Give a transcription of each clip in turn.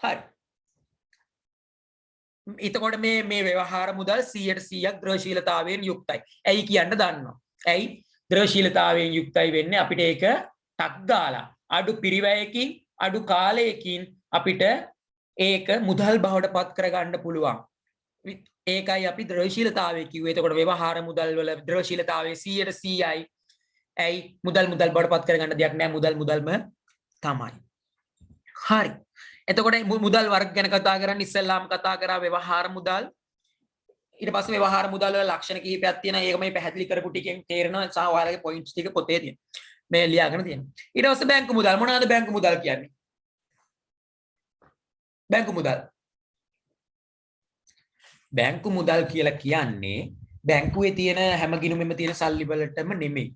හරි. එතකොට මේ ව්‍යවහාර මුදල් 100% ද්‍රවශීලතාවයෙන් යුක්තයි. ඇයි කියන්න දන්නවා. ඇයි ද්‍රවශීලතාවයෙන් යුක්තයි වෙන්නේ අපිට ඒක ටක් ගාලා අඩු පිරිවැයකින් අඩු කාලයකින් අපිට ඒක මුදල් බවට පත් කරගන්න පුළුවන්. ඒකයි අපි ද්‍රවශීලතාවය කිව්වේ. එතකොට ව්‍යවහාර මුදල් වල ද්‍රවශීලතාවය 100%යි. ඇයි මුදල් බවට පත් කරගන්න දෙයක් නෑ. මුදල්ම තමයි. හරි. එතකොට මුදල් වර්ග ගැන කතා කරන්නේ ඉස්සෙල්ලාම කතා කරා ව්‍යවහාර මුදල්. ඊට පස්සේ ව්‍යවහාර මුදල් වල ලක්ෂණ කිහිපයක් තියෙනවා. ඒක මේ පැහැදිලි කරපු ටිකෙන් තේරෙනවා සහ ඔයාලගේ පොයින්ට්ස් ටික පොතේ තියෙනවා. මේ ලියාගෙන තියෙනවා. ඊට පස්සේ බැංකු මුදල්. මොනවාද බැංකු මුදල් කියන්නේ? බැංකු මුදල්. බැංකු මුදල් කියලා කියන්නේ බැංකුවේ තියෙන හැම ගිණුමෙම තියෙන සල්ලි වලටම නෙමෙයි.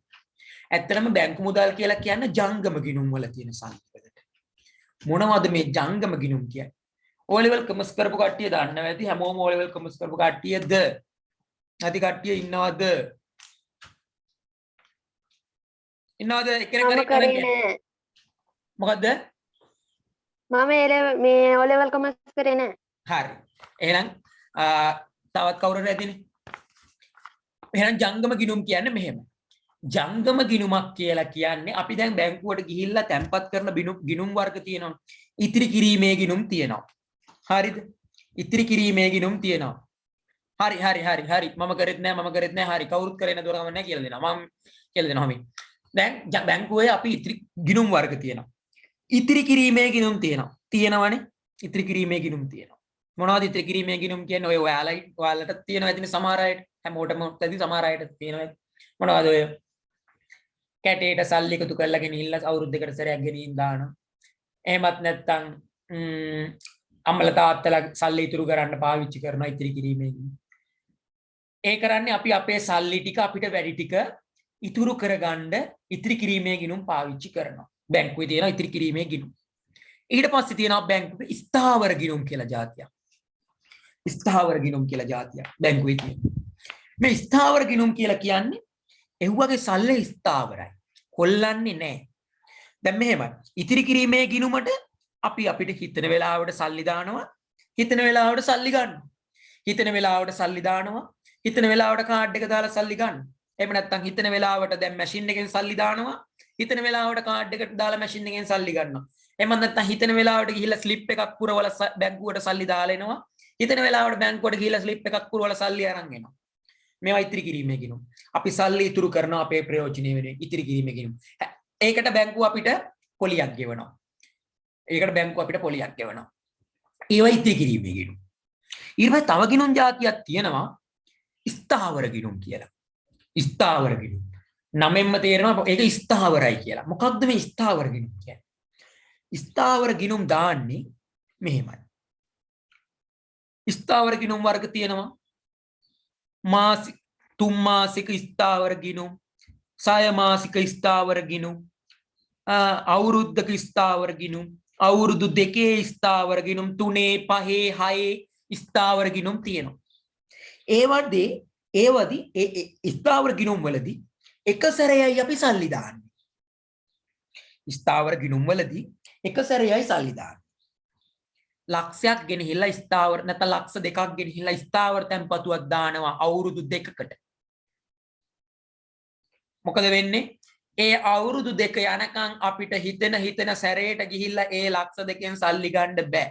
ඇත්තටම බැංකු මුදල් කියලා කියන්නේ ජංගම ගිණුම් වල තියෙන සල්ලි වලට. මොනවද මේ ජංගම ගිණුම් කියන්නේ? O level කොමර්ස් කරපු කට්ටිය දන්නවා ඇති. හැමෝම O level කොමර්ස් කරපු කට්ටියද? නැති කට්ටිය ඉන්නවද? ඉන්නවද? එක්කෙනෙක් කරේ මොකද්ද? මම මේ O level කොමර්ස් කරේ නෑ. හරි. එහෙනම් තවත් කවුරුහරි ඇතිනේ. එහෙනම් ජංගම ගිණුම් කියන්නේ මෙහෙම. ජංගම ගිණුමක් කියලා කියන්නේ අපි දැන් බැංකුවට ගිහිල්ලා තැන්පත් කරන ගිණුම් වර්ග තියෙනවා. ඉතිරි කිරීමේ ගිණුම් තියෙනවා. හරිද? ඉතිරි කිරීමේ ගිණුම් තියෙනවා. හරි. මම කරෙත් නෑ. හරි. කවුරුත් කරේ නැතුව කම නෑ කියලා දෙනවා. මම කියලා දෙනවා මේ. දැන් බැංකුවේ අපි ඉතිරි ගිණුම් වර්ග තියෙනවා. ඉතිරි කිරීමේ ගිණුම් තියෙනවා. තියෙනවනේ. ඉතිරි කිරීමේ ගිණුම් තියෙනවා. මොනවද ඉතිරි කිරීමේ ගිණුම් කියන්නේ? ඔය ඔයාලට තියෙනවා ඇතිනේ සමහර අයට. හැමෝටම ඇති සමහර අයට තියෙනවා. මොනවද ඔය? කැටේට සල්ලි එකතු කරලා ගෙනිහිල්ලා අවුරුද්දකට සැරයක් ගෙනින් දානවා. එහෙමත් නැත්නම් අම්මලා තාත්තලා සල්ලි ඉතුරු කරන්න පාවිච්චි කරනවා ඉතිරි කිරීමේ ගිණුම්. ඒ කරන්නේ අපි අපේ සල්ලි ටික අපිට වැඩි ටික ඉතුරු කරගන්න ඉතිරි කිරීමේ ගිණුම් පාවිච්චි කරනවා. බැංකුවේ තියෙන ඉතිරි කිරීමේ ගිණුම්. ඊට පස්සේ තියෙනවා බැංකුවේ ස්ථාවර ගිණුම් කියලා જાතියක්. ස්ථාවර ගිණුම් කියලා જાතියක් බැංකුවේ තියෙනවා. මේ ස්ථාවර ගිණුම් කියලා කියන්නේ එව්වගේ සල්ලි ස්ථාවරයි. කොල්ලන්නේ නැහැ. දැන් මෙහෙමයි. ඉතිරි කිරීමේ ගිණුමට අපි අපිට හිතන වෙලාවට සල්ලි දානවා. හිතන වෙලාවට සල්ලි ගන්නවා. හිතන වෙලාවට සල්ලි දානවා. හිතන වෙලාවට කාඩ් එක දාලා සල්ලි ගන්නවා. එහෙම නැත්නම් හිතන වෙලාවට දැන් මැෂින් එකෙන් සල්ලි දානවා. හිතන වෙලාවට කාඩ් එකට දාලා මැෂින් එකෙන් සල්ලි ගන්නවා. එහෙම නැත්නම් හිතන වෙලාවට ගිහිල්ලා ස්ලිප් එකක් පුරවලා බැංකුවට සල්ලි දාලා එනවා. හිතන වෙලාවට බැංකුවට ගිහිල්ලා ස්ලිප් එකක් පුරවලා සල්ලි අරන් එනවා. මේවා ඉතිරි කිරීමේ ගිණුම්. අපි සල්ලි ඉතුරු කරනවා අපේ ප්‍රයෝජනෙ වෙනුවෙන් ඉතිරි කිරීමේ ගිණුම්. ඒකට බැංකුව අපිට පොලියක් ගෙවනවා. ඒවා ඉතිරි කිරීමේ ගිණුම්. ඊට පස්සේ තව ගිණුම් જાතියක් තියෙනවා ස්ථාවර ගිණුම් කියලා. ස්ථාවර ගිණුම්. නමෙන්ම තේරෙනවා ඒක ස්ථාවරයි කියලා. මොකක්ද මේ ස්ථාවර ගිණුම් කියන්නේ? ස්ථාවර ගිණුම් දාන්නේ මෙහෙමයි. ස්ථාවර ගිණුම් වර්ග තියෙනවා. මාසික 3 මාසික ස්ථාවර ගිණුම්, 6 මාසික ස්ථාවර ගිණුම්, අවුරුද්දක ස්ථාවර ගිණුම්, අවුරුදු 2 ස්ථාවර ගිණුම්, 3 5 6 ස්ථාවර ගිණුම් තියෙනවා. ඒවදී ස්ථාවර ගිණුම් වලදී එක සැරේයි අපි සල්ලි දාන්නේ. ස්ථාවර ගිණුම් වලදී එක සැරේයි සල්ලි දාන්නේ. ලක්ෂයක් ගෙනහිල්ලා ස්ථාවර නැත්නම් ලක්ෂ 2ක් ගෙනහිල්ලා ස්ථාවර තැන්පතුවක් දානවා අවුරුදු 2කට. මොකද වෙන්නේ? ඒ අවුරුදු 2 යනකම් අපිට හිතෙන සැරේට ගිහිල්ලා ඒ ලක්ෂ 2කින් සල්ලි ගන්න බෑ.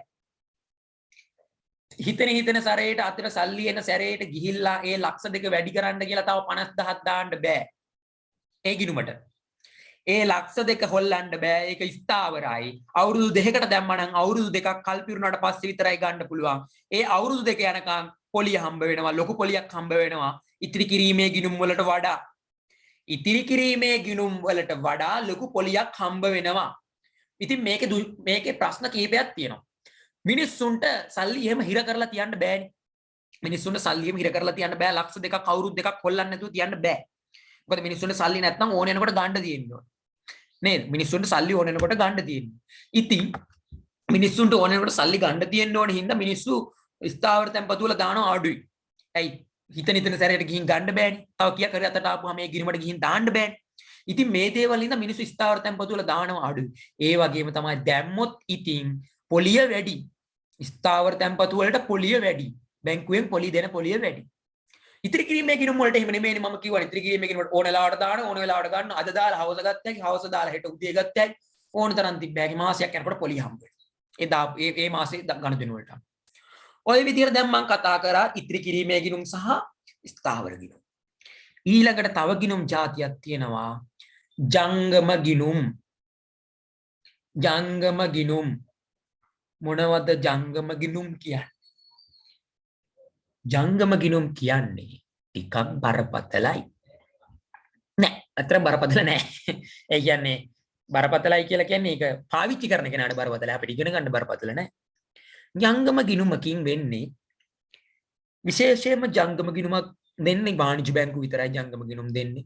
හිතෙන සැරේට අතර සල්ලි එන සැරේට ගිහිල්ලා ඒ ලක්ෂ 2 වැඩි කරන්න කියලා තව 50000ක් දාන්න බෑ. ඒ ගිණුමට. ඒ ලක්ෂ 2 හොල්ලන්න බෑ. ඒක ස්ථාවරයි. අවුරුදු 2කට දැම්මනම් අවුරුදු 2ක් කල් පිරුණාට පස්සේ විතරයි ගන්න පුළුවන්. ඒ අවුරුදු 2 යනකම් පොලිය හම්බ වෙනවා. ලොකු පොලියක් හම්බ වෙනවා. ඉතිරි කිරීමේ ගිණුම් වලට වඩා. ඉතිරි කිරීමේ ගිණුම් වලට වඩා ලොකු පොලියක් හම්බ වෙනවා. ඉතින් මේකේ ප්‍රශ්න කීපයක් තියෙනවා. මිනිස්සුන්ට සල්ලි එහෙම හිර කරලා තියන්න බෑනේ. මිනිස්සුන්ට සල්ලි එහෙම හිර කරලා තියන්න බෑ. ලක්ෂ 2ක් අවුරුදු 2ක් හොල්ලන්න නැතුව තියන්න බෑ. මොකද මිනිස්සුන්ට සල්ලි නැත්නම් ඕන වෙනකොට ගන්න තියෙනවා. නේද? මිනිස්සුන්ට සල්ලි ඕන වෙනකොට ගන්න තියෙනවා. ඉතින් මිනිස්සුන්ට ඕන වෙනකොට සල්ලි ගන්න තියෙන්න ඕන හින්දා මිනිස්සු ස්ථාවර තැන්පතු වල දානවා අඩුයි. ඇයි? හිතන සැරේට ගිහින් ගන්න බෑනේ. තව කීයක් හරි අතට ආපුවාම මේ ගිණුමට ගිහින් දාන්න බෑනේ. ඉතින් මේ දේවල් ඉඳන් මිනිස්සු ස්ථාවර තැන්පතු වල දානවා අඩුයි. ඒ වගේම තමයි දැම්මොත් ඉතින් පොලිය වැඩි. ස්ථාවර තැන්පතු වලට පොලිය වැඩි. බැංකුවෙන් පොලි දෙන පොලිය වැඩි. ඉතිරි කිරීමේ ගිණුම් වලට එහෙම නෙමෙයිනේ මම කියවනේ. ඉතිරි කිරීමේ ගිණුම් වලට ඕන වෙලාවට දාන ඕන වෙලාවට ගන්න. අද දාලා හවස ගත්තයි, හවස දාලා හෙට උදේ ගත්තයි. ඕන තරම් තිබ්බෑගේ මාසයක් යනකොට පොලි හම්බ වෙනවා. ඒ මාසේ ගණදෙනු වලට. ඔය විදිහට දැන් මම කතා කරා ඉතිරි කිරීමේ ගිණුම් සහ ස්ථාවර ගිණුම්. ඊළඟට තව ගිණුම් જાතියක් තියෙනවා. ජංගම ගිණුම්. ජංගම ගිණුම් මොනවද ජංගම ගිණුම් කියන්නේ? ජංගම ගිණුම් කියන්නේ ටිකක් බරපතලයි. නෑ, අතර බරපතල නෑ. ඒ කියන්නේ බරපතලයි කියලා කියන්නේ ඒක පාවිච්චි කරන කෙනාට බරපතලයි. අපිට ඉගෙන ගන්න බරපතල නෑ. ජංගම ගිණුමකින් වෙන්නේ විශේෂයෙන්ම ජංගම ගිණුමක් දෙන්නේ වාණිජ බැංකුව විතරයි ජංගම ගිණුම් දෙන්නේ.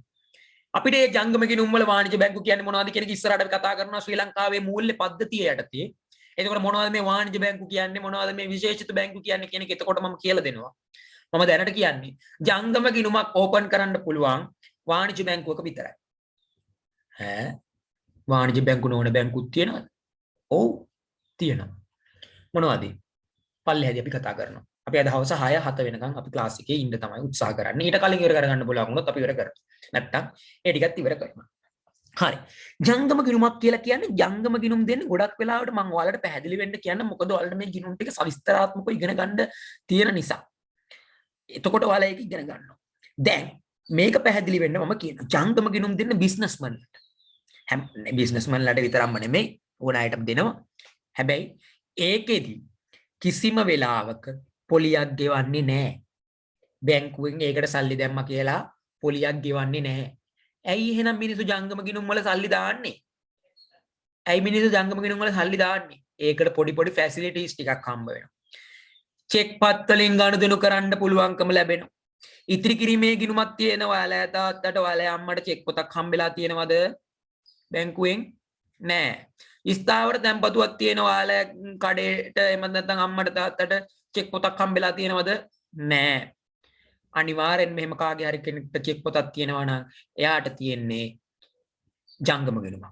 අපිට මේ ජංගම ගිණුම් වල වාණිජ බැංකුව කියන්නේ මොනවද කියන එක ඉස්සරහට අපි කතා කරනවා ශ්‍රී ලංකාවේ මූල්‍ය පද්ධතිය යටතේ. එතකොට මොනවද මේ වාණිජ බැංකුව කියන්නේ මොනවද මේ විශේෂිත බැංකුව කියන්නේ කියන එක එතකොට මම කියලා දෙනවා. මම දැනට කියන්නේ ජංගම ගිණුමක් ඕපන් කරන්න පුළුවන් වාණිජ බැංකුවක විතරයි. ඈ වාණිජ බැංකුව නෝන බැංකුවක් තියෙනවද? ඔව් තියෙනවා. මොනවද? පල්ලෙහාදී අපි කතා කරනවා. අපි අද හවස 6:07 වෙනකන් අපි ක්ලාස් එකේ ඉන්න තමයි උත්සාහ කරන්නේ. ඊට කලින් ඉවර කරගන්න පුළුවන් වුණොත් අපි ඉවර කරමු. නැත්තම් ඒ ටිකත් ඉවර කරමු. හරි. ජංගම ගිණුමක් කියලා කියන්නේ ජංගම ගිණුම් දෙන්නේ ගොඩක් වෙලාවට මම ඔයාලට පැහැදිලි වෙන්න කියන්න මොකද ඔයාලට මේ ගිණුම් ටික සවිස්තරාත්මකව ඉගෙන ගන්න තියෙන නිසා. එතකොට ඔයාලා ඒක ඉගෙන ගන්නවා. දැන් මේක පැහැදිලි වෙන්න මම කියනවා ජංගම ගිණුම් දෙන්න බිස්නස්මන්ලට. හැම බිස්නස්මන්ලට විතරක්ම නෙමෙයි ඕන අයටම දෙනවා. හැබැයි ඒකෙදි කිසිම වෙලාවක පොලියක් ගෙවන්නේ නැහැ. බැංකුවෙන් ඒකට සල්ලි දැම්මා කියලා පොලියක් ගෙවන්නේ නැහැ. ඇයි එහෙනම් මිනිස්සු ජංගම ගිණුම් වල සල්ලි දාන්නේ? ඇයි මිනිස්සු ජංගම ගිණුම් වල සල්ලි දාන්නේ? ඒකට පොඩි පොඩි ෆැසිලිටිස් ටිකක් හම්බ වෙනවා. චෙක් පත් වලින් ගනුදෙනු කරන්න පුළුවන්කම ලැබෙනවා. ඉතිරි කිරීමේ ගිණුමක් තියෙනවා. ඔයාලා තාත්තට ඔයාලා අම්මට චෙක් පොතක් හම්බෙලා තියෙනවද? බැංකුවෙන් නෑ. ස්ථාවර තැන්පතුවක් තියෙනවා. ඔයාලා කඩේට එහෙම නැත්නම් අම්මට තාත්තට චෙක් පොතක් හම්බෙලා තියෙනවද? නෑ. අනිවාර්යෙන් මෙහෙම කාගේ හරි කෙනෙක්ට චෙක් පොතක් තියෙනවා නම් එයාට තියෙන්නේ ජංගම ගිණුමක්.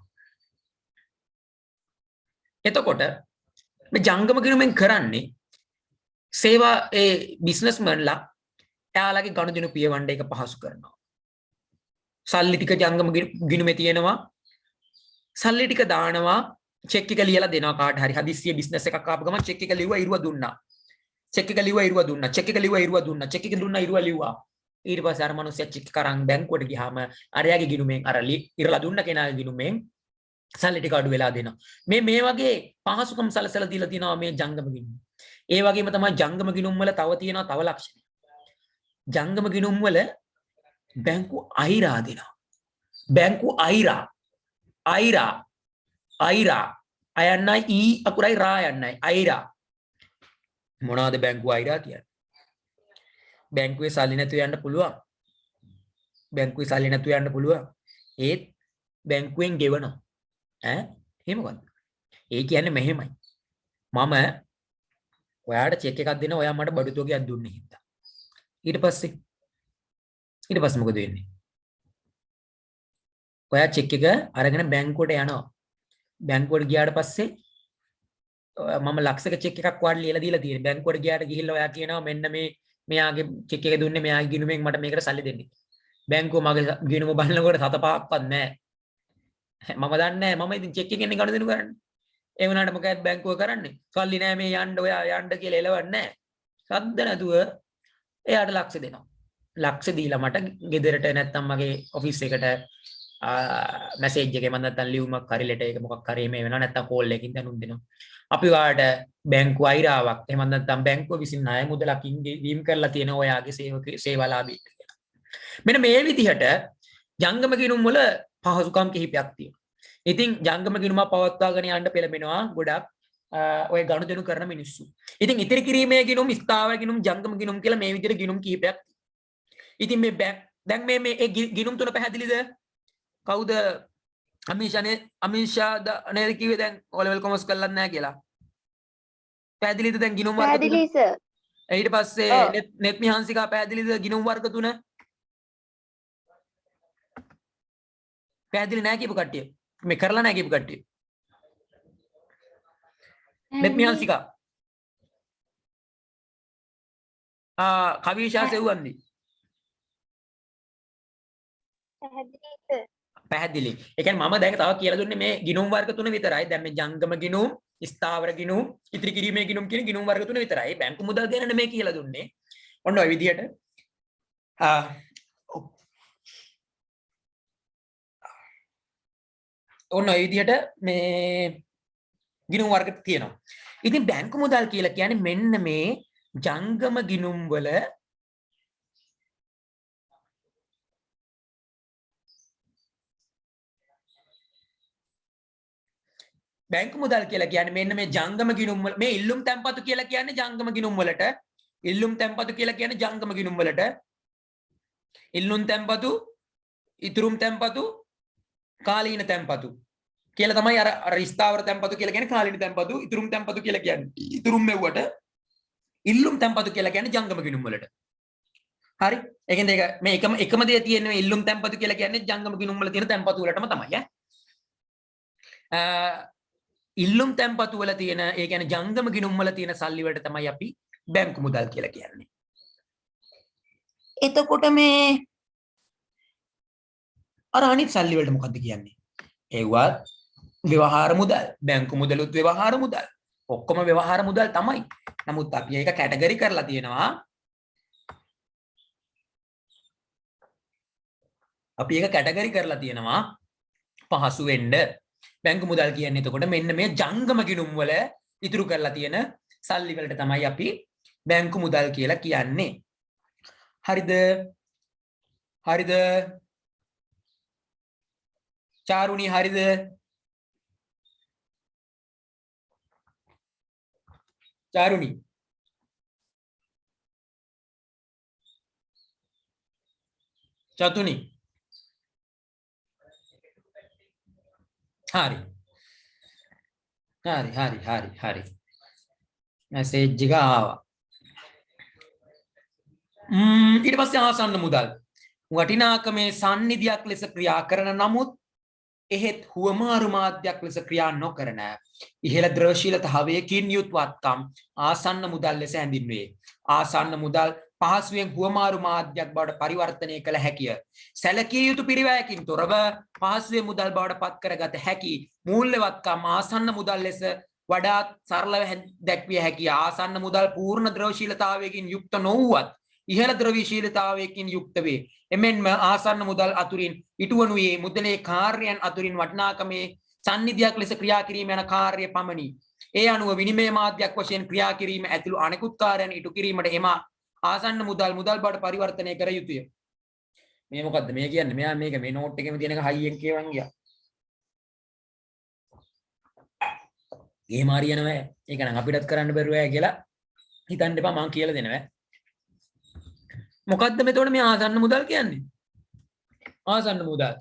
එතකොට මේ ජංගම ගිණුමෙන් කරන්නේ සේවා ඒ බිස්නස්මන්ලා එයාලගේ ගනුදෙනු පියවන්න එක පහසු කරනවා. සල්ලි ටික ජංගම ගිණුමේ තියෙනවා. සල්ලි ටික දානවා චෙක් එක ලියලා දෙනවා කාට හරි හදිස්සිය බිස්නස් එකක් ආපු ගමන් චෙක් එක ලිව්වා ඉරුව දුන්නා. චෙක් එක ලිව්වා ඉරුව දුන්නා. චෙක් එක ලිව්වා ඉරුව දුන්නා. චෙක් එක දුන්නා ඉරුව ලිව්වා. ඊට පස්සේ අර මිනිස්සයා චෙක් එක අරන් බැංකුවට ගියාම අරයාගේ ගිණුමෙන් අර ඉරලා දුන්න කෙනාගේ ගිණුමෙන් සල්ලි ටික අඩු වෙලා දෙනවා. මේ වගේ පහසුකම් සලසලා දීලා තිනවා මේ ජංගම ගිණුම. ඒ වගේම තමයි ජංගම ගිණුම් වල තව තියෙනවා තව ලක්ෂණ. ජංගම ගිණුම් වල බැංකු අයිරා දෙනවා. බැංකු අයිරා අයන්නයි ඊ අකුරයි රා යන්නයි අයිරා. මොනවාද බැංකු අයිරා කියන්නේ? බැංකුවේ සල්ලි නැතුව යන්න පුළුවන්. බැංකුවේ සල්ලි නැතුව යන්න පුළුවන්. ඒත් බැංකුවෙන් ගෙවනවා. ඈ එහෙමද? ඒ කියන්නේ මෙහෙමයි. මම ඔයාට චෙක් එකක් දෙනවා ඔයා මට බඩු තෝගයක් දුන්නේ හින්දා. ඊට පස්සේ මොකද වෙන්නේ? ඔයා චෙක් එක අරගෙන බැංකුවට යනවා. බැංකුවට ගියාට පස්සේ මම ලක්ෂයක චෙක් එකක් ඔයාලට ලියලා දීලා තියෙනවා. බැංකුවට ගියාට ගිහිල්ලා ඔයා කියනවා මෙන්න මෙයාගේ චෙක් එක දුන්නේ මෙයාගේ ගිණුමෙන් මට මේකට සල්ලි දෙන්න. බැංකුව මගේ ගිණුම බලනකොට 7-5ක්වත් නැහැ. මම දන්නේ නැහැ. මම ඉතින් චෙක් එකෙන් ගනුදෙනු කරන්නේ. ඒ වුණාට මොකද බැංකුව කරන්නේ? සල්ලි නැහැ මේ යන්න ඔයා යන්න කියලා එලවන්නේ නැහැ. සද්ද නැතුව එයාට ලක්ෂ දෙනවා. ලක්ෂ දීලා මට ගෙදරට නැත්තම් මගේ ඔෆිස් එකට මැසේජ් එකේ මම නැත්තම් ලියුමක් හරි ලෙටර් එක මොකක් හරි මේ වෙනවා නැත්තම් කෝල් එකකින් දැනුම් දෙනවා. අපි ඔයාලට බැංකුව අයිරාවක් එහෙම නැත්තම් බැංකුව විසින් ණය මුදලක් වීම කරලා තියෙන ඔයාගේ සේවාලාභී කියලා. මෙන්න මේ විදිහට ජංගම ගිණුම් වල පහසුකම් කිහිපයක් තියෙනවා. ඉතින් ජංගම ගිණුම පවත්වාගෙන යන්න පෙළඹෙනවා ගොඩක් ඔය ගනුදෙනු කරන මිනිස්සු. ඉතින් ඉතිරි කිරීමේ ගිණුම් ස්ථාවර ගිණුම් ජංගම ගිණුම් කියලා මේ විදිහට ගිණුම් කිහිපයක්. ඉතින් මේ දැන් මේ ගිණුම් තුන පැහැදිලිද? කවුද අමීෂා නේද කිව්වේ දැන් O level commerce කරලත් නැහැ කියලා. පැහැදිලිද දැන් ගිණුම් වර්ග තුන? පැහැදිලි සර්. ඊට පස්සේ net මිහන්සිකා පැහැදිලිද ගිණුම් වර්ග තුන? පැහැදිලි නැහැ කියපු කට්ටිය. මේ කරලා නැහැ කියපු කට්ටිය. net මිහන්සිකා කවීෂා සෙව්වන්නේ පැහැදිලිද? පැහැදිලි. ඒ කියන්නේ මම දැන් තව කියලා දුන්නේ මේ ගිණුම් වර්ග තුන විතරයි. දැන් මේ ජංගම ගිණුම්, ස්ථාවර ගිණුම්, ඉතිරි කිරීමේ ගිණුම් කියන ගිණුම් වර්ග තුන විතරයි. බැංකු මුදල් ගැන නෙමෙයි කියලා දුන්නේ. ඔන්න ඔය විදිහට ඔන්න ඔය විදිහට මේ ගිණුම් වර්ග තියෙනවා. ඉතින් බැංකු මුදල් කියලා කියන්නේ මෙන්න මේ ජංගම ගිණුම් වල බැංකු මුදල් කියලා කියන්නේ මෙන්න මේ ජංගම ගිණුම් වල මේ ඉල්ලුම් තැන්පතු කියලා කියන්නේ ජංගම ගිණුම් වලට ඉල්ලුම් තැන්පතු කියලා කියන්නේ ජංගම ගිණුම් වලට ඉල්ලුම් තැන්පතු ඉතුරුම් තැන්පතු කාලීන තැන්පතු කියලා තමයි අර ස්ථාවර තැන්පතු කියලා කියන්නේ කාලීන තැන්පතු ඉතුරුම් තැන්පතු කියලා කියන්නේ ඉතුරුම් මෙව්වට ඉල්ලුම් තැන්පතු කියලා කියන්නේ ජංගම ගිණුම් වලට හරි ඒකෙන්ද ඒක මේ එකම දේ තියෙන්නේ මේ ඉල්ලුම් තැන්පතු කියලා කියන්නේ ජංගම ගිණුම් වල තියෙන තැන්පතු වලටම තමයි ඉල්ලුම් තැන්පතු වල තියෙන ඒ කියන්නේ ජංගම ගිණුම් වල තියෙන සල්ලි වලට තමයි අපි බැංකු මුදල් කියලා කියන්නේ. එතකොට මේ අර අනිත් සල්ලි වලට මොකද්ද කියන්නේ? ඒවත් ව්‍යවහාර මුදල්. බැංකු මුදලුත් ව්‍යවහාර මුදල්. ඔක්කොම ව්‍යවහාර මුදල් තමයි. නමුත් අපි ඒක කැටගරි කරලා තියෙනවා. අපි ඒක කැටගරි කරලා තියෙනවා පහසු වෙන්න. බැංකු මුදල් කියන්නේ එතකොට මෙන්න මේ ජංගම ගිණුම් වල ඉතුරු කරලා තියෙන සල්ලි වලට තමයි අපි බැංකු මුදල් කියලා කියන්නේ. හරිද? හරිද? චාරුණි හරිද? චාරුණි චතුනි හරි හරි හරි හරි හරි මැසේජ් එක ආවා ඊට පස්සේ ආසන්න මුදල් වටිනාකමේ සන්නිධියක් ලෙස ක්‍රියා කරන නමුත් එහෙත් හුවමාරු මාධ්‍යයක් ලෙස ක්‍රියා නොකරන ඉහළ ද්‍රවශීලතාවයකින් යුත් වත්කම් ආසන්න මුදල් ලෙස හැඳින්වේ. ආසන්න මුදල් පහසුවෙන් හුවමාරු මාධ්‍යයක් බවට පරිවර්තනය කළ හැකිය. සැලකිය යුතු පිරිවැයකින් තොරව පහසුවෙන් මුදල් බවට පත් කරගත හැකි මූල්‍ය වත්කම් ආසන්න මුදල් ලෙස වඩාත් සරලව දැක්විය හැකිය. ආසන්න මුදල් පූර්ණ ද්‍රවශීලතාවයකින් යුක්ත නොවුවත් ඉහළ ද්‍රවශීලතාවයකින් යුක්ත වේ. එමෙන්ම ආසන්න මුදල් අතුරින් ඉටුවනුයේ මුදලේ කාර්යයන් අතුරින් වටිනාකමේ සන්නිධියක් ලෙස ක්‍රියා කිරීම යන කාර්ය පමණි. ඒ අනුව විනිමය මාධ්‍යයක් වශයෙන් ක්‍රියා කිරීම ඇතුළු අනෙකුත් කාර්යයන් ඉටු කිරීමට එම ආසන්න මුදල් බවට පරිවර්තනය කර යුතුය. මේ මොකද්ද මේ කියන්නේ? මෙයා මේක මේ නෝට් එකේම තියෙන එක හයියෙන් කියවන් ගියා. ඒ මාරියනවා. ඒක නම් අපිටත් කරන්න බැරුව කියලා හිතන්න එපා මම කියලා දෙනවා. මොකද්ද මෙතකොට මේ ආසන්න මුදල් කියන්නේ? ආසන්න මුදල්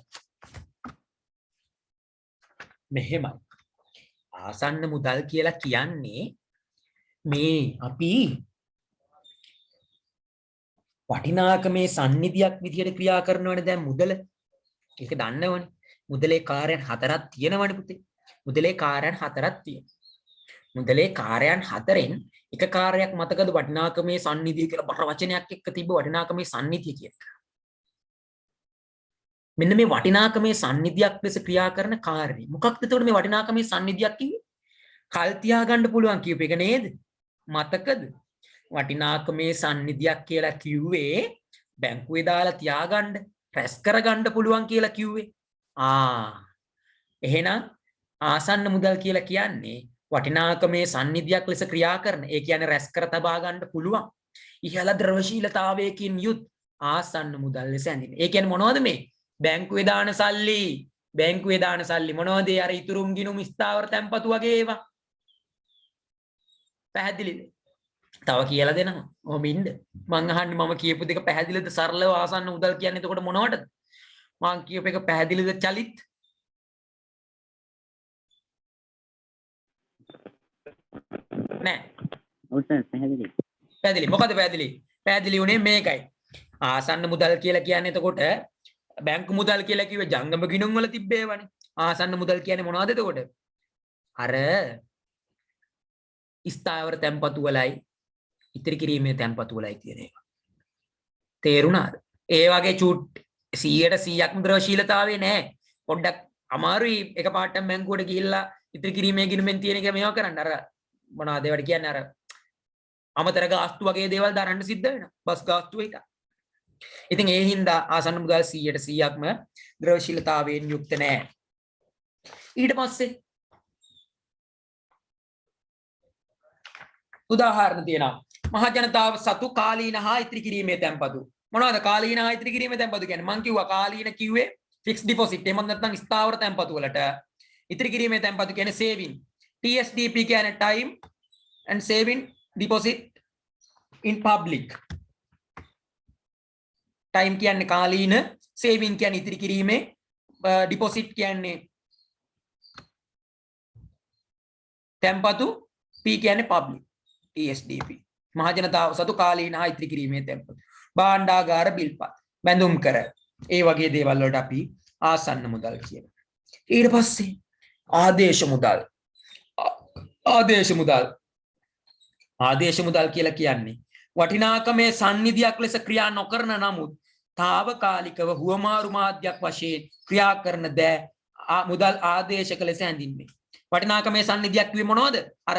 මෙහෙමයි. ආසන්න මුදල් කියලා කියන්නේ මේ අපි වටිනාකමේ සන්නිධියක් විදියට ක්‍රියා කරනවනේ දැන් මුදල. ඒක දන්නවනේ. මුදලේ කාර්යයන් හතරක් තියෙනවනේ පුතේ. මුදලේ කාර්යයන් හතරක් තියෙනවා. මුදලේ කාර්යයන් හතරෙන් එක කාර්යයක් මතකද වටිනාකමේ සන්නිධිය කියලා බර වචනයක් එක්ක තිබ්බ වටිනාකමේ සන්නිධිය කියන එක. මෙන්න මේ වටිනාකමේ සන්නිධියක් ලෙස ක්‍රියා කරන කාර්යය. මොකක්ද එතකොට මේ වටිනාකමේ සන්නිධියක් කිව්වේ? කල් තියාගන්න පුළුවන් කියූප එක නේද? මතකද? වටිනාකමේ සන්නිධියක් කියලා කිව්වේ බැංකුවේ දාලා තියාගන්න, රැස් කරගන්න පුළුවන් කියලා කිව්වේ. එහෙනම් ආසන්න මුදල් කියලා කියන්නේ වටිනාකමේ සන්නිධියක් ලෙස ක්‍රියා කරන. ඒ කියන්නේ රැස් කර තබා ගන්න පුළුවන්. ඉහළ ද්‍රවශීලතාවයකින් යුත් ආසන්න මුදල් ලෙස හැඳින්වෙනවා. ඒ කියන්නේ මොනවද මේ? බැංකුවේ දාන සල්ලි. බැංකුවේ දාන සල්ලි මොනවද? අර ඉතුරුම් ගිණුම් ස්ථාවර තැන්පතු වගේ ඒවා. පැහැදිලිද? තව කියලා දෙනවා. ඔහොම ඉන්න. මං අහන්නේ මම කියපු දෙක පැහැදිලිද? සරලව ආසන්න මුදල් කියන්නේ එතකොට මොනවටද? මං කියපු එක පැහැදිලිද චලිත්? නෑ. ඔව් සර් පැහැදිලි. පැහැදිලි. මොකද පැහැදිලි? පැහැදිලි උනේ මේකයි. ආසන්න මුදල් කියලා කියන්නේ එතකොට බැංකු මුදල් කියලා කිව්වේ ජංගම ගිණුම් වල තිබ්බේවනේ. ආසන්න මුදල් කියන්නේ මොනවද එතකොට? අර ස්ථාවර තැන්පතු වලයි ඉතිරි කිරීමේ තැන්පතු වලයි තියෙන ඒවා. තේරුණාද? ඒ වගේ චූට් 100%ක්ම ද්‍රවශීලතාවේ නැහැ. පොඩ්ඩක් අමාරුයි එකපාරටම බැංකුවට ගිහිල්ලා ඉතිරි කිරීමේ ගිණුමෙන් තියෙන එක මේවා කරන්න. අර මොනවද ඒවට කියන්නේ අර අමතර ගාස්තු වගේ දේවල් දරන්න සිද්ධ වෙනවා. බස් ගාස්තු එක. ඉතින් ඒ හින්දා ආසන්න මුදල් 100%ක්ම ද්‍රවශීලතාවයෙන් යුක්ත නැහැ. ඊට පස්සේ උදාහරණ තියෙනවා. මහා ජනතාව සතු කාලීන හා ඉතිරි කිරීමේ තැන්පතු. මොනවද කාලීන හා ඉතිරි කිරීමේ තැන්පතු කියන්නේ? මං කිව්වා කාලීන කිව්වේ ෆික්ස් ඩිපොසිට්. එහෙම නැත්නම් ස්ථාවර තැන්පතු වලට. ඉතිරි කිරීමේ තැන්පතු කියන්නේ සේවින්. TSDP කියන්නේ time and saving deposit in public. time කියන්නේ කාලීන, saving කියන්නේ ඉතිරි කිරීමේ, deposit කියන්නේ තැන්පතු, P කියන්නේ public. TSDP. මහා ජනතාව සතු කාලීන හා ඉතිරි කිරීමේ තැන්පතු. භාණ්ඩාගාර බිල්පත්, බැඳුම් කර, ඒ වගේ දේවල් වලට අපි ආසන්න මුදල් කියනවා. ඊට පස්සේ ආදේශ මුදල්. ආදේශ මුදල්. ආදේශ මුදල් කියලා කියන්නේ වටිනාකමේ සන්නිධියක් ලෙස ක්‍රියා නොකරන නමුත් తాවකාලිකව හුවමාරු මාධ්‍යයක් වශයෙන් ක්‍රියා කරන දෑ මුදල් ආදේශක ලෙස හැඳින්වේ. වටිනාකමේ සන්නිධියක් කිව්වේ මොනවද? අර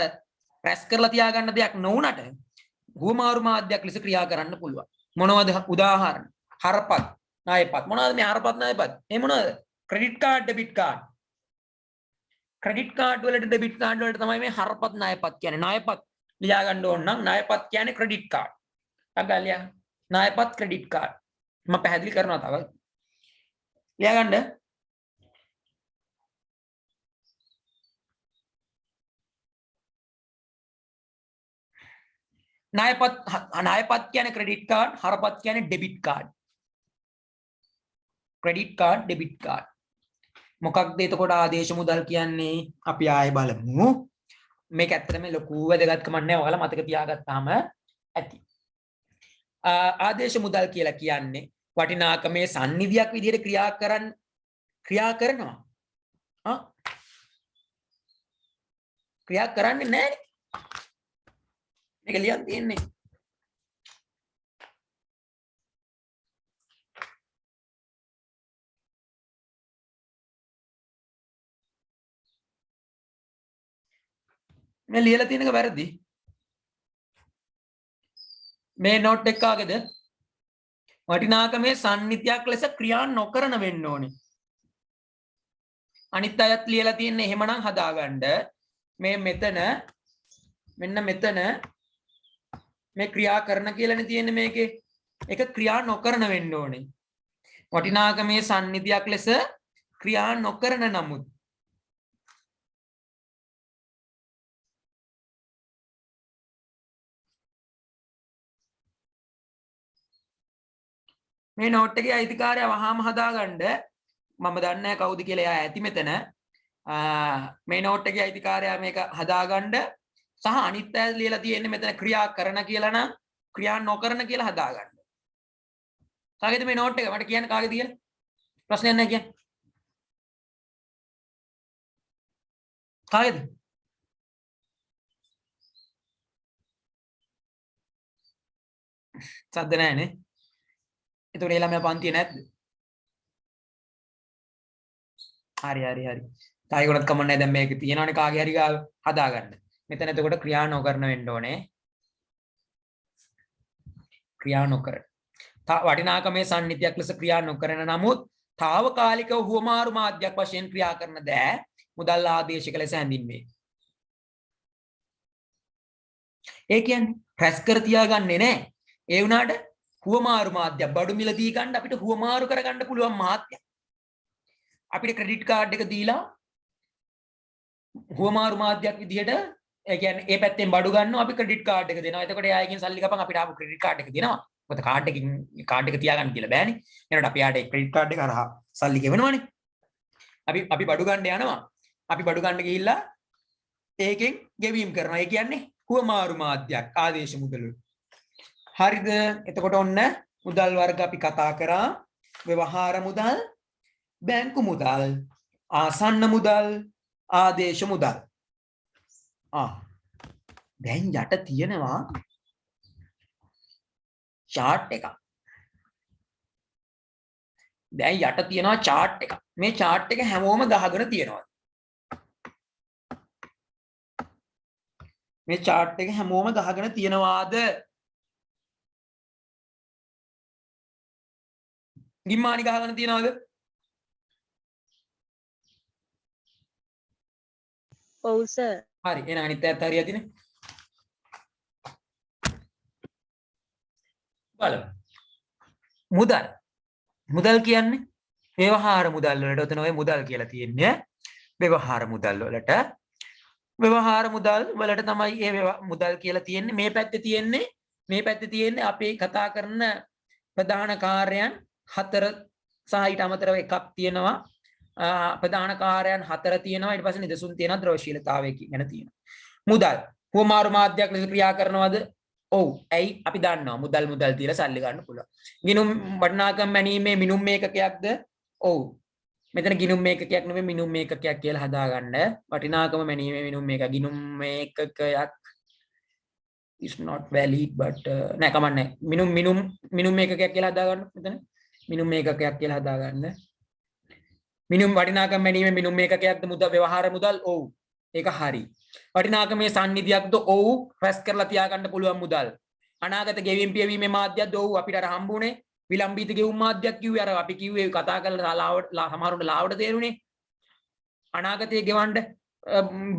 රැස් කරලා තියාගන්න දෙයක් නොවුනට හුවමාරු මාධ්‍යයක් ලෙස ක්‍රියා කරන්න පුළුවන්. මොනවද උදාහරණ? හරපත්, ණයපත්. මොනවද මේ හරපත් ණයපත්? මේ මොනවද? Credit card, debit card. Credit card වලට ඩෙබිට් කාඩ් වලට තමයි මේ හරපත් ණයපත් කියන්නේ. ණයපත් ලියා ගන්න ඕන නම් ණයපත් කියන්නේ ක්‍රෙඩිට් කාඩ්. අගලියා ණයපත් ක්‍රෙඩිට් කාඩ්. මම පැහැදිලි කරනවා තව. ලියා ගන්න. ණයපත් කියන්නේ ක්‍රෙඩිට් කාඩ්, හරපත් කියන්නේ debit card. Credit card, debit card. මොකක්ද එතකොට ආදේශ මුදල් කියන්නේ? අපි ආයෙ බලමු. මේක ඇත්තටම ලොකු වැදගත්කමක් නැහැ. ඔයාලා මතක තියාගත්තාම ඇති. ආදේශ මුදල් කියලා කියන්නේ වටිනාකමේ සන්නිධියක් විදිහට ක්‍රියා කරනවා. ක්‍රියා කරන්නේ නැහැ. මේක ලියන් තියෙන්නේ. මේ ලියලා තියෙන එක වැරදි. මේ නෝට් එක කාගේද? වටිනාකමේ සම්නිතියක් ලෙස ක්‍රියා නොකරන වෙන්න ඕනේ. අනිත් අයත් ලියලා තියෙන්නේ එහෙමනම් හදාගන්න. මේ මෙතන මෙන්න මෙතන මේ ක්‍රියා කරන කියලානේ තියෙන්නේ මේකේ. ඒක ක්‍රියා නොකරන වෙන්න ඕනේ. වටිනාකමේ සම්නිතියක් ලෙස ක්‍රියා නොකරන නමුත් මේ නෝට් එකේ අයිතිකාරයා වහාම හදාගන්න. මම දන්නේ නැහැ කවුද කියලා. එයා ඇති මෙතන. මේ නෝට් එකේ අයිතිකාරයා මේක හදාගන්න. සහ අනිත් අය ලියලා තියෙන්නේ මෙතන ක්‍රියා කරන කියලා නම් ක්‍රියා නොකරන කියලා හදාගන්න. කාගේද මේ නෝට් එක? මට කියන්න කාගේද කියලා. ප්‍රශ්නයක් නැහැ කියන්න. කාගේද? සද්ද නැහැ නේ. එතකොට ඒ ළමයා පන්තියේ නැද්ද? හරි. තායිගොනත් කමන්නේ දැන් මේක තියෙනවනේ කාගේ හරි ගාව හදාගන්න. මෙතන එතකොට ක්‍රියා නොකරන වෙන්න ඕනේ. ක්‍රියා නොකර. වටිනාකමේ සම්නිතියක් ලෙස ක්‍රියා නොකරන නමුත් తాවකාලිකව හුවමාරු මාධ්‍යයක් වශයෙන් ක්‍රියා කරන දෑ මුදල් ආදේශක ලෙස හැඳින්වේ. ඒ කියන්නේ රැස් කර තියාගන්නේ නැහැ. ඒ වුණාට හුවමාරු මාධ්‍ය බඩු මිල දී ගන්න අපිට හුවමාරු කරගන්න පුළුවන් මාධ්‍ය. අපිට ක්‍රෙඩිට් කාඩ් එක දීලා හුවමාරු මාධ්‍යයක් විදිහට ඒ කියන්නේ ඒ පැත්තෙන් බඩු ගන්නවා අපි ක්‍රෙඩිට් කාඩ් එක දෙනවා. එතකොට එයාගෙන් සල්ලි කපන් අපිට ආපු ක්‍රෙඩිට් කාඩ් එක දෙනවා. මොකද කාඩ් එක තියාගන්න කියලා බෑනේ. එහෙනම් අපි යාට ක්‍රෙඩිට් කාඩ් එක හරහා සල්ලි ගෙවනවනේ. අපි බඩු ගන්න යනවා. අපි බඩු ගන්න ගිහිල්ලා ඒකෙන් ගෙවීම් කරනවා. ඒ කියන්නේ හුවමාරු මාධ්‍යයක් ආදේශ මුදලුයි. හරිද? එතකොට ඔන්න මුදල් වර්ග අපි කතා කරා. ව්‍යවහාර මුදල්, බැංකු මුදල්, ආසන්න මුදල්, ආදේශ මුදල්. දැන් යට තියෙනවා chart එක. දැන් යට තියෙනවා chart එක. මේ chart එක හැමෝම ගහගෙන තියෙනවා. මේ chart එක හැමෝම ගහගෙන තියනවාද? ගිම්මානි ගහගෙන තියනවාද? ඔව් සර්. හරි. එහෙනම් අනිත් පැත්ත හරියදීනේ. බලමු. මුදල් කියන්නේ ව්‍යවහාර මුදල් වලට උතන ඔය මුදල් කියලා තියෙන්නේ ව්‍යවහාර මුදල් වලට තමයි මේ මුදල් කියලා තියෙන්නේ. මේ පැත්තේ තියෙන්නේ අපි කතා කරන ප්‍රධාන කාර්යයන් 4 සහ ඊට අමතරව එකක් තියෙනවා. ප්‍රධාන කාර්යයන් 4 තියෙනවා. ඊට පස්සේ නිදසුන් තියෙනවා, ද්‍රවශීලතාවය ගැන තියෙනවා. මුදල් හුවමාරු මාධ්‍යයක් ලෙස ක්‍රියා කරනවද? ඔව්. ඇයි? අපි දන්නවා මුදල් තියලා සල්ලි ගන්න පුළුවන්. ගිණුම් වටිනාකම් මැනීමේ මිනුම් මේකකයක්ද? ඔව්. මෙතන ගිණුම් මේකකයක් නෙමෙයි මිනුම් මේකකයක් කියලා හදාගන්න. වටිනාකම මැනීමේ මිනුම් මේක ගිණුම් මේකකයක් is not valid but නෑ කමන්නේ. මිනුම් මේකකයක් කියලා හදාගන්න මෙතන. මිනුම් මේකකයක් කියලා හදාගන්න. මිනුම් වටිනාකම් මැනීමේ මිනුම් මේකකයක්ද මුදල් ව්‍යවහාර මුදල්? ඔව්. ඒක හරි. වටිනාකමේ සම්නිධියක්ද? ඔව්. රැස් කරලා තියාගන්න පුළුවන් මුදල්. අනාගත ගෙවීම් පියවීමේ මාධ්‍යයක්ද? ඔව්. අපිට අර හම්බුනේ විලම්බිත ගෙවුම් මාධ්‍යයක් කිව්වේ අර අපි කිව්වේ කතා කරලා සමහරුන්ට ලාවට තේරුනේ. අනාගතයේ ගෙවන්න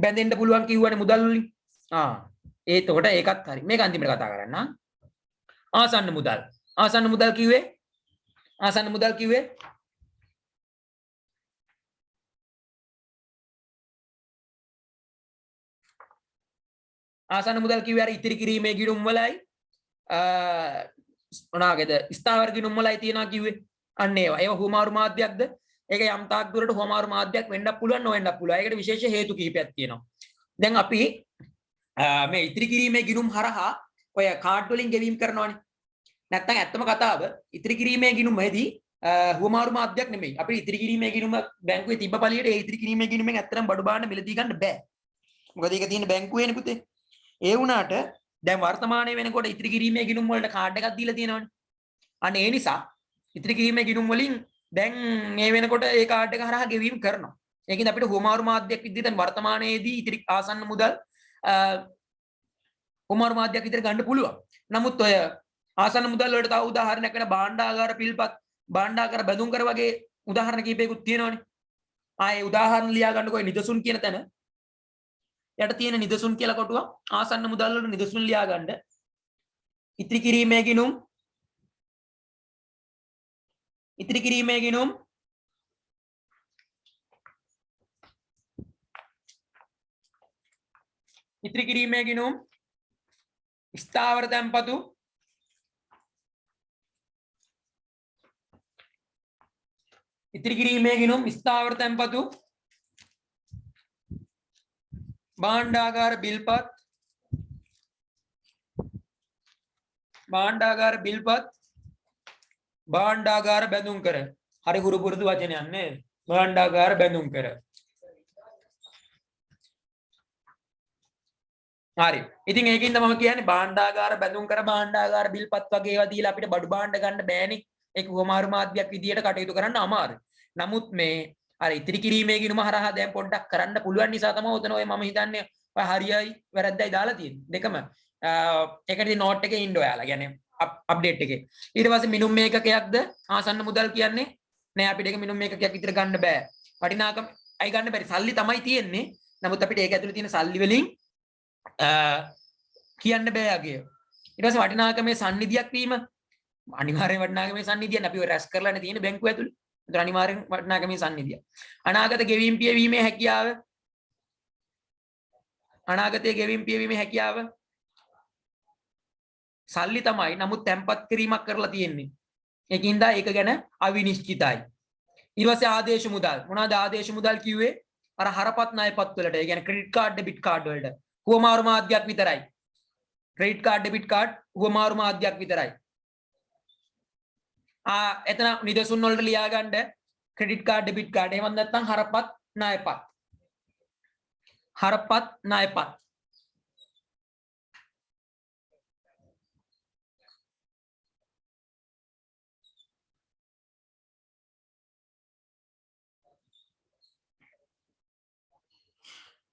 බැඳෙන්න පුළුවන් කිව්වනේ මුදල් වලින්. ඒකට ඒකත් හරි. මේක අන්තිමට කතා කරන්න. ආසන්න මුදල්. ආසන්න මුදල් කිව්වේ ආසන්න මුදල් කිව්වේ අර ඉතිරි කිරීමේ ගිණුම් වලයි මොනවාගේද ස්ථාවර ගිණුම් වලයි තියනවා කිව්වේ. අන්න ඒවා. ඒවා හුවමාරු මාධ්‍යයක්ද? ඒක යම් තාක් දුරට හුවමාරු මාධ්‍යයක් වෙන්නත් පුළුවන් නොවෙන්නත් පුළුවන්. ඒකට විශේෂ හේතු කිහිපයක් තියෙනවා. දැන් අපි මේ ඉතිරි කිරීමේ ගිණුම් හරහා ඔය කාඩ් වලින් ගෙවීම් කරනවානේ. නැත්තම් ඇත්තම කතාව ඉතිරි කිරීමේ ගිණුමේදී හුවමාරු මාධ්‍යයක් නෙමෙයි. අපිට ඉතිරි කිරීමේ ගිණුම බැංකුවේ තිබ්බ පළියට ඒ ඉතිරි කිරීමේ ගිණුමෙන් ඇත්තටම බඩු බාන්න මිලදී ගන්න බෑ. මොකද ඒක තියෙන බැංකුවේනේ පුතේ. ඒ වුණාට දැන් වර්තමානයේ වෙනකොට ඉතිරි කිරීමේ ගිණුම් වලට කාඩ් එකක් දීලා තියෙනවනේ. අන්න ඒ නිසා ඉතිරි කිරීමේ ගිණුම් වලින් දැන් මේ වෙනකොට ඒ කාඩ් එක හරහා ගෙවීම් කරනවා. ඒකින්ද අපිට හුවමාරු මාධ්‍යයක් විදිහට වර්තමානයේදී ඉතිරි ආසන්න මුදල් හුවමාරු මාධ්‍යයක් විදිහට ගන්න පුළුවන්. නමුත් ඔය ආසන්න මුදල් වලට තව උදාහරණයක් වෙන භාණ්ඩාගාර පිල්පත් භාණ්ඩාගාර බැඳුම් කර වගේ උදාහරණ කීපයකුත් තියෙනවනේ. ආයේ උදාහරණ ලියා ගන්නකො නිදසුන් කියන තැන යට තියෙන නිදසුන් කියලා කොටුව ආසන්න මුදල් වලට නිදසුන් ලියා ගන්න. ඉතිරි කිරීමේ ගිණුම් ඉතිරි කිරීමේ ගිණුම් ඉතිරි කිරීමේ ගිණුම් ස්ථාවර තැන්පතු ඉතිරි කිරීමේ ගිණුම් ස්ථාවර තැන්පතු භාණ්ඩාගාර බිල්පත් භාණ්ඩාගාර බැඳුම් කර. හරි හුරු පුරුදු වචනයක් නේ. භාණ්ඩාගාර බැඳුම් කර. හරි. ඉතින් ඒකින්ද මම කියන්නේ භාණ්ඩාගාර බැඳුම් කර භාණ්ඩාගාර බිල්පත් වගේ ඒවා දීලා අපිට බඩු භාණ්ඩ ගන්න බෑනේ. ඒක හුවමාරු මාධ්‍යයක් විදියට කටයුතු කරන්න අමාරුයි. නමුත් මේ අර ඉතිරි කිරීමේ ගිණුම හරහා දැන් පොඩ්ඩක් කරන්න පුළුවන් නිසා තමයි උතන ඔය මම හිතන්නේ ඔය හරියයි වැරද්දයි දාලා තියෙන්නේ. දෙකම ඒකදී නෝට් එකේ ඉන්න ඔයාලා. කියන්නේ අප්ඩේට් එකේ. ඊට පස්සේ මිනුම් මේකකයක්ද ආසන්න මුදල් කියන්නේ නෑ අපිට ඒක මිනුම් මේකකයක් විතර ගන්න බෑ. වටිනාකම අයි ගන්න බැරි. සල්ලි තමයි තියෙන්නේ. නමුත් අපිට ඒක ඇතුලේ තියෙන සල්ලි වලින් කියන්න බෑ අගේ. ඊට පස්සේ වටිනාකමේ සම්නිධියක් වීම අනිවාර්යෙන් වටිනාකමේ සම්නිධියනේ අපි ඔය රැස් කරලානේ තියෙන්නේ බැංකුව ඇතුලේ. ඒතර අනිවාර්යෙන් වටිනාකමේ සම්නිධිය. අනාගත ගෙවීම් පියවීමේ හැකියාව අනාගතයේ ගෙවීම් පියවීමේ හැකියාව සල්ලි තමයි. නමුත් තැම්පත් කිරීමක් කරලා තියෙන්නේ. ඒකින්ද ඒක ගැන අවිනිශ්චිතයි. ඊට පස්සේ ආදේශ මුදල්. මොනවාද ආදේශ මුදල් කිව්වේ? අර හරපත් ණයපත් වලට. ඒ කියන්නේ ක්‍රෙඩිට් කාඩ් ඩෙබිට් කාඩ් වලට. හුවමාරු මාධ්‍යයක් විතරයි. ක්‍රෙඩිට් කාඩ් ඩෙබිට් කාඩ් හුවමාරු මාධ්‍යයක් විතරයි. එතන නිදසුන් වලට ලියා ගන්න ක්‍රෙඩිට් කාඩ් ඩෙබිට් කාඩ්. එහෙම නැත්නම් හරපත් ණයපත්. හරපත් ණයපත්.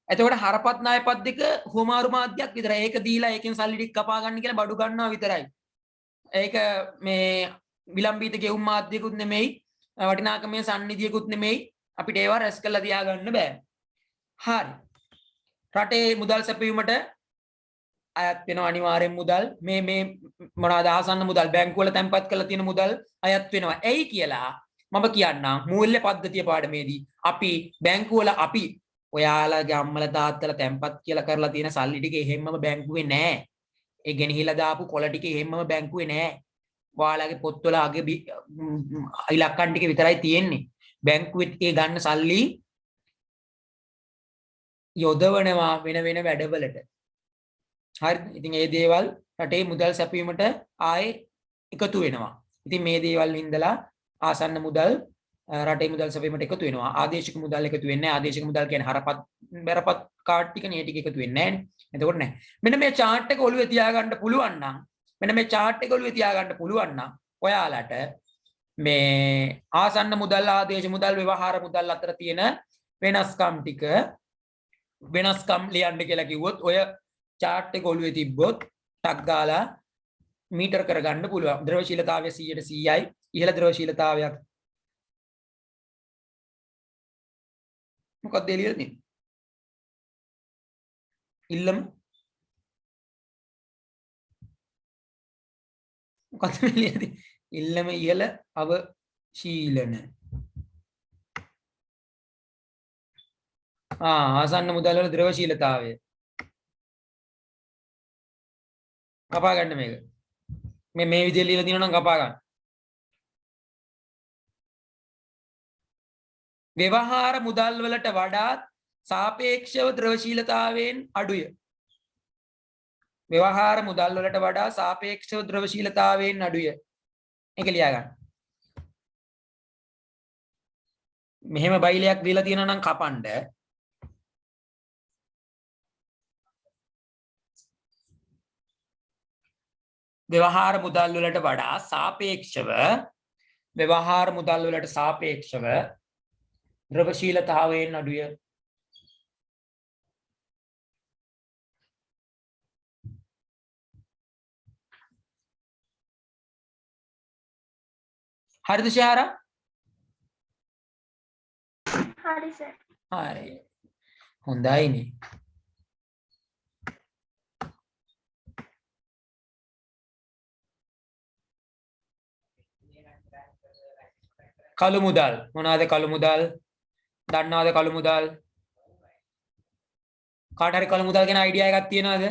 එතකොට හරපත් ණයපත් දෙක හුවමාරු මාධ්‍යයක් විතරයි. ඒක දීලා ඒකෙන් සල්ලි ටික කපා ගන්න කියලා බඩු ගන්නවා විතරයි. ඒක මේ විලම්බීත ගෙවුම් මාධ්‍යකුත් නෙමෙයි, වටිනාකමේ සම්නිධියකුත් නෙමෙයි. අපිට ඒවා රැස් කරලා තියාගන්න බෑ. හරි. රටේ මුදල් සැපයීමට අයත් වෙනවා අනිවාර්යෙන් මුදල්. මේ මොනවාද ආසන්න මුදල් බැංකු වල තැන්පත් කරලා තියෙන මුදල් අයත් වෙනවා. ඇයි කියලා මම කියන්නම් මූල්‍ය පද්ධතිය පාඩමේදී අපි බැංකු වල අපි ඔයාලගේ අම්මලා තාත්තලා තැන්පත් කියලා කරලා තියෙන සල්ලි ටික එහෙම්මම බැංකුවේ නෑ. ඒ ගෙනහිලා දාපු කොළ ටික එහෙම්මම බැංකුවේ නෑ. ඔයාලගේ පොත්වල අගේ ඉලක්කම් ටික විතරයි තියෙන්නේ. බැංකුවේ ඒ ගන්න සල්ලි යොදවනවා වෙන වෙන වැඩවලට. හරි. ඉතින් මේ දේවල් රටේ මුදල් සැපයීමට ආයේ එකතු වෙනවා. ඉතින් මේ දේවල් හින්දලා ආසන්න මුදල් රටේ මුදල් සැපයීමට එකතු වෙනවා. ආදේශික මුදල් එකතු වෙන්නේ නැහැ. ආදේශික මුදල් කියන්නේ හරපත් බරපත් කාඩ් ටික නේ ටික එකතු වෙන්නේ නැහැ නේ. එතකොට නැහැ. මෙන්න මේ chart එක ඔළුවේ තියාගන්න පුළුවන් නම් ඔයාලට මේ ආසන්න මුදල් ආදේශ මුදල් ව්‍යවහාර මුදල් අතර තියෙන වෙනස්කම් ටික වෙනස්කම් ලියන්න කියලා කිව්වොත් ඔය chart එක ඔළුවේ තිබ්බොත් ටක් ගාලා මීටර් කරගන්න පුළුවන්. ද්‍රවශීලතාවය 100%යි. ඉහළ ද්‍රවශීලතාවයක් මොකක්ද එළියට තියෙන්නේ? ඉල්ලම මොකක්ද එළියට තියෙන්නේ? ඉල්ලම ඉහළ අවශීලන. ආසන්න මුදල් වල ද්‍රවශීලතාවය. කපා ගන්න මේක. මේ විදිහට ලියලා දිනනවා නම් කපා ගන්න. ව්‍යවහාර මුදල් වලට වඩා සාපේක්ෂව ද්‍රවශීලතාවයෙන් අඩුය. ව්‍යවහාර මුදල් වලට වඩා සාපේක්ෂව ද්‍රවශීලතාවයෙන් අඩුය. ඒක ලියා ගන්න. මෙහෙම බයිලයක් දීලා තියෙනවා නම් කපන්න. ව්‍යවහාර මුදල් වලට වඩා සාපේක්ෂව ද්‍රවශීලතාවයෙන් අඩුය. හරිද ශාරා? හරි සර්. හරි. හොඳයිනේ. කළු මුදල් මොනවාද? කළු මුදල් දන්නවද? කළු මුදල් කාට හරි කළු මුදල් ගැන අයිඩියා එකක් තියනවද?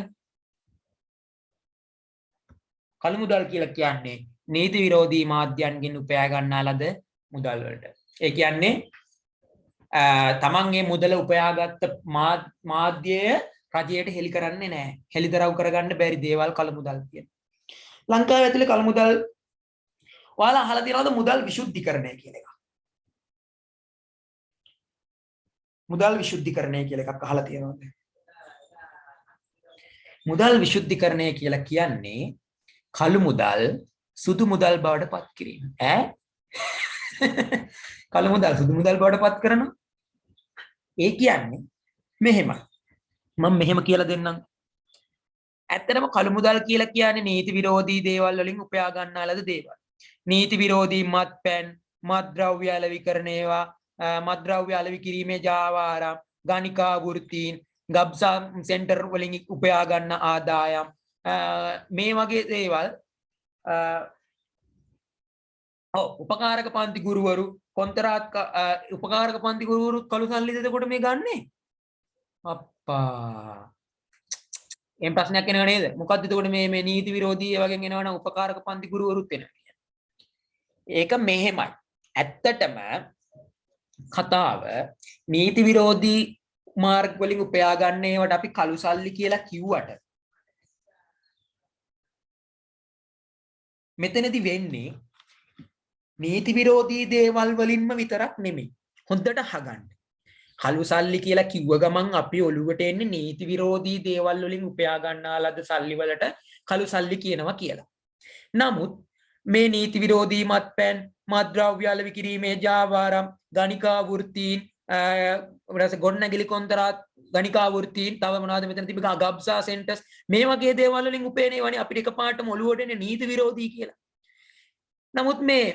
කළු මුදල් කියලා කියන්නේ නීති විරෝධී මාධ්‍යයන්ගෙන් උපයා ගන්නා ලද මුදල් වලට. ඒ කියන්නේ තමන්ගේ මුදල උපයාගත්ත මාධ්‍යය රජයට හෙළි කරන්නේ නැහැ. හෙළිදරව් කරගන්න බැරි දේවල් කළු මුදල් කියන. ලංකාවේ ඇතුලේ කළු මුදල් ඔයාලා අහලා තියෙනවද මුදල් විශුද්ධිකරණය කියන එක? මුදල් විශුද්ධිකරණය කියලා එකක් අහලා තියෙනවද? මුදල් විශුද්ධිකරණය කියලා කියන්නේ කළු මුදල් සුදු මුදල් බවට පත් කිරීම. කළු මුදල් සුදු මුදල් බවට පත් කරනවා. ඒ කියන්නේ මෙහෙමයි. මම මෙහෙම කියලා දෙන්නම්. ඇත්තටම කළු මුදල් කියලා කියන්නේ නීති විරෝධී දේවල් වලින් උපයා ගන්නා ලද දේවල්. නීති විරෝධී මත්පැන්, මත්ද්‍රව්‍ය අලෙවිකරණ ඒවා, මත්ද්‍රව්‍ය අලෙවි කිරීමේ ජාවාරම්, ගණිකා වෘත්තීන්, ගබ්සා සෙන්ටර් වලින් උපයා ගන්න ආදායම්, මේ වගේ දේවල්. උපකාරක පන්ති ගුරුවරු, කොන්තරාත් උපකාරක පන්ති ගුරුවරු කළු සල්ලිද එතකොට මේ ගන්නේ? අප්පා. එම් ප්‍රශ්නයක් එනව නේද? මොකද්ද එතකොට මේ නීති විරෝධී ඒ වගේ එනවනම් උපකාරක පන්ති ගුරුවරුත් එනවා. ඒක මෙහෙමයි. ඇත්තටම කතාව නීති විරෝධී මාර්ග වලින් උපයා ගන්න ඒවට අපි කළු සල්ලි කියලා කිව්වට මෙතනදී වෙන්නේ නීති විරෝධී දේවල් වලින්ම විතරක් නෙමෙයි. හොඳට අහගන්න. කළු සල්ලි කියලා කිව්ව ගමන් අපි ඔළුවට එන්නේ නීති විරෝධී දේවල් වලින් උපයා ගන්නා ලද සල්ලි වලට කළු සල්ලි කියනවා කියලා. නමුත් මේ නීති විරෝධී මත්පැන්, මත්ද්‍රව්‍ය අලෙවි කිරීමේ ජාවාරම්, ගණිකා වෘත්තීන්, ඊට ගොඩනැගිලි කොන්තරාත් ගණිකා වෘත්තීන් තව මොනවද මෙතන තිබෙන ගබ්සා සෙන්ටර්ස් මේ වගේ දේවල් වලින් උපයන්නේ වනේ අපිට එකපාරටම ඔලුවට එන්නේ නීති විරෝධී කියලා. නමුත් මේ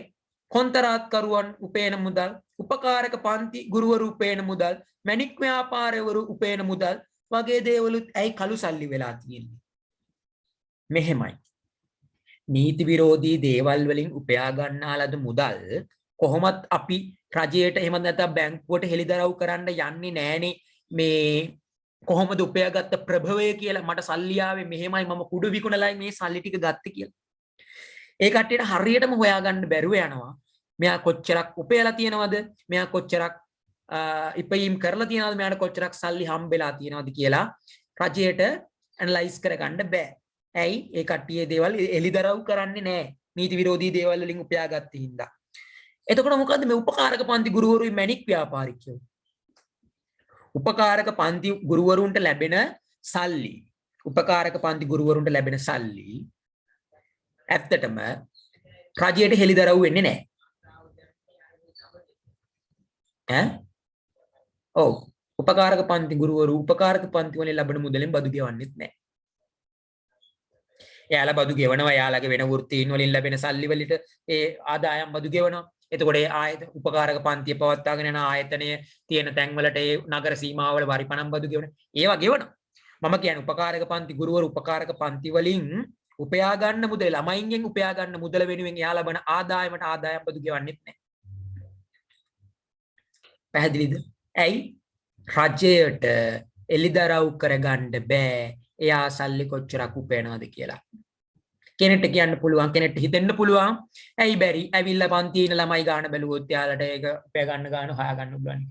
කොන්තරාත්කරුවන් උපයන මුදල්, උපකාරක පන්ති ගුරුවරු උපයන මුදල්, මැණික් ව්‍යාපාරවරු උපයන මුදල් වගේ දේවලුත් ඇයි කළු සල්ලි වෙලා තියෙන්නේ? මෙහෙමයි. නීති විරෝධී දේවල් වලින් උපයා ගන්නා ලද මුදල් කොහොමත් අපි රජයට එහෙම නැත්නම් බැංකුවට හෙළිදරව් කරන්න යන්නේ නැහනේ. මේ කොහොමද උපයාගත්ත ප්‍රභවය කියලා මට සල්ලි ආවේ මෙහෙමයි මම කුඩු විකුණලයි මේ සල්ලි ටික ගත්තේ කියලා. ඒ කට්ටියට හරියටම හොයාගන්න බැරුව යනවා. මෙයා කොච්චරක් උපයලා තියෙනවද? මෙයා කොච්චරක් ඉපයීම් කරලා තියෙනවද? මෙයාට කොච්චරක් සල්ලි හම්බෙලා තියෙනවද කියලා රජයට ඇනලයිස් කරගන්න බෑ. ඇයි? ඒ කට්ටියේ දේවල් එලිදරව් කරන්නේ නැහැ. නීති විරෝධී දේවල් වලින් උපයාගත්තේ හින්දා. එතකොට මොකද්ද මේ උපකාරක පන්ති ගුරුවරුයි මැණික් ව්‍යාපාරිකයෝ? උපකාරක පන්ති ගුරුවරුන්ට ලැබෙන සල්ලි, උපකාරක පන්ති ගුරුවරුන්ට ලැබෙන සල්ලි ඇත්තටම රජයට හෙළිදරව් වෙන්නේ නැහැ. ඔව්. උපකාරක පන්ති ගුරුවරු උපකාරක පන්ති වලින් ලැබෙන මුදලෙන් බදු ගෙවන්නෙත් නැහැ. එයාලා බදු ගෙවනවා, එයාලගේ වෙන වෘත්තීන් වලින් ලැබෙන සල්ලි වලට ඒ ආදායම් බදු ගෙවනවා. එතකොට ඒ ආයත උපකාරක පන්තිය පවත්වාගෙන යන ආයතනයේ තියෙන තැන් වලට ඒ නගර සීමාවල වරිපණම් බදු ගෙවන. ඒවා ගෙවනවා. මම කියන්නේ උපකාරක පන්ති ගුරුවරු උපකාරක පන්ති වලින් උපයා ගන්න මුදල, ළමයින්ගෙන් උපයා ගන්න මුදල වෙනුවෙන් එයා ලබන ආදායමට ආදායම් බදු ගෙවන්නෙත් නැහැ. පැහැදිලිද? ඇයි? රජයට එලිදරව් කරගන්න බෑ එයා සල්ලි කොච්චරක් උපයනවද කියලා. කෙනෙක්ට කියන්න පුළුවන්, කෙනෙක්ට හිතෙන්න පුළුවන් ඇයි බැරි ඇවිල්ලා පන්තියේ ඉන්න ළමයි ගාන බැලුවොත් යාලට ඒක උපය ගන්න ගාන හොයා ගන්න පුළුවන්.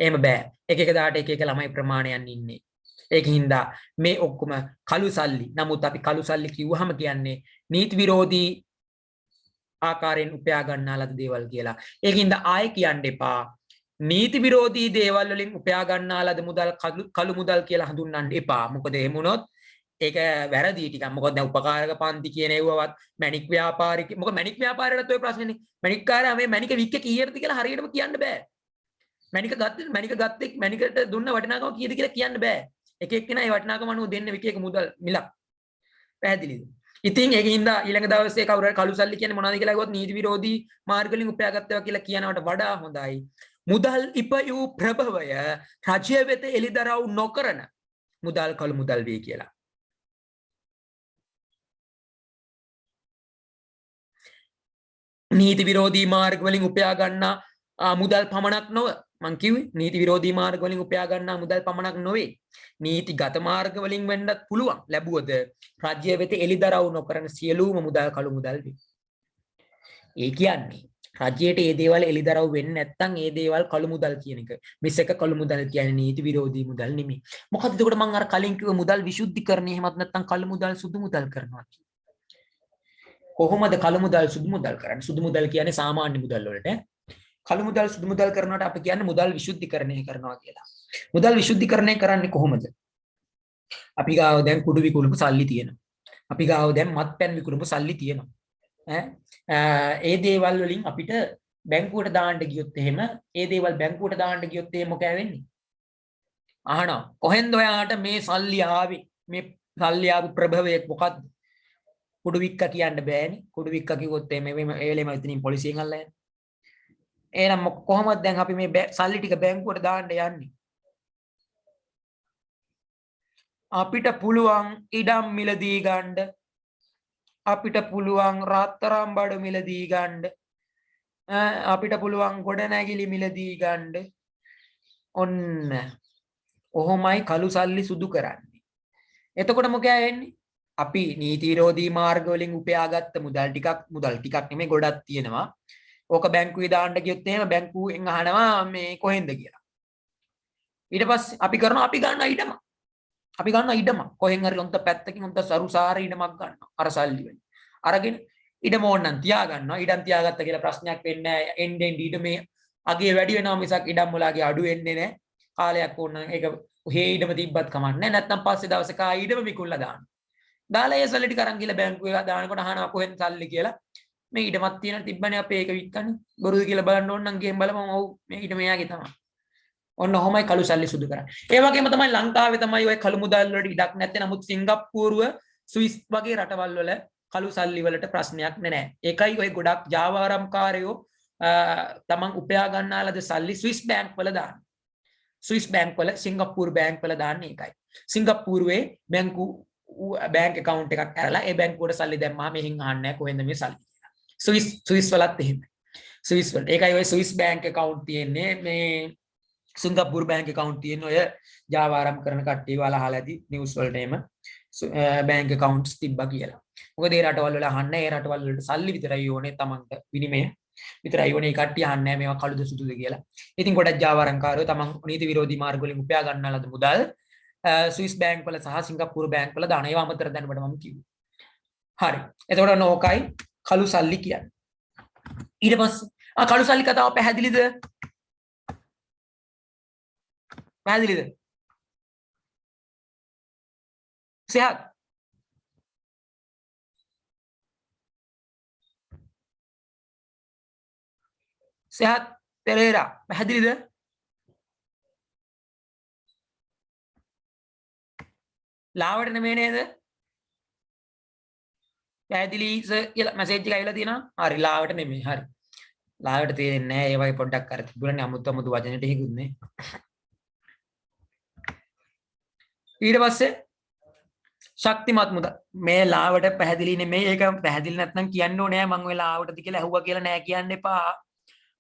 එහෙම බෑ. එක එක දාට එක එක ළමයි ප්‍රමාණයන් ඉන්නේ. ඒකින්ද මේ ඔක්කොම කළු සල්ලි. නමුත් අපි කළු සල්ලි කිව්වහම කියන්නේ නීති විරෝධී ආකාරයෙන් උපයා ගන්නා ලද දේවල් කියලා. ඒකින්ද ආයෙ කියන්න එපා නීති විරෝධී දේවල් වලින් උපයා ගන්නා ලද මුදල් කළු මුදල් කියලා හඳුන්වන්න එපා. මොකද එහෙම වුණොත් ඒක වැරදි ටිකක්. මොකද දැන් උපකාරක පන්ති කියන ඒවවත් මැණික් ව්‍යාපාරික, මොකද මැණික් ව්‍යාපාරයටත් ඔය ප්‍රශ්නේනේ. මැණික්කාරයා මේ මැණික වික්කේ කීයටද කියලා හරියටම කියන්න බෑ. මැණික ගත්තේ මැණිකට දුන්න වටිනාකම කීයද කියලා කියන්න බෑ. එක එක්කෙනා ඒ වටිනාකම අනුව දෙන්න එක එක මුදල් මිලක්. පැහැදිලිද? ඉතින් ඒකින්ද ඊළඟ දවසේ කවුරු හරි කළු සල්ලි කියන්නේ මොනවද කියලා අහුවොත් නීති විරෝධී මාර්ග වලින් උපයාගත්තා කියලා කියනවට වඩා හොඳයි මුදල් ඉපයූ ප්‍රභවය රජය වෙත එලිදරව් නොකරන මුදල් කළු මුදල් වේ කියලා. නීති විරෝධී මාර්ග වලින් උපයා ගන්නා මුදල් පමණක් නොව, මං කිව්වේ නීති විරෝධී මාර්ග වලින් උපයා ගන්නා මුදල් පමණක් නොවේ, නීතිගත මාර්ග වලින් වෙන්නත් පුළුවන්. ලැබුවද රාජ්‍ය වෙත එලිදරව් නොකරන සියලුම මුදල් කළු මුදල් වේ. ඒ කියන්නේ රජයට මේ දේවල් එලිදරව් වෙන්නේ නැත්නම් මේ දේවල් කළු මුදල් කියන එක. මිස් එක කළු මුදල් කියන්නේ නීති විරෝධී මුදල් නෙමෙයි. මොකද එතකොට මං අර කලින් කිව්ව මුදල් විසුද්ධිකරණය එහෙමත් නැත්නම් කළු මුදල් සුදු මුදල් කරනවා. කොහොමද කළු මුදල් සුදු මුදල් කරන්නේ? සුදු මුදල් කියන්නේ සාමාන්‍ය මුදල් වලට. කළු මුදල් සුදු මුදල් කරනකොට අපි කියන්නේ මුදල් විසුද්ධිකරණය කරනවා කියලා. මුදල් විසුද්ධිකරණය කරන්නේ කොහොමද? අපි ගාව දැන් කුඩු විකුණපු සල්ලි තියෙනවා. අපි ගාව දැන් මත්පැන් විකුණපු සල්ලි තියෙනවා. ඒ දේවල් වලින් අපිට බැංකුවට දාන්න ගියොත් එහෙම ඒ දේවල් බැංකුවට දාන්න ගියොත් එහෙම මොකද වෙන්නේ? අහනවා කොහෙන්ද ඔයාට මේ සල්ලි ආවේ? මේ සල්ලි ආපු ප්‍රභවය මොකද්ද? කුඩු වික්ක කියන්න බෑනේ. කුඩු වික්ක කිව්වොත් මේ ඒ වෙලෙම ඉතින් පොලිසියෙන් අල්ලලා යනවා. එහෙනම් කොහොමද දැන් අපි මේ සල්ලි ටික බැංකුවට දාන්න යන්නේ? අපිට පුළුවන් ඉඩම් මිලදී ගන්න, අපිට පුළුවන් රත්තරන් බඩු මිලදී ගන්න, අපිට පුළුවන් ගොඩනැගිලි මිලදී ගන්න. ඔන්න ඔහොමයි කළු සල්ලි සුදු කරන්නේ. එතකොට මොකද වෙන්නේ? අපි නීති විරෝධී මාර්ග වලින් උපයාගත්ත මුදල් ටිකක් නෙමෙයි ගොඩක් තියෙනවා. ඕක බැංකුවේ දාන්න ගියොත් එහෙම බැංකුවෙන් අහනවා මේ කොහෙන්ද කියලා. ඊට පස්සේ අපි ගන්න ඉඩම කොහෙන් හරි උන්ට පැත්තකින් උන්ට සරුසාර ඉඩමක් ගන්නවා අර සල්ලි වලින්. අරගෙන ඉඩම ඕනනම් තියා ගන්නවා. ඉඩම් තියාගත්ත කියලා ප්‍රශ්නයක් වෙන්නේ නැහැ. එන්නේ ඉඩමේ අගේ වැඩි වෙනවා මිසක් ඉඩම් වලගේ අඩු වෙන්නේ නැහැ. කාලයක් ඕන නම් ඒක හේ ඉඩම තිබ්බත් කමක් නැහැ. නැත්නම් පස්සේ දවසක ආ ඉඩම විකුණලා දාන්න. දාලා ඒ සල්ලි ටික අරන් ගිහලා බැංකුවේ දානකොට අහනවා කොහෙන්ද සල්ලි කියලා. මේ ඊටමත් තියෙන තිබ්බනේ අපේ ඒක වික්කන්නේ. බොරුද කියලා බලන්න ඕන නම් ගිහින් බලමු. ඔව් මේ ඊට මෙයාගේ තමයි. ඔන්න ඔහොමයි කළු සල්ලි සුදු කරන්නේ. ඒ වගේම තමයි ලංකාවේ තමයි ඔය කළු මුදල් වලට ඉඩක් නැත්තේ. නමුත් සිංගප්පූරුව ස්විස් වගේ රටවල් වල කළු සල්ලි වලට ප්‍රශ්නයක් නෑ. ඒකයි ඔය ගොඩක් ජාවාරම්කාරයෝ තමන් උපයා ගන්නාලද සල්ලි ස්විස් බැංක් වල දාන්නේ. ස්විස් බැංක් වල සිංගප්පූරු බැංක් වල දාන්නේ ඒකයි. සිංගප්පූරුවේ බැංක් account එකක් අරලා ඒ බැංකුවට සල්ලි දැම්මා මෙහෙන් අහන්නේ නැහැ කොහෙන්ද මේ සල්ලි කියලා. ස්විස් වලත් එහෙමයි. ස්විස් වල. ඒකයි ඔය ස්විස් බැංක් account තියෙන්නේ මේ සිංගප්පූරු බැංක් account තියෙන ඔය Java ආරම්භ කරන කට්ටිය වල අහලා ඇති නිවුස් වලට එම බැංක් accounts තිබ්බා කියලා. මොකද ඒ රටවල් වල අහන්නේ ඒ රටවල් වලට සල්ලි විතරයි ඕනේ තමන්ට විනිමය විතරයි ඕනේ. ඒ කට්ටිය අහන්නේ නැහැ මේවා කළුද සුදුද කියලා. ඉතින් ගොඩක් Java ආරම්භකාරයෝ තමන් නීති විරෝධී මාර්ග වලින් උපයා ගන්නාලද මුදල් ස්විස් බැංක් වල සහ සිංගප්පූරු බැංක් වල දාන ඒවා අමතර දැනුමට මම කිව්වා. හරි. එතකොට නෝකයි කළු සල්ලි කියන්නේ. ඊට පස්සේ කළු සල්ලි කතාව පැහැදිලිද? පැහැදිලිද? සහත් සහත් පෙරේරා පැහැදිලිද? ලාවට නෙමෙයි නේද? පැහැදිලි කියලා මැසේජ් එක ඇවිල්ලා තියෙනවා. හරි ලාවට නෙමෙයි. හරි. ලාවට තේරෙන්නේ නැහැ. ඒ වගේ පොඩ්ඩක් අර තිබුණනේ අමුතු වචනෙට හිකුන්නේ. ඊට පස්සේ ශක්තිමත් මුදල් මේ ලාවට පැහැදිලි නෙමෙයි. ඒක පැහැදිලි නැත්නම් කියන්න ඕනේ නෑ මම ඔය ලාවටද කියලා ඇහුවා කියලා නෑ කියන්න එපා.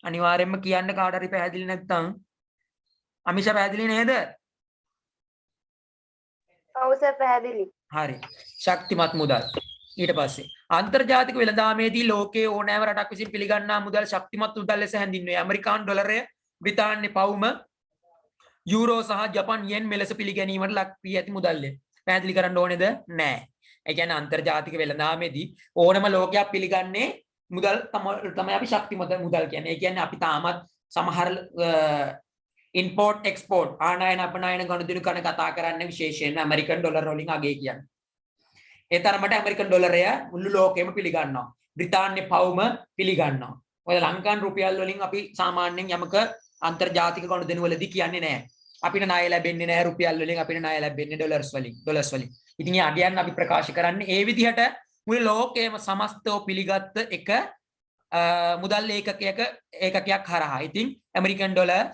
අනිවාර්යයෙන්ම කියන්න කාට හරි පැහැදිලි නැත්නම්. අමිෂා පැහැදිලි නේද? ඔව් සර් පැහැදිලි. හරි. ශක්තිමත් මුදල්. ඊට පස්සේ අන්තර්ජාතික වෙළඳාමේදී ලෝකයේ ඕනෑම රටක් විසින් පිළිගන්නා මුදල් ශක්තිමත් මුදල් ලෙස හැඳින්වේ. ඇමරිකානු ඩොලරය, බ්‍රිතාන්‍ය පවුම, යූරෝ සහ ජපන් යෙන් මෙලෙස පිළිගැනීමට ලක් වී ඇති මුදල්ය. පැහැදිලි කරන්න ඕනේද? නෑ. ඒ කියන්නේ අන්තර්ජාතික වෙළඳාමේදී ඕනම ලෝකයක් පිළිගන්නේ මුදල් තමයි අපි ශක්තිමත් මුදල් කියන්නේ. ඒ කියන්නේ අපි තාමත් සමහර ඉම්පෝර්ට් එක්ස්පෝර්ට් ආනයන අපනයන ගනුදෙනු කරන කතා කරන්නේ විශේෂයෙන්ම ඇමරිකන් ඩොලර් වලින් අගය කියන්නේ. ඒ තරමට ඇමරිකන් ඩොලරය මුළු ලෝකෙම පිළිගන්නවා. බ්‍රිතාන්‍ය පවුම පිළිගන්නවා. ඔය ලංකාන් රුපියල් වලින් අපි සාමාන්‍යයෙන් යමක අන්තර්ජාතික ගනුදෙනු වලදී කියන්නේ නැහැ. අපිට ණය ලැබෙන්නේ නැහැ රුපියල් වලින් අපිට ණය ලැබෙන්නේ ඩොලර්ස් වලින්. ඉතින් ඒ අඩියන් අපි ප්‍රකාශ කරන්නේ ඒ විදිහට මුළු ලෝකයේම සමස්තව පිළිගත් එක මුදල් ඒකකයක් හරහා. ඉතින් ඇමරිකන් ඩොලර්,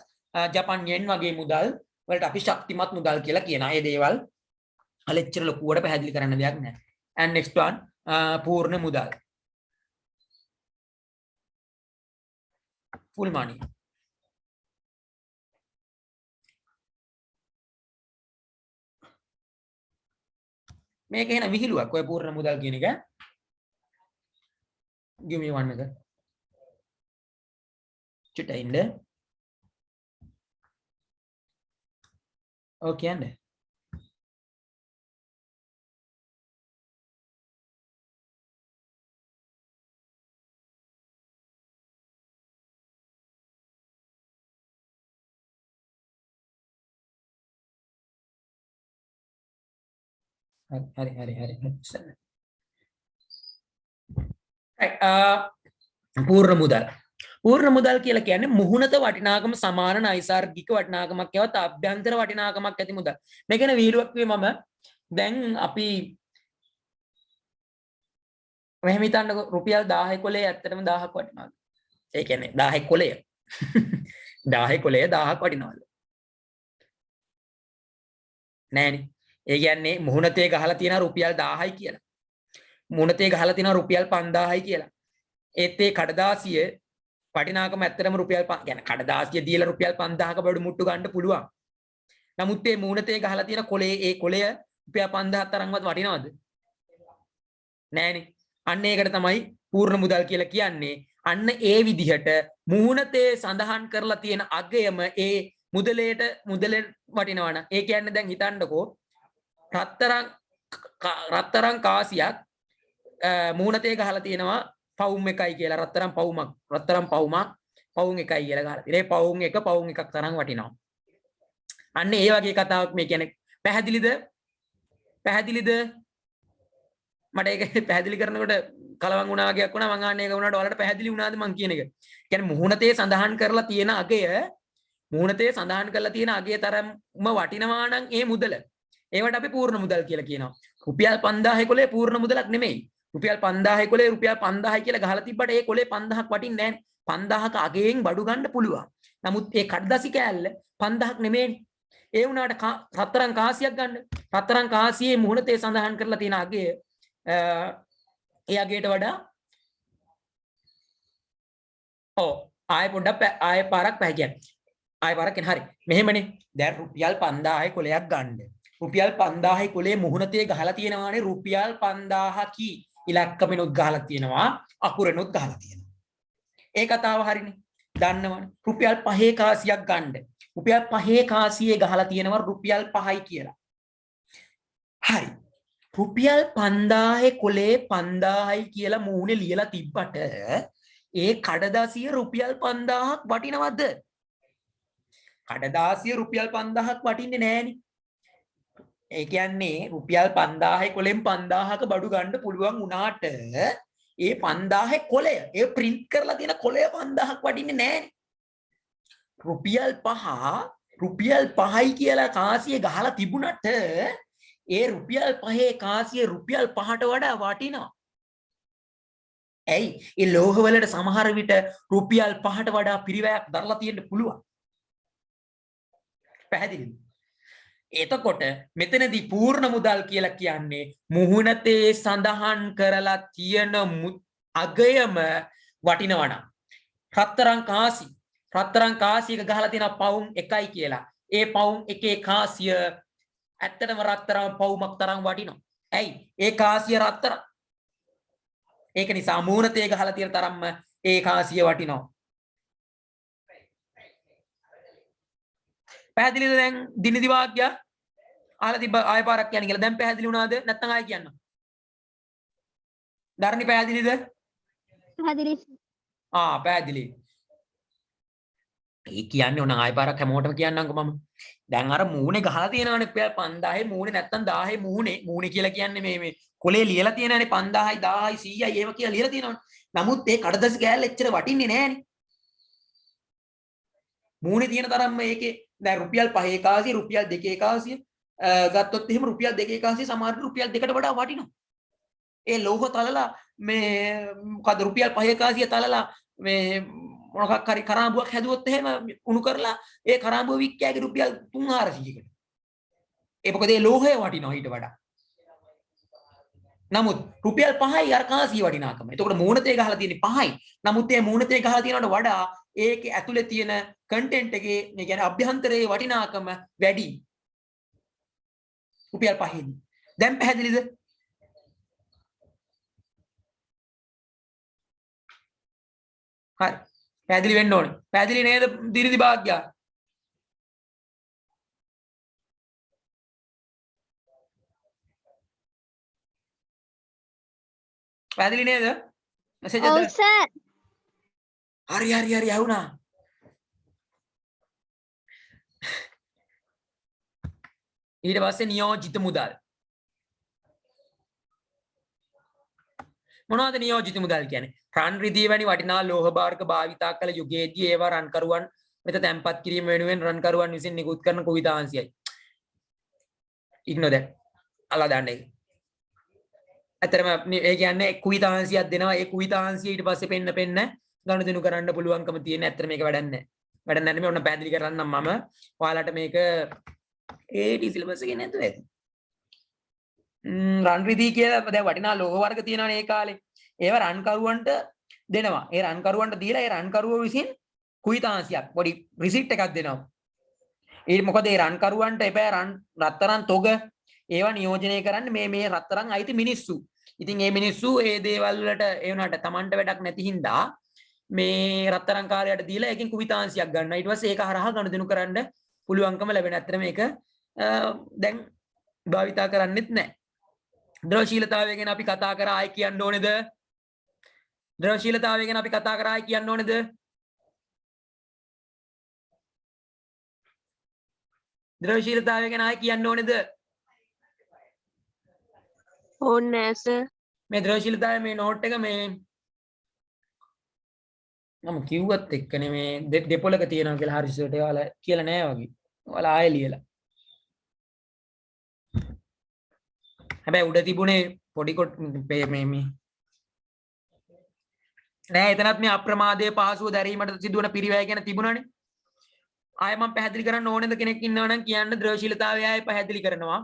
ජපන් යෙන් වගේ මුදල් වලට අපි ශක්තිමත් මුදල් කියලා කියනවා. ඒ දේවල් අලෙච්චර ලොකුවට පැහැදිලි කරන්න දෙයක් නැහැ. and next one පූර්ණ මුදල්. full money. මේක එන විහිළුවක් ඔය පූර්ණ මුදල් කියන එක. give me one එක. චුට්ටින්ද. ඕකේ යන්නේ. හරි. පූර්ණ මුදල්. පූර්ණ මුදල් කියලා කියන්නේ මුහුණත වටිනාකම සමාන නයිසાર્ගික වටිනාකමක් යවත් අභ්‍යන්තර වටිනාකමක් ඇති මුදල්. මේ කියන වීලුවක් වේ මම දැන් අපි මෙහෙම හිතන්නකො රුපියල් 1000 කොලේ ඇත්තටම 1000ක් වටිනවද? ඒ කියන්නේ 1000 කොලය 1000 කොලය 1000ක් වටිනවද? නෑනේ. ඒ කියන්නේ මුහුණතේ ගහලා තියෙන රුපියල් 1000යි කියලා. මුහුණතේ ගහලා තියෙන රුපියල් 5000යි කියලා. ඒත් ඒ කඩදාසිය වටිනාකම ඇත්තටම රුපියල් يعني කඩදාසිය දීලා රුපියල් 5000ක බඩු මුට්ටු ගන්න පුළුවන්. නමුත් මේ මුහුණතේ ගහලා තියෙන කොලේ ඒ කොලය රුපියල් 5000ක් තරම්වත් වටිනවද? නෑනේ. අන්න ඒකට තමයි පූර්ණ මුදල් කියලා කියන්නේ. අන්න ඒ විදිහට මුහුණතේ සඳහන් කරලා තියෙන අගයම ඒ මුදලේට වටිනවනම් ඒ කියන්නේ දැන් හිතන්නකෝ රත්තරන් කාසියක් මුහුණතේ ගහලා තියෙනවා පවුම් එකයි කියලා රත්තරන් පවුමක් පවුම් එකයි කියලා ගහලා තියෙනවා. ඒ පවුම් එකක් තරම් වටිනවා. අන්න ඒ වගේ කතාවක් මේ කියන්නේ පැහැදිලිද? මට ඒක පැහැදිලි කරනකොට කලවම් වුණා වගේක් වුණා. මං අහන්නේ ඒක වුණාට ඔයාලට පැහැදිලි වුණාද මං කියන එක? කියන්නේ මුහුණතේ සඳහන් කරලා තියෙන අගය මුහුණතේ සඳහන් කරලා තියෙන අගේ තරම්ම වටිනවා නම් ඒ මුදල. ඒවට අපි පූර්ණ මුදල් කියලා කියනවා. රුපියල් 5000 කොලේ පූර්ණ මුදලක් නෙමෙයි. රුපියල් 5000 කොලේ රුපියල් 5000 කියලා ගහලා තිබ්බට ඒ කොලේ 5000ක් වටින්නේ නැහැ. 5000ක අගයෙන් බඩු ගන්න පුළුවන්. නමුත් ඒ කඩදාසි කෑල්ල 5000ක් නෙමෙයි. ඒ වුණාට රත්තරන් කාසියක් ගන්න. රත්තරන් කාසියේ මුහුණතේ සඳහන් කරලා තියෙන අගය ඒ අගයට වඩා ආයෙ පොඩ්ඩක් ආයෙ පාරක් පහ කියන්නේ. ආයෙ පාරක් කියන හරි. මෙහෙමනේ. දැන් රුපියල් 5000 කොලයක් ගන්න. රුපියල් 5000 කොලේ මුහුණතේ ගහලා තියෙනවානේ රුපියල් 5000කි. ඉලක්කමිනුත් ගහලා තියෙනවා. අකුරෙනුත් ගහලා තියෙනවා. ඒ කතාව හරිනේ. දන්නවනේ. රුපියල් 5 කාසියක් ගන්න. රුපියල් 5 කාසියේ ගහලා තියෙනවා රුපියල් 5යි කියලා. හරි. රුපියල් 5000 කොලේ 5000යි කියලා මුහුණේ ලියලා තිබ්බට ඒ කඩදාසිය රුපියල් 5000ක් වටිනවද? කඩදාසිය රුපියල් 5000ක් වටින්නේ නෑනේ. ඒ කියන්නේ රුපියල් 5000 කොලෙන් 5000ක බඩු ගන්න පුළුවන් වුණාට ඒ 5000 කොලය ඒ print කරලා තියෙන කොලය 5000ක් වටින්නේ නෑනේ. රුපියල් 5යි කියලා කාසිය ගහලා තිබුණට ඒ රුපියල් 5 කාසිය රුපියල් 5ට වඩා වටිනවා. ඇයි? ඒ ලෝහ වලට සමහර විට රුපියල් 5ට වඩා පිරිවැයක් දරලා තියෙන්න පුළුවන්. පැහැදිලිද? එතකොට මෙතනදී පූර්ණ මුදල් කියලා කියන්නේ මුහුණතේ සඳහන් කරලා තියෙන අගයම වටිනවා නම් රත්තරන් කාසියක ගහලා තියෙන පවුම් 1යි කියලා. ඒ පවුම් එකේ කාසිය ඇත්තටම රත්තරන් පවුමක් තරම් වටිනවා. ඇයි? ඒ කාසිය රත්තරන්. ඒක නිසා මුහුණතේ ගහලා තියෙන තරම්ම ඒ කාසිය වටිනවා. පැහැදිලිද දැන් දිනදි වාක්‍ය අහලා තිබ්බ ආය පාරක් කියන්නේ කියලා දැන් පැහැදිලි වුණාද නැත්නම් ආය කියන්න. ධර්ණි පැහැදිලිද? පැහැදිලි. පැහැදිලි. ඒ කියන්නේ ඕන ආය පාරක් හැමෝටම කියන්නම්කෝ මම. දැන් අර මූණේ ගහලා තියෙනවානේ 5000 මූණේ නැත්නම් 1000 මූණේ කියලා කියන්නේ මේ කොලේ ලියලා තියෙනවානේ 5000යි 1000යි 100යි ඒව කියලා ලියලා තියෙනවානේ. නමුත් ඒ කඩදාසි කෑල්ල එච්චර වටින්නේ නෑනේ. මූණේ තියෙන තරම්ම ඒකේ දැන් රුපියල් 5 කාසිය රුපියල් 2 කාසිය ගත්තොත් එහෙම රුපියල් 2 කාසිය සමහර රුපියල් 2කට වඩා වටිනවා. ඒ ලෝහ තලලා මේ මොකද රුපියල් 5 කාසිය තලලා මේ මොකක් හරි කරාඹුවක් හැදුවොත් එහෙම උණු කරලා ඒ කරාඹුව වික්කෑගේ රුපියල් 3-400කට. ඒ මොකද ඒ ලෝහය වටිනවා ඊට වඩා. නමුත් රුපියල් 5යි අර කාසිය වටිනාකම. එතකොට මූණතේ ගහලා තියෙන්නේ 5යි. නමුත් ඒ මූණතේ ගහලා තියෙනවට වඩා ඒකේ ඇතුලේ තියෙන කන්ටෙන්ට් එකේ මේ කියන්නේ අභ්‍යන්තරයේ වටිනාකම වැඩි. රුපියල් 5යි. දැන් පැහැදිලිද? හරි. පැහැදිලි වෙන්න ඕනේ. පැහැදිලි නේද දිරිදි භාග්‍ය? පැහැදිලි නේද? මෙසේජ් ඔව් එකද? සර්. හරි ආවුණා. ඊට පස්සේ නියෝජිත මුදල්. මොනවද නියෝජිත මුදල් කියන්නේ? රන් රිදී වැනි වටිනා ලෝහ භාරක භාවිතා කළ යුගයේදී ඒවා රන්කරුවන් වෙත තැන්පත් කිරීම වෙනුවෙන් රන්කරුවන් විසින් නිකුත් කරන කුවිතාංශයයි. ඉක්නොද අල්ලා දාන්නේ. අතරම ඒ කියන්නේ කුවිතාංශයක් දෙනවා. ඒ කුවිතාංශය ඊට පස්සේ පෙන්න ගනුදෙනු කරන්න පුළුවන්කම තියෙන. ඇත්තට මේක වැඩක් නැහැ. වැඩක් නැහැ නෙමෙයි. ඔන්න පැහැදිලි කරන්නම් මම. ඔයාලට මේක AT සිලබස් එකේ නැතුව ඇති. රන් රිදී කියලා දැන් වටිනා ලෝහ වර්ග තියෙනවානේ ඒ කාලේ. ඒව රන්කරුවන්ට දෙනවා. ඒ රන්කරුවන්ට දීලා ඒ රන්කරුවෝ විසින් කුයිතාංශයක් පොඩි රිසිට් එකක් දෙනවා. ඒ මොකද ඒ රන්කරුවන්ට එපෑ රත්තරන් තොග ඒවා නියෝජනය කරන්නේ මේ රත්තරන් අයිති මිනිස්සු. ඉතින් මේ මිනිස්සු ඒ දේවල් වලට ඒ වුණාට Tamanට වැඩක් නැති හින්දා මේ රත්තරන් කාර්යයට දීලා ඒකෙන් කුවිතාංශයක් ගන්නවා. ඊට පස්සේ ඒක හරහා ගනුදෙනු කරන්න පුළුවන්කම ලැබෙන. අතර මේක දැන් භාවිතා කරන්නෙත් නැහැ. ද්‍රවශීලතාවය ගැන අපි කතා කරා ආයි කියන්න ඕනේද? ද්‍රවශීලතාවය ගැන අපි කතා කරා ආයි කියන්න ඕනේද? ද්‍රවශීලතාවය ගැන ආයි කියන්න ඕනේද? ඕනේ නැහැ සර්. මේ ද්‍රවශීලතාවය මේ නෝට් එක මේ මම කිව්වත් එක්කනේ මේ දෙපොලක තියෙනවා කියලා හරිසට ඔයාලා කියලා නෑ වගේ. ඔයාලා ආයෙ ලියලා. හැබැයි උඩ තිබුණේ පොඩි කොට මේ නෑ එතනත් මේ අප්‍රමාදයේ පහසුව දැරීමට සිදුවන පිරිවැය ගැන තිබුණානේ. ආයෙ මම පැහැදිලි කරන්න ඕනේද කෙනෙක් ඉන්නවා නම් කියන්න ද්‍රවශීලතාවය ආයෙ පැහැදිලි කරනවා.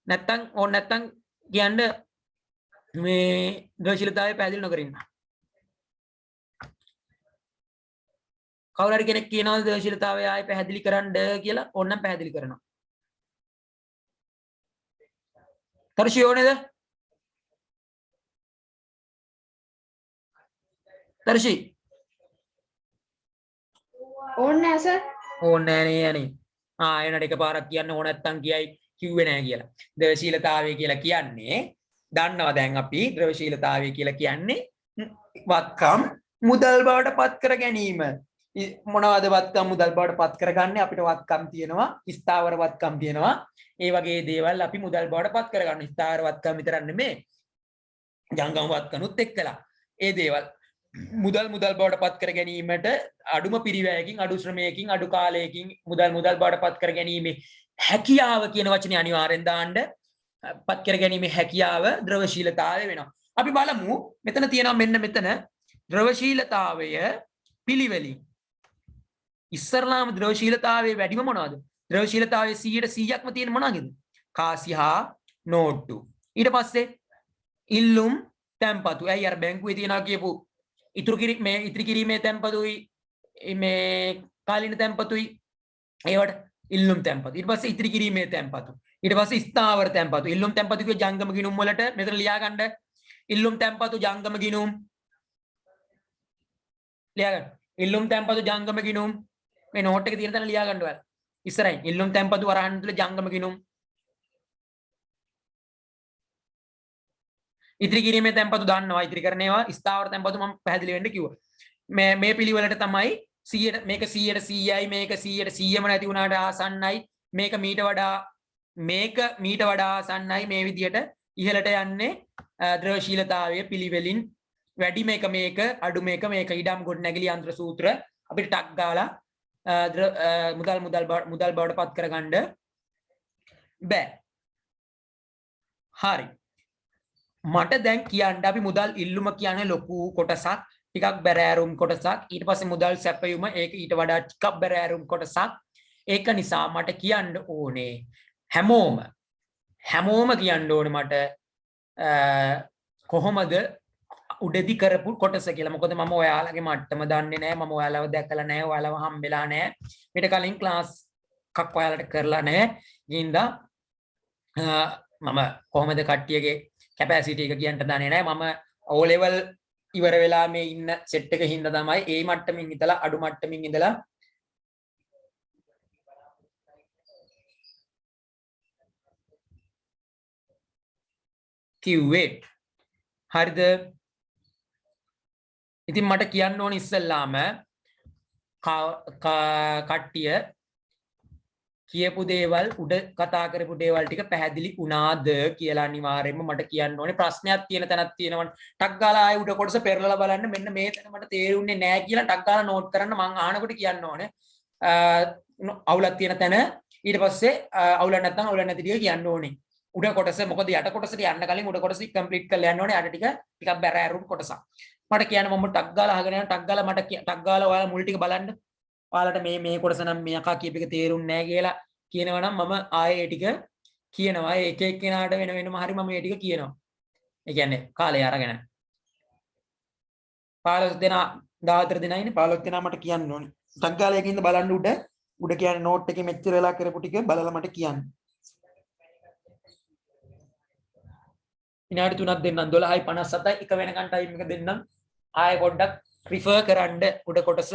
නැත්තම් කියන්න මේ ද්‍රවශීලතාවය පැහැදිලි නොකර ඉන්න. කවුරු හරි කෙනෙක් කියනවා ද්‍රවශීලතාවය ආයෙ පැහැදිලි කරන්න කියලා ඕනනම් පැහැදිලි කරනවා. තර්ෂි ඕනේද? තර්ෂි ඕනේ සර්. ඕනේ නෑ නේ. එනට එකපාරක් කියන්න ඕන නැත්තම් කියයි කිව්වේ නෑ කියලා. ද්‍රවශීලතාවය කියලා කියන්නේ දන්නවා දැන් අපි ද්‍රවශීලතාවය කියලා කියන්නේ වත්කම් මුදල් බවට පත් කර ගැනීම. මොනවද වත්කම් මුදල් බවට පත් කරගන්නේ? අපිට වත්කම් තියෙනවා, ස්ථාවර වත්කම් තියෙනවා. ඒ වගේ දේවල් අපි මුදල් බවට පත් කරගන්න. ස්ථාවර වත්කම් විතරක් නෙමෙයි. ජංගම වත්කනුත් එක්කලා. ඒ දේවල් මුදල් බවට පත් කර ගැනීමට අඩුම පිරිවැයකින් අඩු ශ්‍රමයකින් අඩු කාලයකින් මුදල් බවට පත් කර ගැනීමේ හැකියාව කියන වචනේ අනිවාර්යෙන් දාන්න. පත් කර ගැනීමේ හැකියාව ද්‍රවශීලතාවය වෙනවා. අපි බලමු මෙතන තියෙනවා මෙන්න මෙතන ද්‍රවශීලතාවය පිළිවෙලින්. ඉස්සරලාම ද්‍රවශීලතාවයේ වැඩිම මොනවද? ද්‍රවශීලතාවයේ 100%ක්ම තියෙන මොනවාගේද? කාසි හා නෝට්ටු. ඊට පස්සේ ඉල්ලුම් තැන්පතු. ඇයි අර බැංකුවේ තියනවා කියපු ඉතුරු කිරීමේ තැන්පතුයි මේ කාලීන තැන්පතුයි ඒවට ඉල්ලුම් තැන්පතු. ඊට පස්සේ ඉතිරි කිරීමේ තැන්පතු. ඊට පස්සේ ස්ථාවර තැන්පතු. ඉල්ලුම් තැන්පතු කිය ජංගම ගිණුම් වලට මෙතන ලියා ගන්න. ඉල්ලුම් තැන්පතු ජංගම ගිණුම් ලියා ගන්න. ඉල්ලුම් තැන්පතු ජංගම ගිණුම් මේ නෝට් එකේ තියෙන තැන ලියා ගන්න ඔයාලා. ඉස්සරහින් ඉල්ලුම් තැන්පතු වරහන් තුල ජංගම ගිණුම්. ඉතිරි කිරීමේ තැන්පතු දන්නවා. ඉතිරි කරන ඒවා ස්ථාවර තැන්පතු මම පැහැදිලි වෙන්න කිව්වා. මේ පිළිවෙලට තමයි 100 මේක 100%යි මේක 100%ම නැති වුණාට ආසන්නයි මේක මීට වඩා ආසන්නයි මේ විදියට ඉහළට යන්නේ ද්‍රවශීලතාවයේ පිළිවෙලින් වැඩි මේක අඩු මේක ඉඩම් ගොඩනැගිලි යන්ත්‍ර සූත්‍ර අපිට ටක් ගාලා මුදල් බවට පත් කරගන්න බෑ. හරි. මට දැන් කියන්න අපි මුදල් ඉල්ලුම කියන්නේ ලොකු කොටසක් ටිකක් බැරෑරුම් කොටසක් ඊට පස්සේ මුදල් සැපයුම ඒක ඊට වඩා ටිකක් බැරෑරුම් කොටසක් ඒක නිසා මට කියන්න ඕනේ හැමෝම කියන්න ඕනේ මට කොහොමද උඩදී කරපු කොටස කියලා. මොකද මම ඔයාලගේ මට්ටම දන්නේ නැහැ. මම ඔයාලව දැකලා නැහැ. ඔයාලව හම්බෙලා නැහැ. මීට කලින් ක්ලාස් එකක් ඔයාලට කරලා නැහැ. ගින්දා මම කොහොමද කට්ටියගේ කැපැසිටි එක කියන්න දන්නේ නැහැ. මම O level ඉවර වෙලා මේ ඉන්න සෙට් එක හින්දා තමයි ඒ මට්ටමින් ඉඳලා අඩු මට්ටමින් ඉඳලා කිව්වේ. හරිද? ඉතින් මට කියන්න ඕන ඉස්සෙල්ලාම කට්ටිය කියපු දේවල් උඩ කතා කරපු දේවල් ටික පැහැදිලි වුණාද කියලා අනිවාර්යයෙන්ම මට කියන්න ඕනේ. ප්‍රශ්නයක් තියෙන තැනක් තියෙනවා. ටක් ගාලා ආයෙ උඩ කොටස පෙරලලා බලන්න මෙන්න මේ තැන මට තේරුන්නේ නැහැ කියලා ටක් ගාලා නෝට් කරන්න මං අහනකොට කියන්න ඕනේ. අවුලක් තියෙන තැන ඊට පස්සේ අවුලක් නැත්නම් අවුලක් නැති ටික කියන්න ඕනේ. උඩ කොටස මොකද යට කොටසට යන්න කලින් උඩ කොටස කම්ප්ලීට් කරලා යන්න ඕනේ. අර ටිකක් බැර ඇරුම් කොටසක්. මට කියන්න මම ටක් ගාලා අහගෙන යන ටක් ගාලා මට ටක් ගාලා ඔයාලා මුල් ටික බලන්න. ඔයාලට මේ කොටස නම් මේ අකා කියප එක තේරුන්නේ නැහැ කියලා කියනවා නම් මම ආයේ ඒ ටික කියනවා. ඒ එක එක්කෙනාට වෙනම හරි මම ඒ ටික කියනවා. ඒ කියන්නේ කාලය අරගෙන 15 දෙනා 14 දෙනා ඉන්නේ 15 දෙනා මට කියන්න ඕනේ. ටක් ගාලා එකකින්ද බලන්න උඩ කියන්නේ නෝට් එකේ මෙච්චර වෙලා කරපු ටික බලලා මට කියන්න. විනාඩි 3ක් දෙන්නම් 12:57යි එක වෙනකන් ටයිම් එක දෙන්නම්. ආයෙ පොඩ්ඩක් රිෆර් කරන්න උඩ කොටස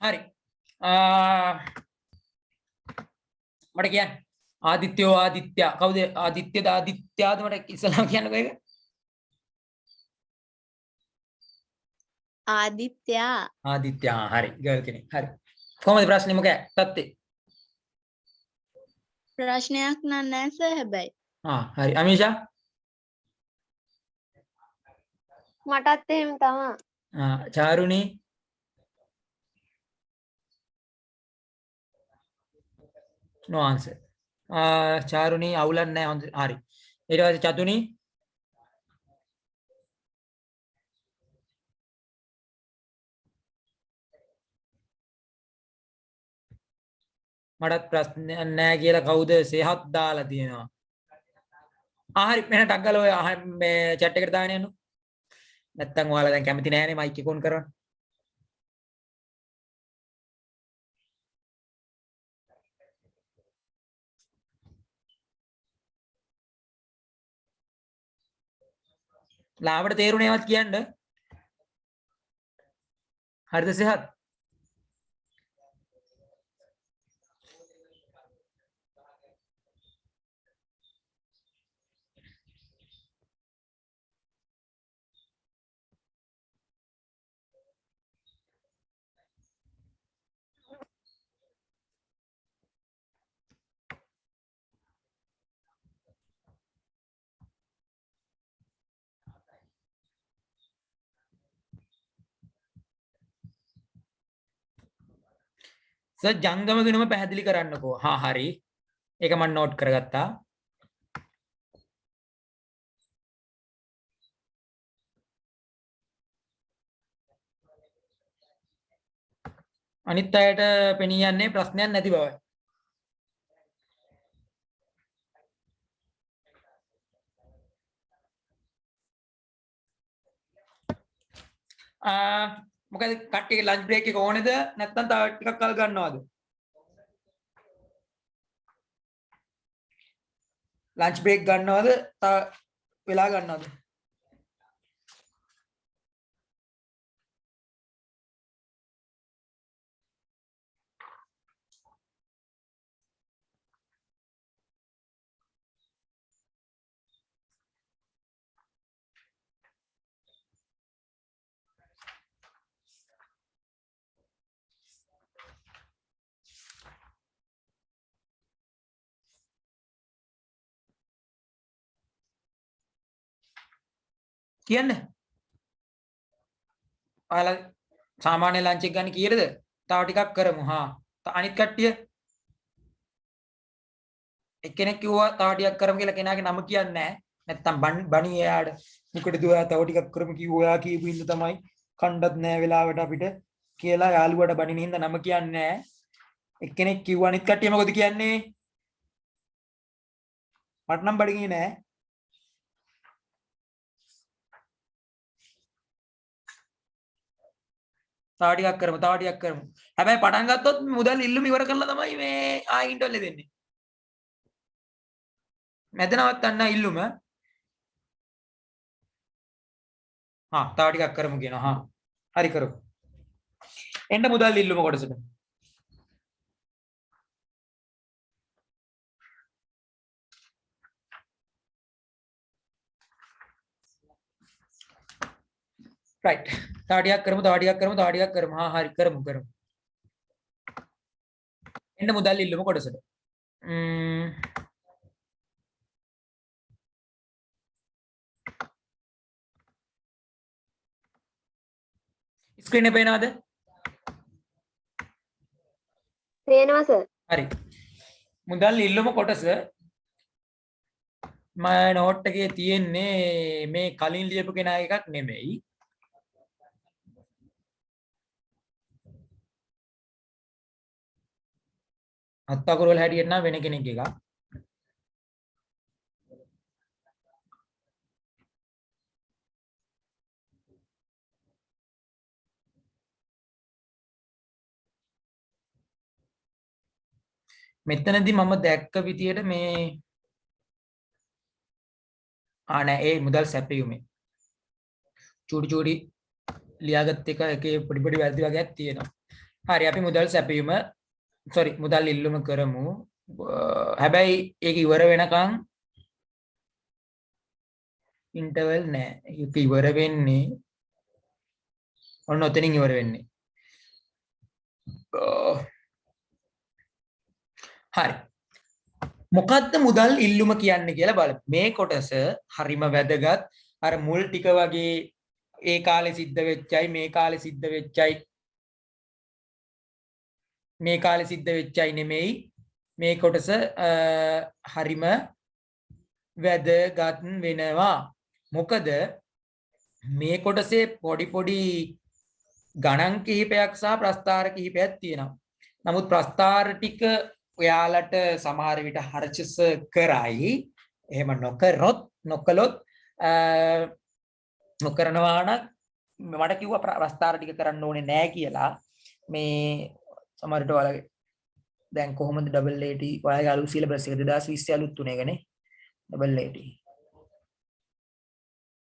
හරි. මට කියන්න. ආදිත්‍යෝ ආදිත්‍ය කවුද? ආදිත්‍යද ආදිත්‍යද මට ඉස්සලා කියන්නකෝ ඒක. ආදිත්‍යා. ආදිත්‍ය හරි. ගර්ල් කෙනෙක්. හරි. කොහොමද ප්‍රශ්නේ මොකක්ද? තත්ත්වේ. ප්‍රශ්නයක් නෑ සර් හැබැයි. හරි. අමීෂා? මටත් එහෙම තමා. චාරුණී? no answer. චාරුණී අවුලක් නැහැ. හොඳ. හරි. ඊට පස්සේ චතුනී? මටත් ප්‍රශ්නයක් නැහැ කියලා කවුද සේහත් දාලා තියෙනවා. හරි. මෙන්න ටක් ගාලා ඔය මේ chat එකට දාගෙන යන්න. නැත්තම් ඔයාලා දැන් කැමති නැහැනේ මයික් එක ඔන් කරන්න. ලාවට තේරුණේවත් කියන්න. හරිද සේහත්? සර් ජංගම ගිණුම පැහැදිලි කරන්නකෝ. හරි. ඒක මම නෝට් කරගත්තා. අනිත් අයට පෙනී යන්නේ ප්‍රශ්නයක් නැති බවයි. මොකද කට්ටියගේ ලන්ච් බ්‍රේක් එක ඕනේද නැත්නම් තව ටිකක් කල් ගන්නවද? ලන්ච් බ්‍රේක් ගන්නවද? තව වෙලා ගන්නවද? කියන්න. ඔයාලා සාමාන්‍ය ලන්ච් එක ගන්න කීයද? තව ටිකක් කරමු. අනිත් කට්ටිය එක්කෙනෙක් කිව්වා තව ටිකක් කරමු කියලා කෙනාගේ නම කියන්නේ නැහැ. නැත්තම් බණි එයාට මොකටද ඔයා තව ටිකක් කරමු කිව්වා. ඔයා කියපු ඉන්න තමයි කණ්ඩත් නැහැ වෙලාවට අපිට කියලා යාළුවාට බණින හින්දා නම කියන්නේ නැහැ. එක්කෙනෙක් කිව්වා අනිත් කට්ටිය මොකද කියන්නේ? මට නම් බඩගියේ නැහැ. තව ටිකක් කරමු. හැබැයි පටන් ගත්තොත් මුදල් ඉල්ලුම ඉවර කරලා තමයි මේ ආයෙ ඉන්ටර්වල් දෙන්නේ. මැද නවත්තන්න ඉල්ලුම. තව ටිකක් කරමු කියනවා. හරි කරමු. එන්න මුදල් ඉල්ලුම කොටසට. right. තව ටිකක් කරමු. හරි කරමු. එන්න මුදල් ඉල්ලුම කොටසට. ස්ක්‍රීන් එක පේනවද? පේනවා සර්. හරි. මුදල් ඉල්ලුම කොටස මම නෝට් එකේ තියෙන්නේ මේ කලින් ලියපු කෙනා එකක් නෙමෙයි. අත්තකුරු වල හැටියට නම් වෙන කෙනෙක් එකක්. මෙතනදී මම දැක්ක විදියට මේ නෑ ඒ මුදල් සැපයුමේ චූටි ලියාගත් එකේ පොඩි වැරදි වගේක් තියෙනවා. හරි අපි මුදල් සැපයීම sorry මුදල් ඉල්ලුම කරමු. හැබැයි ඒක ඉවර වෙනකන් ඉන්ටර්වල් නෑ. ඒක ඉවර වෙන්නේ ඔන්න ඔතනින් ඉවර වෙන්නේ. හරි. මොකද්ද මුදල් ඉල්ලුම කියන්නේ කියලා බලමු. මේ කොටස හරිම වැදගත්. අර මුල් ටික වගේ ඒ කාලේ සිද්ධ වෙච්චයි මේ කාලේ සිද්ධ වෙච්චයි මේ කාලේ සිද්ධ වෙච්චයි නෙමෙයි. මේ කොටස හරිම වැදගත් වෙනවා. මොකද මේ කොටසේ පොඩි පොඩි ගණන් කිහිපයක් සහ ප්‍රස්ථාර කිහිපයක් තියෙනවා. නමුත් ප්‍රස්ථාර ටික ඔයාලට සමහර විට හර්ෂස කරයි. එහෙම නොකළොත් නොකරනවා නම් මට කිව්වා ප්‍රස්ථාර ටික කරන්න ඕනේ නෑ කියලා. මේ සමහරට ඔයාලගේ දැන් කොහොමද ඩබල් AT ඔයාලගේ අලුත් සිලබස් එක 2020 අලුත් තුනේ ගනේ ඩබල් AT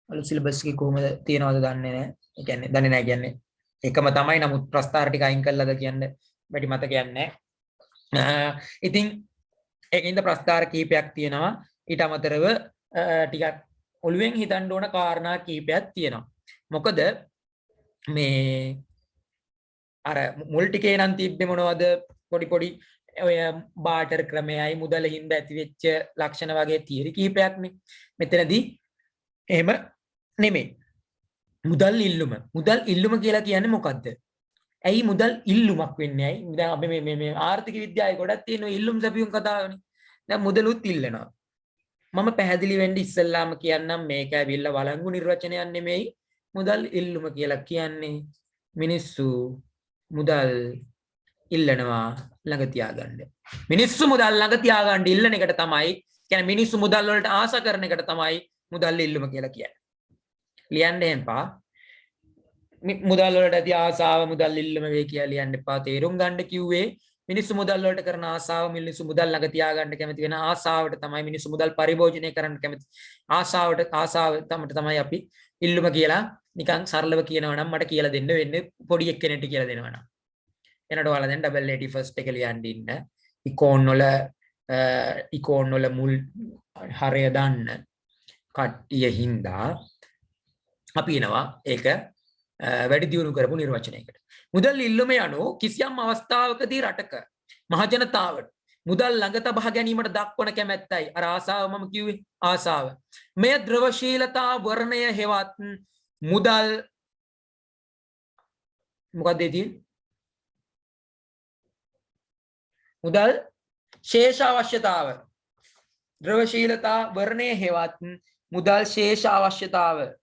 අලුත් සිලබස් එකේ කොහොමද තියනවද දන්නේ නැහැ. ඒ කියන්නේ දන්නේ නැහැ කියන්නේ එකම තමයි. නමුත් ප්‍රස්ථාර ටික අයින් කළාද කියන්නේ වැඩි මතකයක් නැහැ. ඉතින් ඒකින්ද ප්‍රස්ථාර කීපයක් තියෙනවා. ඊට අමතරව ටිකක් ඔළුවෙන් හිතන්න ඕන කාරණා කීපයක් තියෙනවා. මොකද මේ අර මුල් ටිකේ නම් තිබ්බේ මොනවද පොඩි පොඩි ඔය බාටර් ක්‍රමයයි මුදල හින්දා ඇති වෙච්ච ලක්ෂණ වගේ තියරි කීපයක්නේ. මෙතනදී එහෙම නෙමෙයි. මුදල් ඉල්ලුම කියලා කියන්නේ මොකද්ද? ඇයි මුදල් ඉල්ලුමක් වෙන්නේ? ඇයි? දැන් අපි මේ ආර්ථික විද්‍යාවේ ගොඩක් තියෙන ඉල්ලුම් සැපයුම් කතාවනේ. දැන් මුදලුත් ඉල්ලනවා. මම පැහැදිලි වෙන්න ඉස්සෙල්ලාම කියන්නම් මේක ඇවිල්ලා වළංගු නිර්වචනයක් නෙමෙයි. මුදල් ඉල්ලුම කියලා කියන්නේ මිනිස්සු මුදල් ඉල්ලනවා ළඟ තියාගන්න. මිනිස්සු මුදල් ළඟ තියාගන්න ඉල්ලන එකට තමයි කියන්නේ මිනිස්සු මුදල් වලට ආස කරන එකට තමයි මුදල් ඉල්ලුම කියලා කියන්නේ. ලියන්න එපා. මුදල් වලට ඇති ආසාව මුදල් ඉල්ලුම වේ කියලා ලියන්න එපා. තේරුම් ගන්න කිව්වේ මිනිස්සු මුදල් වලට කරන ආසාව මිනිස්සු මුදල් ළඟ තියාගන්න කැමති වෙන ආසාවට තමයි මිනිස්සු මුදල් පරිභෝජනය කරන්න කැමති. ආසාව තමයි අපි ඉල්ලුම කියලා නිකන් සරලව කියනවා නම් මට කියලා දෙන්න වෙන්නේ පොඩි එක්කෙනෙක්ට කියලා දෙනවා නම්. එනකොට ඔයාලා දැන් ඩබල් AT ෆස්ට් එක ලියන්න ඉන්න. ඉකෝන් වල මුල් හරය දාන්න කට්ටිය හින්දා අපි එනවා ඒක වැඩි දියුණු කරපු නිර්වචනයකට. මුදල් ඉල්ලුම යනු කිසියම් අවස්ථාවකදී රටක මහජනතාවට මුදල් ළඟ තබා ගැනීමට දක්වන කැමැත්තයි. අර ආසාව මම කිව්වේ ආසාව. මෙය ද්‍රවශීලතා වර්ණය හෙවත් මුදල් මොකක්ද ඒ තියෙන්නේ? මුදල් ශේෂ අවශ්‍යතාව. ද්‍රවශීලතා වර්ණය හෙවත් මුදල් ශේෂ අවශ්‍යතාව.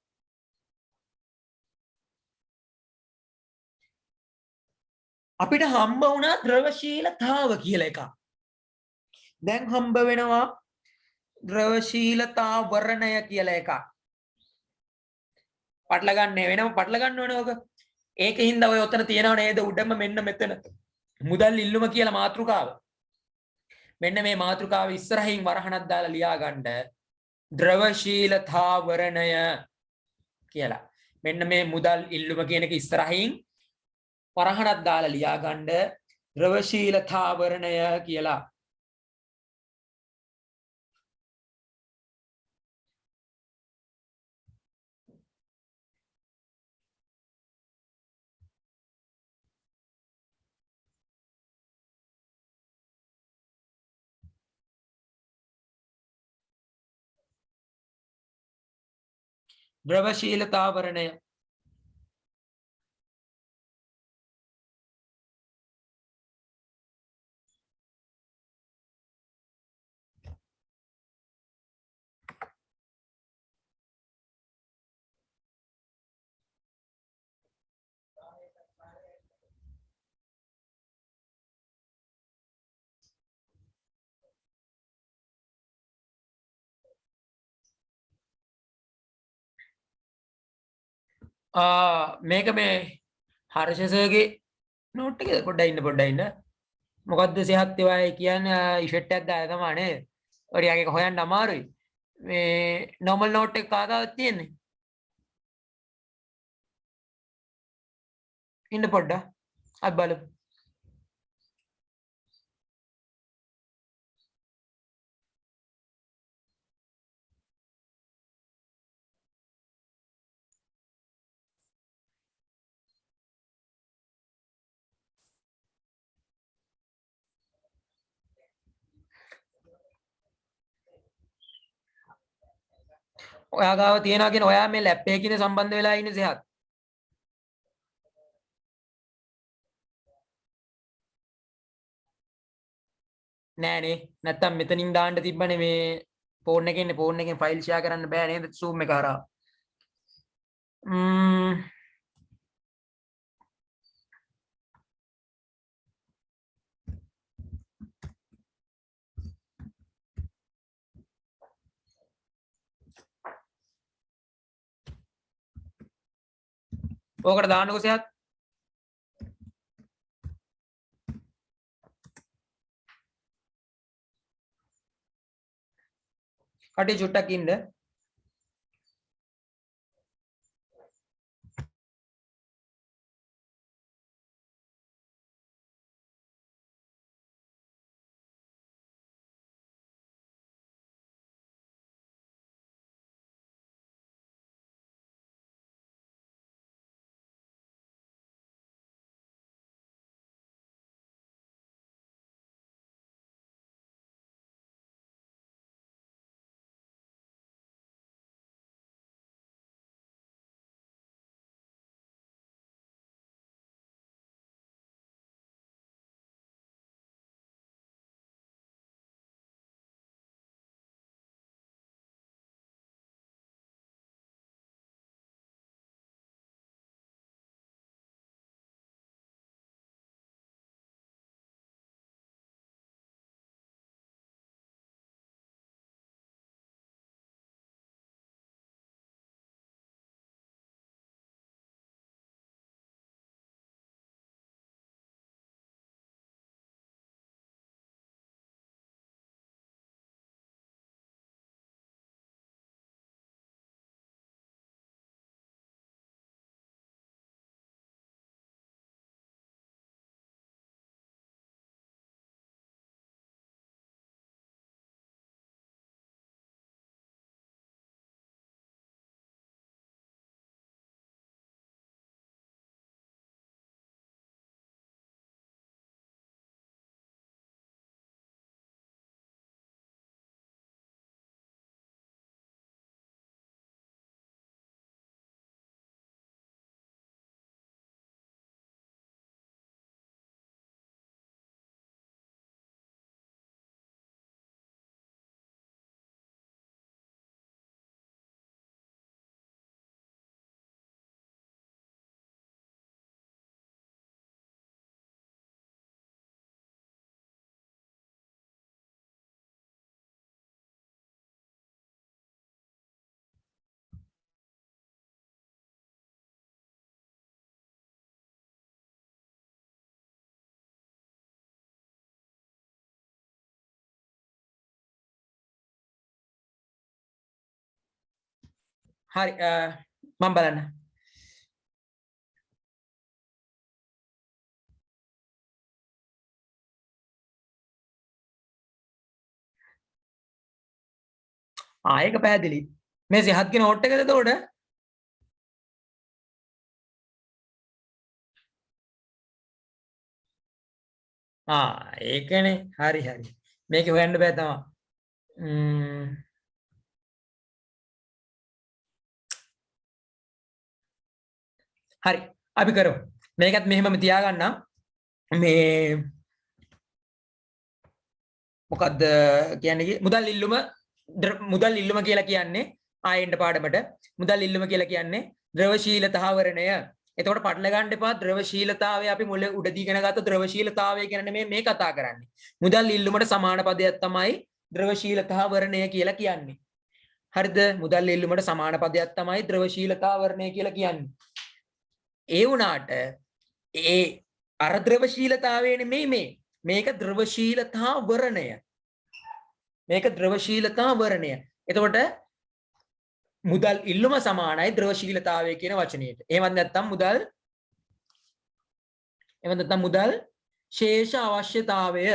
අපිට හම්බ වුණා ද්‍රවශීලතාව කියලා එකක්. දැන් හම්බ වෙනවා ද්‍රවශීලතා වර්ණය කියලා එකක්. පටල ගන්න වෙනම පටල ගන්න ඕනේ ඔක. ඒකින්ද ඔය ඔතන තියනව නේද උඩම මෙන්න මෙතන මුදල් ඉල්ලුම කියලා මාතෘකාව. මෙන්න මේ මාතෘකාව ඉස්සරහින් වරහණක් දාලා ලියා ගන්න ද්‍රවශීලතා වර්ණය කියලා. මෙන්න මේ මුදල් ඉල්ලුම කියන එක ඉස්සරහින් වරහණක් දාලා ලියා ගන්න ද්‍රවශීලතා වර්ණය කියලා. ද්‍රවශීලතා වර්ණය මේක මේ හර්ෂසගේ නෝට් එකද පොඩ්ඩක් ඉන්න මොකද්ද සිහත් ඒවායි කියන්නේ ඉෆෙක්ට් එකක් දාලා තමයි නේද ඔරියාගේ හොයන්න අමාරුයි මේ normal note එක කාදාවත් තියෙන්නේ ඉන්න පොඩ්ඩක් අපි බලමු ඔයා ගාව තියනවා කියන ඔයා මේ ලැප් එකකින් සම්බන්ධ වෙලා ඉන්නේ සෙහත්. නෑනේ නැත්තම් මෙතනින් දාන්න තිබ්බනේ මේ ෆෝන් එකෙන් ෆයිල් ෂෙයා කරන්න බෑ නේද Zoom එක හරහා. ඕකට දාන්නකෝ සෙහත්. කටි චුට්ටක් ඉන්න. හරි මම බලන්න. ඒක පැහැදිලි. මේ සෙහත්ගේ නෝට් එකද එතකොට? ඒකනේ. හරි හරි. මේක හොයන්න බෑ තමයි. හරි අපි කරමු. මේකත් මෙහෙමම තියාගන්නම්. මේ මොකද්ද කියන්නේ මුදල් ඉල්ලුම කියලා කියන්නේ ආයෙන්න පාඩමට මුදල් ඉල්ලුම කියලා කියන්නේ ද්‍රවශීලතාවරණය. එතකොට පටල ගන්න එපා ද්‍රවශීලතාවය අපි මුල උඩදී ඉගෙන ගත්ත ද්‍රවශීලතාවය කියන්නේ මේ කතා කරන්නේ. මුදල් ඉල්ලුමට සමාන පදයක් තමයි ද්‍රවශීලතාවරණය කියලා කියන්නේ. හරිද? මුදල් ඉල්ලුමට සමාන පදයක් තමයි ද්‍රවශීලතාවරණය කියලා කියන්නේ. ඒ වුණාට ඒ අර ද්‍රවශීලතාවය නෙමෙයි මේක ද්‍රවශීලතාවරණය. මේක ද්‍රවශීලතාවරණය. එතකොට මුදල් ඉල්ලුම සමානයි ද්‍රවශීලතාවය කියන වචනයට. එහෙමත් නැත්නම් මුදල් ශේෂ අවශ්‍යතාවය.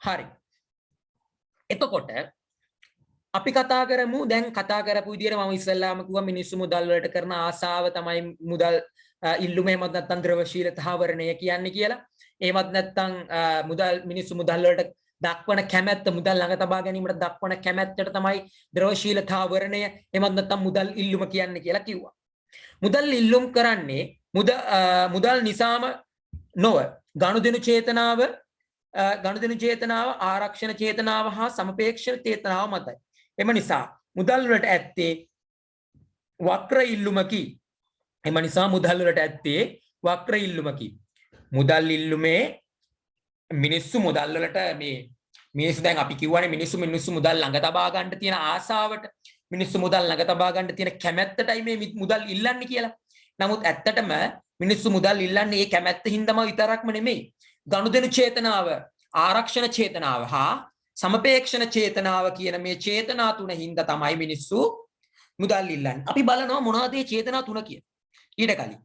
හරි. එතකොට අපි කතා කරමු දැන් කතා කරපු විදිහට මම ඉස්සෙල්ලාම කිව්වා මිනිස්සු මුදල් වලට කරන ආසාව තමයි මුදල් ඉල්ලුම එහෙමත් නැත්නම් ද්‍රවශීලතාවරණය කියන්නේ කියලා. එහෙමත් නැත්නම් මිනිස්සු මුදල් වලට දක්වන කැමැත්ත මුදල් ළඟ තබා ගැනීමට දක්වන කැමැත්තට තමයි ද්‍රවශීලතා වර්ණය එමත් නැත්නම් මුදල් ඉල්ලුම කියන්නේ කියලා කිව්වා. මුදල් ඉල්ලුම් කරන්නේ මුදල් නිසාම නොව ගනුදෙනු චේතනාව ආරක්ෂණ චේතනාව හා සමපේක්ෂ චේතනාව මතයි. එම නිසා මුදල් වලට ඇත්තේ වක්‍ර ඉල්ලුමකි. එම නිසා මුදල් වලට ඇත්තේ වක්‍ර ඉල්ලුමකි. මුදල් ඉල්ලුමේ මිනිස්සු මුදල් වලට මේ මිනිස්සු දැන් අපි කියවනේ මිනිස්සු මුදල් ළඟ තබා ගන්න තියෙන ආසාවට මිනිස්සු මුදල් ළඟ තබා ගන්න තියෙන කැමැත්තටයි මේ මුදල් ඉල්ලන්නේ කියලා. නමුත් ඇත්තටම මිනිස්සු මුදල් ඉල්ලන්නේ මේ කැමැත්ත හින්දාම විතරක්ම නෙමෙයි. ගනුදෙනු චේතනාව, ආරක්ෂණ චේතනාව හා සමපේක්ෂණ චේතනාව කියන මේ චේතනා තුන හින්දා තමයි මිනිස්සු මුදල් ඉල්ලන්නේ. අපි බලනවා මොනවද මේ චේතනා තුන කියන්නේ. ඊට කලින්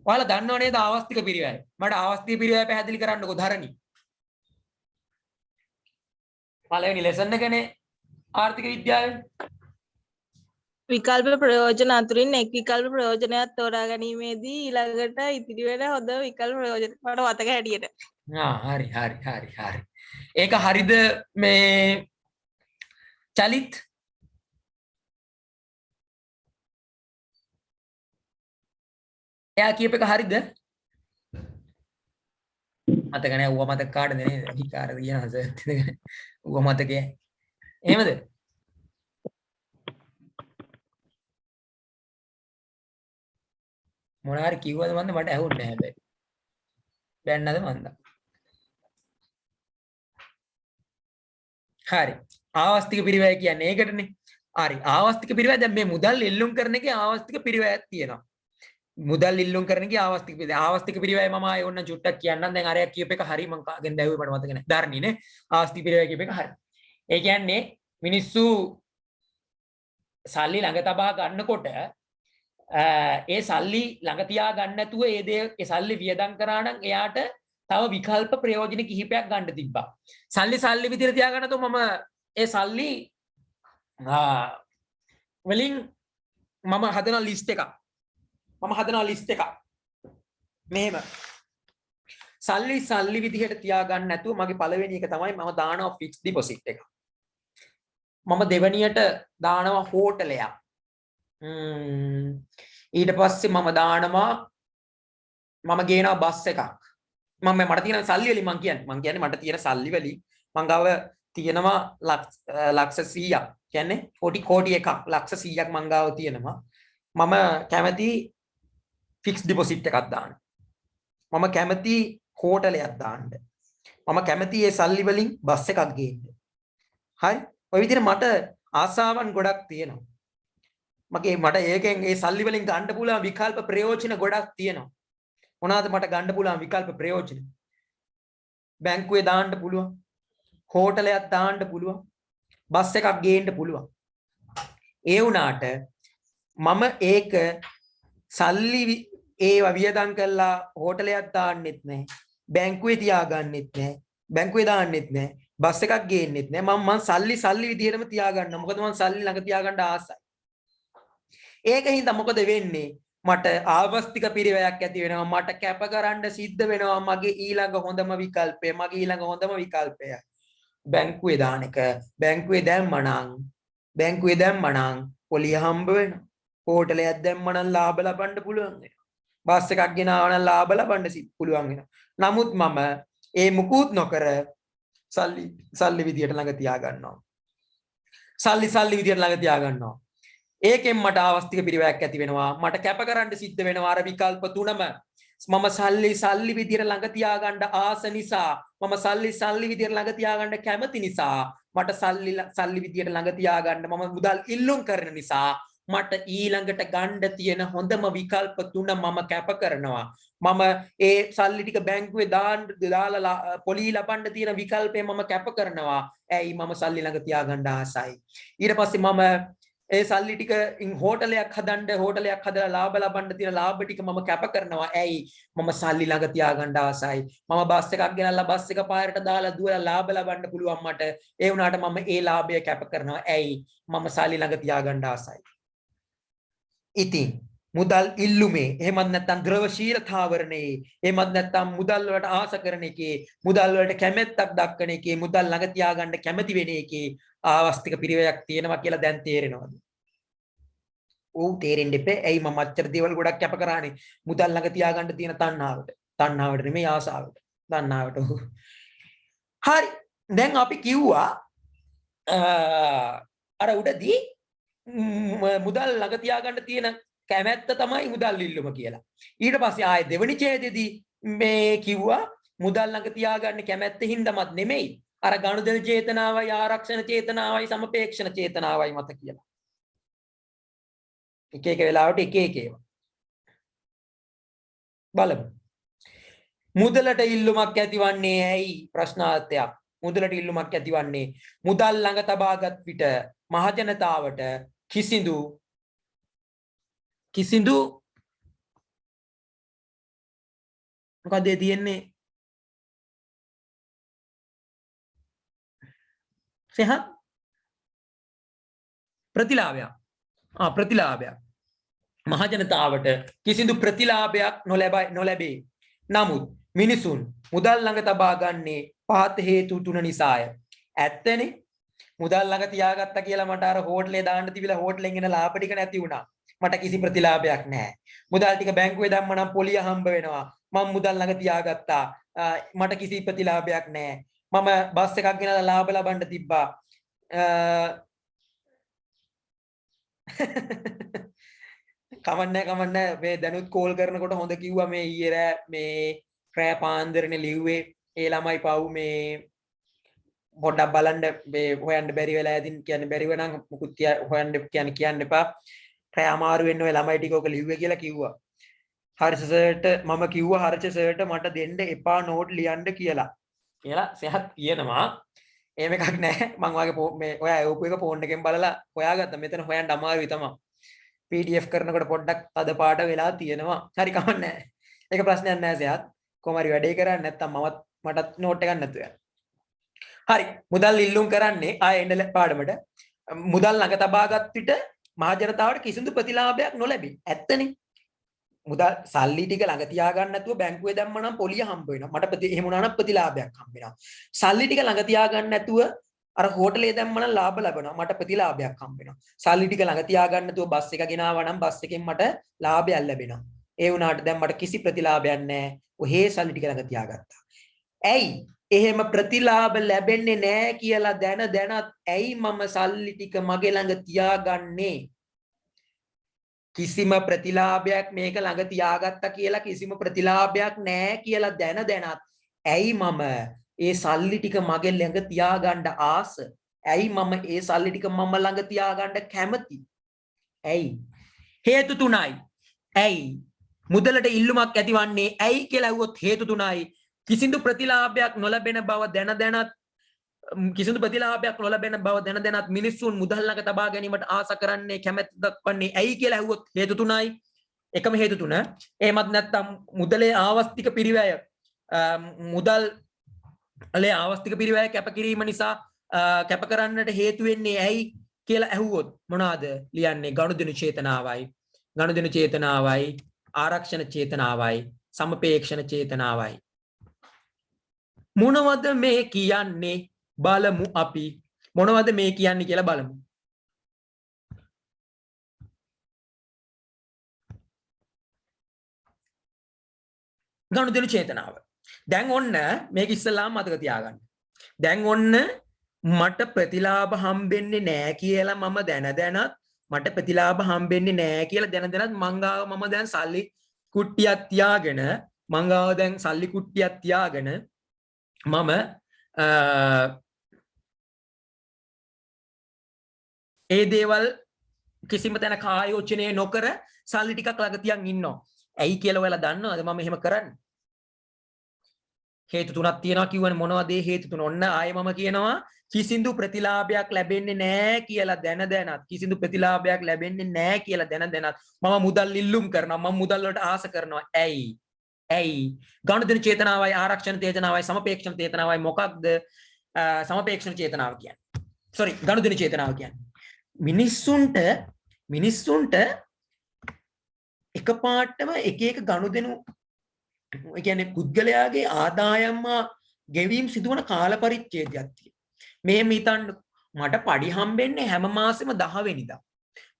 ඔයාලා දන්නව නේද ආවස්තික පිරිවැය? මට ආවස්තික පිරිවැය පැහැදිලි කරන්නකෝ ධරණි. පළවෙනි ලෙසන් එකනේ ආර්ථික විද්‍යාවේ විකල්ප ප්‍රයෝජන අතුරින් එක් විකල්ප ප්‍රයෝජනයක් තෝරා ගැනීමේදී ඊළඟට ඉතිරි වෙන හොඳ විකල්ප ප්‍රයෝජන මට මතක හැටියට. හරි. ඒක හරිද මේ චලිත්? එයා කියප එක හරිද? මතක නැහැ ඌව මතක කාටද නේද? විකාර කියන හස. ඌව මතකේ. එහෙමද? මොනාරි කිව්වද මන්ද මට ඇහුන්නේ නැහැ හැබැයි. බැන්නද මන්ද? හරි. ආවස්තික පිරිවැය කියන්නේ ඒකටනේ. හරි. ආවස්තික පිරිවැය දැන් මේ මුදල් ඉල්ලුම් කරන එකේ ආවස්තික පිරිවැයක් තියෙනවා. මුදල් ඉල්ලුම් කරන එකේ ආවස්තික පිරිවැය. ආවස්තික පිරිවැය මම ආයෙ ඕන්න චුට්ටක් කියන්නම්. දැන් අරයා කියප එක හරි මං කාගෙන් දැව්වේ මට මතක නැහැ. ධර්ණිනේ. ආවස්තික පිරිවැය කියප එක හරි. ඒ කියන්නේ මිනිස්සු සල්ලි ළඟ තබා ගන්නකොට ඒ සල්ලි ළඟ තියා ගන්න නැතුව ඒ සල්ලි වියදම් කරා නම් එයාට තව විකල්ප ප්‍රයෝජන කිහිපයක් ගන්න තිබ්බා. සල්ලි විදිහට තියා ගන්න તો මම ඒ සල්ලි වලින් මම හදන ලිස්ට් එකක්. මෙහෙම සල්ලි විදිහට තියා ගන්න නැතුව මගේ පළවෙනි එක තමයි මම දානවා ෆික්ස් ඩිපොසිට් එක. මම දෙවැනියට දානවා හෝටලයක්. ඊට පස්සේ මම දානවා මම ගේනවා බස් එකක්. මට තියෙන සල්ලි වලින් මං කියන්නේ මට තියෙන සල්ලි වලින් මං ගාව තියෙනවා ලක්ෂ 100ක්. කියන්නේ කෝටි එකක් ලක්ෂ 100ක් මං ගාව තියෙනවා. මම කැමති ෆික්ස් ඩිපොසිට් එකක් දාන්න. මම කැමති හෝටලයක් දාන්න. මම කැමති ඒ සල්ලි වලින් බස් එකක් ගේන්න. හරි? ඔය විදිහට මට ආසාවන් ගොඩක් තියෙනවා. මට ඒකෙන් ඒ සල්ලි වලින් ගන්න පුළුවන් විකල්ප ප්‍රයෝජන ගොඩක් තියෙනවා. මොනවාද මට ගන්න පුළුවන් විකල්ප ප්‍රයෝජන? බැංකුවේ දාන්න පුළුවන්. හෝටලයක් දාන්න පුළුවන්. බස් එකක් ගේන්න පුළුවන්. ඒ වුණාට මම ඒක සල්ලි ඒවා වියදම් කරලා හෝටලයක් දාන්නෙත් නැහැ. බැංකුවේ තියාගන්නෙත් නැහැ. බැංකුවේ දාන්නෙත් නැහැ. බස් එකක් ගේන්නෙත් නැහැ. මම සල්ලි විදිහටම තියාගන්නවා. මොකද මම සල්ලි ළඟ තියාගන්න ආසයි. ඒකින්ද මොකද වෙන්නේ? මට ආවස්තික පිරිවැයක් ඇති වෙනවා. මට කැප කරන්න සිද්ධ වෙනවා මගේ ඊළඟ හොඳම විකල්පය. බැංකුවේ දාන එක. බැංකුවේ දැම්මනම් පොලිය හම්බ වෙනවා. හෝටලයක් දැම්මනම් ලාභ ලබන්න පුළුවන් වෙනවා. බස් එකක් ගෙනාවා නම් ලාභ ලබන්න පුළුවන් වෙනවා. නමුත් මම ඒ මුකුත් නොකර සල්ලි විදියට ළඟ තියා ගන්නවා. සල්ලි විදියට ළඟ තියා ගන්නවා. ඒකෙන් මට ආවස්තික පිරිවැයක් ඇති වෙනවා. මට කැප කරන්න සිද්ධ වෙනවා අර විකල්ප තුනම. මම සල්ලි විදියට ළඟ තියා ගන්න ආස නිසා, මම සල්ලි විදියට ළඟ තියා ගන්න කැමති නිසා, මට සල්ලි විදියට ළඟ තියා ගන්න මම මුදල් ඉල්ලුම් කරන නිසා මට ඊළඟට ගන්න තියෙන හොඳම විකල්ප තුන මම කැප කරනවා. මම ඒ සල්ලි ටික බැංකුවේ දාලා පොලී ලබන්න තියෙන විකල්පේ මම කැප කරනවා. ඇයි? මම සල්ලි ළඟ තියා ගන්න ආසයි. ඊට පස්සේ මම ඒ සල්ලි ටික හෝටලයක් හදලා ලාභ ලබන්න තියෙන ලාභ ටික මම කැප කරනවා. ඇයි? මම සල්ලි ළඟ තියා ගන්න ආසයි. මම බස් එකක් ගෙනල්ලා බස් එක පාරට දාලා දුවලා ලාභ ලබන්න පුළුවන් මට. ඒ වුණාට මම ඒ ලාභය කැප කරනවා. ඇයි? මම සල්ලි ළඟ තියා ගන්න ආසයි. ඉතින් මුදල් ඉල්ලුමේ එහෙමත් නැත්නම් ද්‍රවශීලතාවරණේ එහෙමත් නැත්නම් මුදල් වලට ආස කරන එකේ මුදල් වලට කැමැත්තක් දක්වන එකේ මුදල් ළඟ තියාගන්න කැමැති වෙන එකේ ආවස්තික පිරිවැයක් තියෙනවා කියලා දැන් තේරෙනවද? ඔව් තේරෙන්න එපේ. ඇයි මම අච්චර දේවල් ගොඩක් කැප කරානේ මුදල් ළඟ තියාගන්න තියෙන තණ්හාවට. තණ්හාවට නෙමෙයි ආසාවට. තණ්හාවට. හරි. දැන් අපි කිව්වා අර උඩදී මුදල් ළඟ තියාගන්න තියෙන කැමැත්ත තමයි මුදල් ඉල්ලුම කියලා. ඊට පස්සේ ආයේ දෙවෙනි ඡේදෙදී මේ කිව්වා මුදල් ළඟ තියාගන්න කැමැත්ත හින්දාමත් නෙමෙයි. අර ගනුදෙනු චේතනාවයි ආරක්ෂණ චේතනාවයි සමපේක්ෂණ චේතනාවයි මත කියලා. එක එක වෙලාවට එක එක ඒවා. බලමු. මුදලට ඉල්ලුමක් ඇතිවන්නේ ඇයි? ප්‍රශ්නාර්ථයක්. මුදලට ඉල්ලුමක් ඇතිවන්නේ මුදල් ළඟ තබාගත් විට මහජනතාවට කිසිදු මොකද තියෙන්නේ? සහත් ප්‍රතිලාභයක්. ප්‍රතිලාභයක්. මහජනතාවට කිසිදු ප්‍රතිලාභයක් නොලැබේ. නමුත් මිනිසුන් මුදල් ළඟ තබා ගන්නේ පහත හේතු තුන නිසාය. ඇත්තනේ. මුදල් ළඟ තියාගත්තා කියලා මට අර හෝටලේ දාන්න තිබිලා හෝටලෙන් එන ලාභ ටික නැති වුණා. මට කිසි ප්‍රතිලාභයක් නැහැ. මුදල් ටික බැංකුවේ දැම්ම නම් පොලිය හම්බ වෙනවා. මම මුදල් ළඟ තියාගත්තා. මට කිසි ප්‍රතිලාභයක් නැහැ. මම බස් එකක් ගෙනලා ලාභ ලබන්න තිබ්බා. කමන්නේ මේ දැනුත් කෝල් කරනකොට හොඳ කිව්වා මේ ඊයේ රෑ මේ රෑ පාන්දරනේ ලිව්වේ ඒ ළමයි පව් මේ පොඩ්ඩක් බලන්න මේ හොයන්න බැරි වෙලා ඇදින් කියන්නේ බැරිව නම් මුකුත් හොයන්න කියන්න එපා. රෑ අමාරු වෙන්න ඔය ළමයි ටික ඔක ලිව්වේ කියලා කිව්වා. හර්ෂ සර්ට මම කිව්වා හර්ෂ සර්ට මට දෙන්න එපා නෝට් ලියන්න කියලා. සහත් කියනවා. එහෙම එකක් නැහැ. මම වාගේ මේ ඔය අයෝපු එක ෆෝන් එකෙන් බලලා හොයාගත්තා. මෙතන හොයන්න අමාරුයි තමයි. PDF කරනකොට පොඩ්ඩක් තද පාට වෙලා තියෙනවා. හරි කමක් නැහැ. ඒක ප්‍රශ්නයක් නැහැ සහත්. කොහොම හරි වැඩේ කරන්නේ නැත්තම් මටත් නෝට් එකක් නැතුව යනවා. හරි. මුදල් ඉල්ලුම් කරන්නේ ආයෙ එන්න පාඩමට. මුදල් ළඟ තබාගත් විට මහජනතාවට කිසිදු ප්‍රතිලාභයක් නොලැබේ. ඇත්තනේ. මුදල් සල්ලි ටික ළඟ තියාගන්න නැතුව බැංකුවේ දැම්ම නම් පොලිය හම්බ වෙනවා. මට එහෙම වුණා නම් ප්‍රතිලාභයක් හම්බ වෙනවා. සල්ලි ටික ළඟ තියාගන්න නැතුව අර හෝටලේ දැම්ම නම් ලාභ ලැබෙනවා. මට ප්‍රතිලාභයක් හම්බ වෙනවා. සල්ලි ටික ළඟ තියාගන්න නැතුව බස් එක ගෙනාවා නම් බස් එකෙන් මට ලාභයක් ලැබෙනවා. ඒ වුණාට දැන් මට කිසි ප්‍රතිලාභයක් නැහැ. ඔහේ සල්ලි ටික ළඟ තියාගත්තා. ඇයි? එහෙම ප්‍රතිලාභ ලැබෙන්නේ නැහැ කියලා දැනත් ඇයි මම සල්ලි ටික මගේ ළඟ තියාගන්නේ? කිසිම ප්‍රතිලාභයක් මේක ළඟ තියාගත්තා කියලා කිසිම ප්‍රතිලාභයක් නැහැ කියලා දැනත් ඇයි මම ඒ සල්ලි ටික මගේ ළඟ තියාගන්න ආස? ඇයි මම ඒ සල්ලි ටික මම ළඟ තියාගන්න කැමති? ඇයි? හේතු තුනයි. ඇයි මුදලට ඉල්ලුමක් ඇතිවන්නේ ඇයි කියලා අහුවොත් හේතු තුනයි. කිසිදු ප්‍රතිලාභයක් නොලැබෙන බව දැනත් කිසිදු ප්‍රතිලාභයක් නොලැබෙන බව දැනත් මිනිස්සුන් මුදල් ළඟ තබා ගැනීමට ආස කරන්නේ කැමැත්ත දක්වන්නේ ඇයි කියලා අහුවොත් හේතු තුනයි. එකම හේතු තුන. එහෙමත් නැත්නම් මුදලේ ආවස්තික පිරිවැය මුදල්ලේ ආවස්තික පිරිවැය කැපකිරීම නිසා කැප කරන්නට හේතු වෙන්නේ ඇයි කියලා අහුවොත් මොනවාද ලියන්නේ? ගනුදෙනු චේතනාවයි. ගනුදෙනු චේතනාවයි, ආරක්ෂණ චේතනාවයි, සමපේක්ෂණ චේතනාවයි. මොනවද මේ කියන්නේ? බලමු අපි. මොනවද මේ කියන්නේ කියලා බලමු. ගනුදෙනු චේතනාව. දැන් ඔන්න මේක ඉස්සෙල්ලාම මතක තියාගන්න. දැන් ඔන්න මට ප්‍රතිලාභ හම්බෙන්නේ නැහැ කියලා මම දැනත් මට ප්‍රතිලාභ හම්බෙන්නේ නැහැ කියලා දැනත් මංගාව මම දැන් සල්ලි කුට්ටියක් තියාගෙන මම ඒ දේවල් කිසිම තැනක ආයෝජනය නොකර සල්ලි ටිකක් ළඟ තියන් ඉන්නවා. ඇයි කියලා ඔයාලා දන්නවද මම එහෙම කරන්නේ? හේතු තුනක් තියෙනවා කිව්වනේ. මොනවද ඒ හේතු තුන? ඔන්න ආයෙ මම කියනවා කිසිදු ප්‍රතිලාභයක් ලැබෙන්නේ නැහැ කියලා දැනත් කිසිදු ප්‍රතිලාභයක් ලැබෙන්නේ නැහැ කියලා දැනත් මම මුදල් ඉල්ලුම් කරනවා. මම මුදල් වලට ආස කරනවා. ඇයි? ගනුදෙනු චේතනාවයි, ආරක්ෂණ චේතනාවයි, සමපේක්ෂණ චේතනාවයි. මොකක්ද සමපේක්ෂණ චේතනාව කියන්නේ? ගනුදෙනු චේතනාව කියන්නේ මිනිස්සුන්ට එකපාරටම එක එක ගනුදෙනු ඒ කියන්නේ පුද්ගලයාගේ ආදායම් ගෙවීම් සිදුවන කාල පරිච්ඡේදයක් තියෙනවා. මෙහෙම හිතන්න මට පඩි හම්බෙන්නේ හැම මාසෙම 10 වෙනිදා.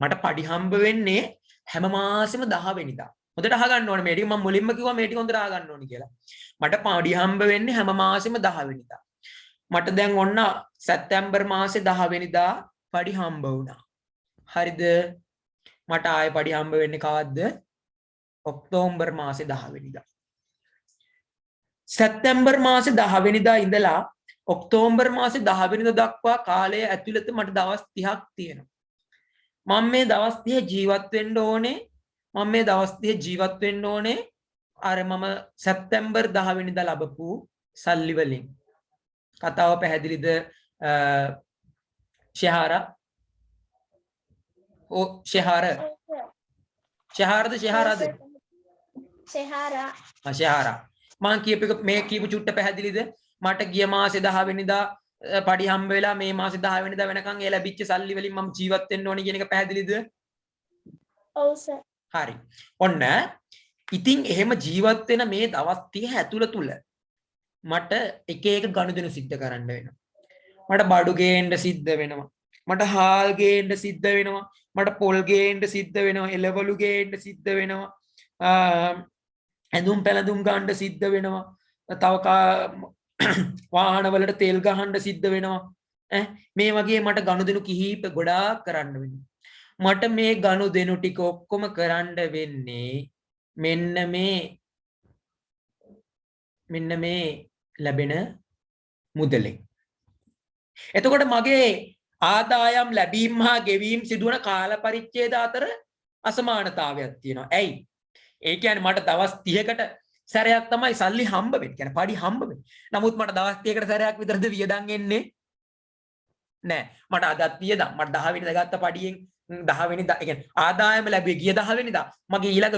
මට පඩි හම්බ වෙන්නේ හැම මාසෙම 10 වෙනිදා. හොඳට අහගන්න ඕනේ මේ ටික මම මුලින්ම කිව්වා මේ ටික හොඳට අහගන්න ඕනේ කියලා. මට පඩි හම්බ වෙන්නේ හැම මාසෙම 10 වෙනිදා. මට දැන් ඔන්න සැප්තැම්බර් මාසේ 10 වෙනිදා පඩි හම්බ වුණා. හරිද? මට ආයෙ පඩි හම්බ වෙන්නේ කවද්ද? ඔක්තෝබර් මාසේ 10 වෙනිදා. සැප්තැම්බර් මාසේ 10 වෙනිදා ඉඳලා ඔක්තෝබර් මාසේ 10 වෙනිදා දක්වා කාලය ඇතුළත මට දවස් 30ක් තියෙනවා. මම මේ දවස් 30 ජීවත් වෙන්න ඕනේ. මම මේ දවස් 30 ජීවත් වෙන්න ඕනේ අර මම සැප්තැම්බර් 10 වෙනිදා ලැබපු සල්ලි වලින්. කතාව පැහැදිලිද ශහාරා? ඕ ශහාරා. ශහාරද ශහාරාද? සෙහාරා ශහාරා. මං කියපේක මේ කියපු චුට්ට පැහැදිලිද? මට ගිය මාසේ 10 වෙනිදා පඩි හම්බ වෙලා මේ මාසේ 10 වෙනිදා වෙනකන් ඒ ලැබිච්ච සල්ලි වලින් මම ජීවත් වෙන්න ඕනේ කියන එක පැහැදිලිද? ඔව් සර් හරි. ඔන්න ඉතින් එහෙම ජීවත් වෙන මේ දවස් 30 ඇතුළත තුල මට එක එක ගනුදෙනු සිද්ධ කරන්න වෙනවා. මට බඩු ගේන්න සිද්ධ වෙනවා. මට හාල් ගේන්න සිද්ධ වෙනවා. මට පොල් ගේන්න සිද්ධ වෙනවා. එළවලු ගේන්න සිද්ධ වෙනවා. ඇඳුම් පැළඳුම් ගන්න සිද්ධ වෙනවා. තව වාහන වලට තෙල් ගහන්න සිද්ධ වෙනවා. මේ වගේ මට ගනුදෙනු කිහිප ගොඩාක් කරන්න වෙනවා. මට මේ ගනුදෙනු ටික ඔක්කොම කරන්න වෙන්නේ මෙන්න මේ ලැබෙන මුදලෙන්. එතකොට මගේ ආදායම් ලැබීම් හා ගෙවීම් සිදුවන කාල පරිච්ඡේද අතර අසමානතාවයක් තියෙනවා. ඇයි? ඒ කියන්නේ මට දවස් 30කට සැරයක් තමයි සල්ලි හම්බ වෙන්නේ. කියන්නේ පඩි හම්බ වෙන්නේ. නමුත් මට දවස් 30කට සැරයක් විතරද වියදම් එන්නේ? නෑ. මට අදත් වියදම්. මට 10 වෙනිදා ගත්ත පඩියෙන් 10 වෙනිදා ඒ කියන්නේ ආදායම ලැබුවේ ගිය 10 වෙනිදා. මගේ ඊළඟ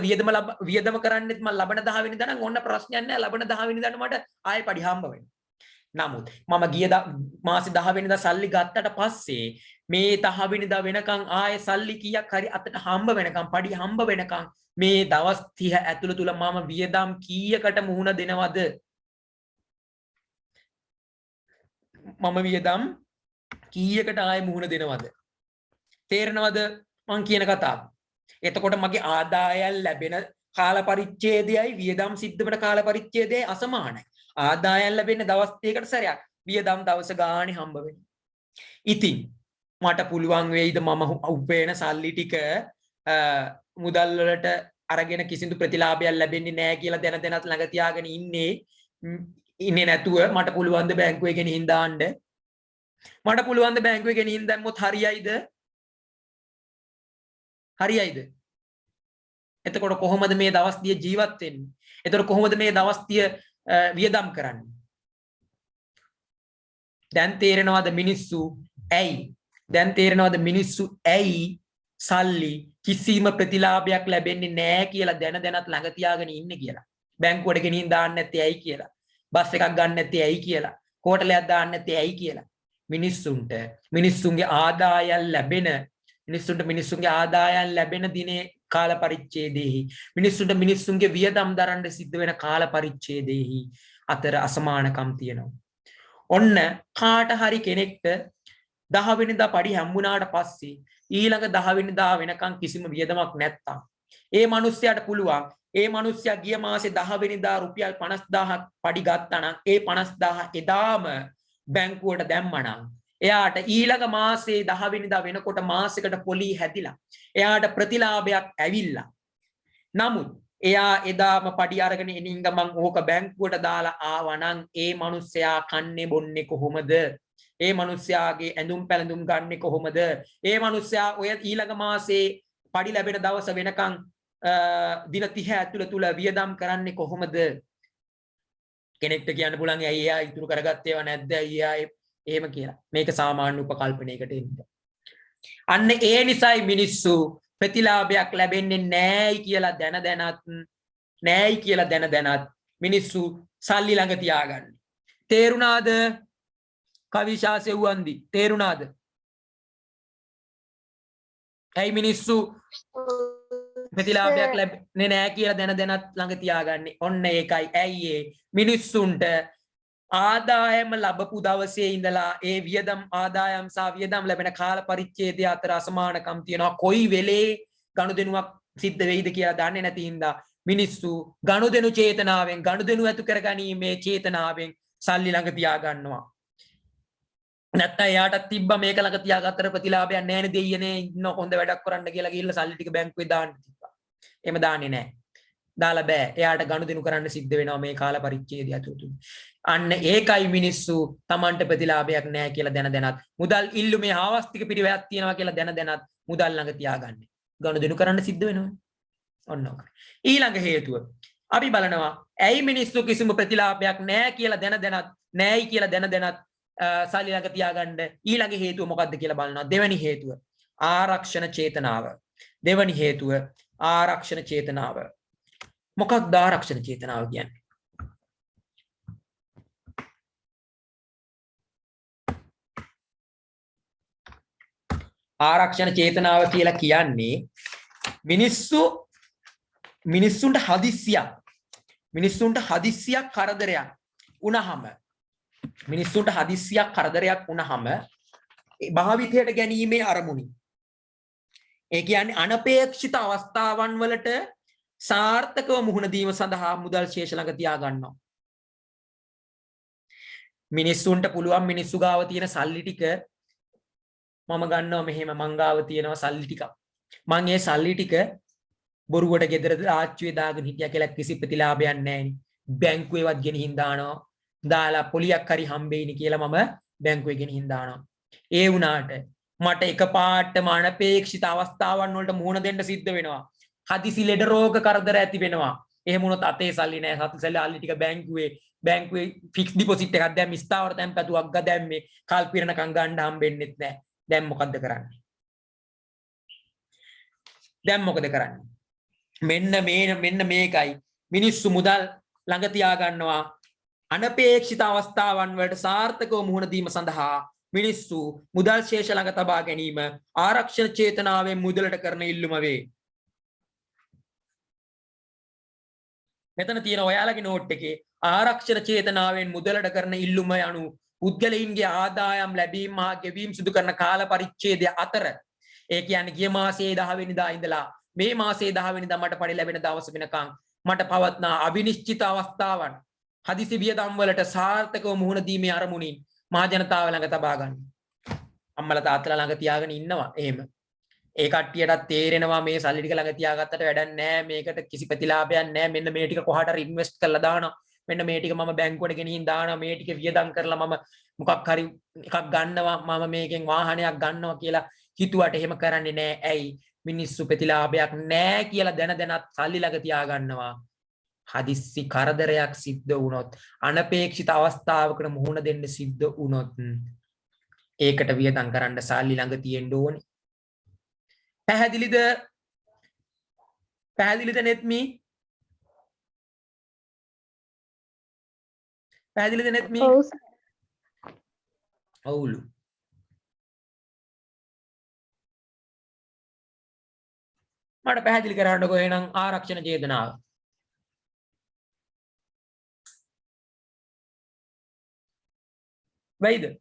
වියදම කරන්නෙත් මම ලබන 10 වෙනිදා නම් ඕන්න ප්‍රශ්නයක් නෑ. ලබන 10 වෙනිදාට මට ආයෙ පඩි හම්බ වෙනවා. නමුත් මම ගිය මාසේ 10 වෙනිදා සල්ලි ගත්තට පස්සේ මේ 10 වෙනිදා වෙනකන් ආයෙ සල්ලි කීයක් හරි අතට හම්බ වෙනකන් පඩි හම්බ වෙනකන් මේ දවස් 30 ඇතුළත තුල මම වියදම් කීයකට මුහුණ දෙනවද? මම වියදම් කීයකට ආයෙ මුහුණ දෙනවද? තේරෙනවද මං කියන කතාව? එතකොට මගේ ආදායම් ලැබෙන කාල පරිච්ඡේදයයි වියදම් සිද්ධ වෙන කාල පරිච්ඡේදයයි අසමානයි. ආදායම් ලැබෙන්නේ දවස් 30කට සැරයක්. වියදම් දවස් ගානේ හම්බ වෙනවා. ඉතින් මට පුළුවන් වෙයිද මම උපයන සල්ලි ටික මුදල් වලට අරගෙන කිසිදු ප්‍රතිලාභයක් ලැබෙන්නේ නැහැ කියලා දැන දැනත් ළඟ තියාගෙන ඉන්නේ නැතුව මට පුළුවන් ද බැංකුවේ ගෙනින් දාන්න? මට පුළුවන් ද බැංකුවේ ගෙනින් දැම්මොත් හරියයිද? හරියයිද? එතකොට කොහොමද මේ දවස් 30 ජීවත් වෙන්නේ? එතකොට කොහොමද මේ දවස් 30 වියදම් කරන්නේ? දැන් තේරෙනවද මිනිස්සු ඇයි? දැන් තේරෙනවද මිනිස්සු ඇයි සල්ලි කිසිම ප්‍රතිලාභයක් ලැබෙන්නේ නැහැ කියලා දැන දැනත් ළඟ තියාගෙන ඉන්නේ කියලා? බැංකුවට ගෙනින් දාන්න නැත්තේ ඇයි කියලා? බස් එකක් ගන්න නැත්තේ ඇයි කියලා? හෝටලයක් දාන්න නැත්තේ ඇයි කියලා? මිනිස්සුන්ගේ ආදායම් ලැබෙන දිනේ කාල පරිච්ඡේදෙහි මිනිස්සුන්ගේ වියදම් දරන්න සිද්ධ වෙන කාල පරිච්ඡේදෙහි අතර අසමානකම් තියෙනවා. ඔන්න කාට හරි කෙනෙක්ට 10 වෙනිදා පඩි හම්බුණාට පස්සේ ඊළඟ 10 වෙනිදා වෙනකන් කිසිම වියදමක් නැත්තම් ඒ මිනිස්සයාට පුළුවන් ඒ මිනිස්සයා ගිය මාසේ 10 වෙනිදා රුපියල් 50000ක් පඩි ගත්තා නම් ඒ 50000 එදාම බැංකුවට දැම්මනම් එයාට ඊළඟ මාසේ 10 වෙනිදා වෙනකොට මාසෙකට පොලි හැදිලා එයාට ප්‍රතිලාභයක් ඇවිල්ලා. නමුත් එයා එදාම පඩි අරගෙන එනින් ගමන් ඕක බැංකුවට දාලා ආවනම් ඒ මිනිස්සයා කන්නේ බොන්නේ කොහොමද? ඒ මිනිස්සයාගේ ඇඳුම් පැළඳුම් ගන්නෙ කොහොමද? ඒ මිනිස්සයා ඔය ඊළඟ මාසේ පඩි ලැබෙන දවස වෙනකන් දින 30 ඇතුළත තුල වියදම් කරන්නේ කොහොමද? කෙනෙක්ට කියන්න පුළුවන් ඇයි එයා ඉතුරු කරගත්තේ ඒවා නැද්ද? අයියා එහෙම කියලා. මේක සාමාන්‍ය උපකල්පනයකට එන්නේ. අන්න ඒ නිසායි මිනිස්සු ප්‍රතිලාභයක් ලැබෙන්නේ නැයි කියලා දැන දැනත් මිනිස්සු සල්ලි ළඟ තියාගන්නේ. තේරුණාද? කවිශා සෙව්වන්දි තේරුණාද? ඇයි මිනිස්සු ප්‍රතිලාභයක් ලැබෙන්නේ නැහැ කියලා දැන දැනත් ළඟ තියාගන්නේ. ඔන්න ඒකයි. ඇයි ඒ මිනිස්සුන්ට ආදායම ලැබපු දවසේ ඉඳලා ඒ වියදම් ආදායම් සහ වියදම් ලැබෙන කාල පරිච්ඡේදය අතර අසමානකම් තියෙනවා. කොයි වෙලේ ගනුදෙනුවක් සිද්ධ වෙයිද කියලා දන්නේ නැති හින්දා මිනිස්සු ගනුදෙනු චේතනාවෙන් ගනුදෙනු ඇතු කරගැනීමේ චේතනාවෙන් සල්ලි ළඟ තියාගන්නවා. නැත්නම් එයාට තිබ්බ මේක ළඟ තියාගත්තට ප්‍රතිලාභයක් නැහැ නේ දෙයියනේ ඉන්න හොඳ වැඩක් කරන්න කියලා ගිහිල්ලා සල්ලි ටික බැංකුවේ දාන්න තිබ්බා. එහෙම දාන්නේ නැහැ. දාලා බෑ. එයාට ගනුදෙනු කරන්න සිද්ධ වෙනවා මේ කාල පරිච්ඡේදය ඇතුළත. අන්න ඒකයි මිනිස්සු Tamanට ප්‍රතිලාභයක් නැහැ කියලා දැන දැනත් මුදල් ඉල්ලුමේ ආවස්තික පිරිවැයක් තියෙනවා කියලා දැන දැනත් මුදල් ළඟ තියාගන්නේ. ගනුදෙනු කරන්න සිද්ධ වෙනවා. ඔන්න ඔක. ඊළඟ හේතුව අපි බලනවා ඇයි මිනිස්සු කිසිම ප්‍රතිලාභයක් නැහැ කියලා දැන දැනත් නැහැයි කියලා දැන දැනත් සල්ලි ළඟ තියාගන්න ඊළඟ හේතුව මොකක්ද කියලා බලනවා. දෙවෙනි හේතුව ආරක්ෂණ චේතනාව. දෙවෙනි හේතුව ආරක්ෂණ චේතනාව. මොකක්ද ආරක්ෂණ චේතනාව කියන්නේ? ආරක්ෂණ චේතනාව කියලා කියන්නේ මිනිස්සුන්ට හදිස්සියක් කරදරයක් වුණාම භාවිතයට ගැනීමේ අරමුණින් ඒ කියන්නේ අනපේක්ෂිත අවස්ථාවන් වලට සාර්ථකව මුහුණ දීම සඳහා මුදල් ශේෂ ළඟ තියා ගන්නවා. මිනිස්සුන්ට පුළුවන් මිනිස්සු ගාව තියෙන සල්ලි ටික මම ගන්නවා මෙහෙම මං ගාව තියෙනවා සල්ලි ටිකක්. මං ඒ සල්ලි ටික බොරුවට ගෙදරද ආච්චුවේ දාගෙන හිටියා කියලා කිසි ප්‍රතිලාභයක් නැහැ නේ. බැංකුවේවත් ගෙනිහින් දානවා. දාලා පොලියක් හරි හම්බෙයිනි කියලා මම බැංකුවේ ගෙනිහින් දානවා. ඒ වුණාට මට එකපාරටම අනපේක්ෂිත අවස්ථාවන් වලට මුහුණ දෙන්න සිද්ධ වෙනවා. හදිසි ලෙඩ රෝග කරදර ඇති වෙනවා. එහෙම වුණොත් අතේ සල්ලි නැහැ. සල්ලි ටික බැංකුවේ ෆික්ස් ඩිපොසිට් එකක් දැම්ම ස්ථාවර තැන්පතුවක් දැම්මේ කාල් පිරණකම් ගන්න හම්බෙන්නෙත් නැහැ. දැන් මොකද්ද කරන්නේ? මෙන්න මේකයි මිනිස්සු මුදල් ළඟ තියා ගන්නවා අනපේක්ෂිත අවස්ථාවන් වලට සාර්ථකව මුහුණ දීම සඳහා මිනිස්සු මුදල් ශේෂ ළඟ තබා ගැනීම ආරක්ෂණ චේතනාවෙන් මුදලට කරන ඉල්ලුම වේ. මෙතන තියෙන ඔයාලගේ නෝට් එකේ ආරක්ෂණ චේතනාවෙන් මුදලට කරන ඉල්ලුම යනු පුද්ගලයින්ගේ ආදායම් ලැබීම හා ගෙවීම් සිදු කරන කාල පරිච්ඡේදය අතර ඒ කියන්නේ ගිය මාසයේ 10 වෙනිදා ඉඳලා මේ මාසයේ 10 වෙනිදා මට පඩි ලැබෙන දවස වෙනකන් මට පවත්න අවිනිශ්චිත අවස්ථාවන් හදිසි වියදම් වලට සාර්ථකව මුහුණ දීමේ අරමුණින් මහ ජනතාව ළඟ තබා ගන්න. අම්මලා තාත්තලා ළඟ තියාගෙන ඉන්නවා එහෙම. ඒ කට්ටියටත් තේරෙනවා මේ සල්ලි ටික ළඟ තියාගත්තට වැඩක් නැහැ. මේකට කිසි ප්‍රතිලාභයක් නැහැ. මෙන්න මේ ටික කොහාට හරි ඉන්වෙස්ට් කරලා දානවා. මෙන්න මේ ටික මම බැංකුවට ගෙනිහින් දානවා. මේ ටික වියදම් කරලා මම මොකක් හරි එකක් ගන්නවා. මම මේකෙන් වාහනයක් ගන්නවා කියලා හිතුවට එහෙම කරන්නේ නැහැ. ඇයි? මිනිස්සු ප්‍රතිලාභයක් නැහැ කියලා දැන දැනත් සල්ලි ළඟ තියා ගන්නවා. හදිස්සි කරදරයක් සිද්ධ වුණොත් අනපේක්ෂිත අවස්ථාවකට මුහුණ දෙන්න සිද්ධ වුණොත් ඒකට වියදම් කරන්න සල්ලි ළඟ තියෙන්න ඕනේ. පැහැදිලිද නෙත්මි? ඔව්ලු. මට පැහැදිලි කරන්නකෝ එහෙනම් ආරක්ෂණ චේතනාව. වෙයිද?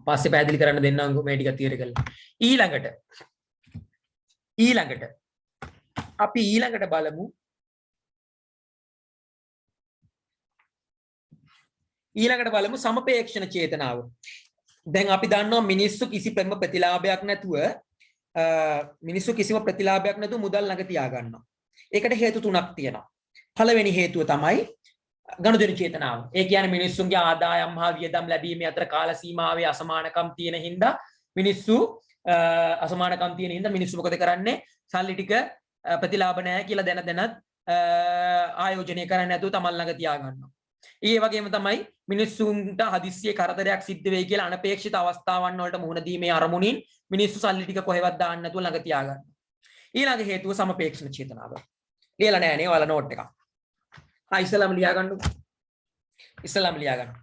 පස්සේ පැහැදිලි කරන්න දෙන්නම්කෝ මේ ටික තියර කරලා. ඊළඟට අපි බලමු සමපේක්ෂණ චේතනාව. දැන් අපි දන්නවා මිනිස්සු කිසිම ප්‍රතිලාභයක් නැතුව මුදල් ළඟ තියා ගන්නවා. ඒකට හේතු තුනක් තියෙනවා. පළවෙනි හේතුව තමයි ගනුදෙනු චේතනාව. ඒ කියන්නේ මිනිස්සුන්ගේ ආදායම් හා වියදම් ලැබීමේ අතර කාල සීමාවේ අසමානකම් තියෙන හින්දා මිනිස්සු මොකද කරන්නේ? සල්ලි ටික ප්‍රතිලාභ නැහැ කියලා දැන දැනත් ආයෝජනය කරන්නේ නැතුව තමන් ළඟ තියා ගන්නවා. ඒ වගේම තමයි මිනිස්සුන්ට හදිස්සියේ කරදරයක් සිද්ධ වෙයි කියලා අනපේක්ෂිත අවස්ථාවන් වලට මුහුණ දීමේ අරමුණින් මිනිස්සු සල්ලි ටික කොහෙවත් දාන්න නැතුව ළඟ තියා ගන්නවා. ඊළඟ හේතුව සමපේක්ෂණ චේතනාව. ලියලා නැහැ නේ ඔයාලා නෝට් එක. ඉස්සලාම ලියා ගන්නකො. ඉස්සලාම ලියා ගන්න.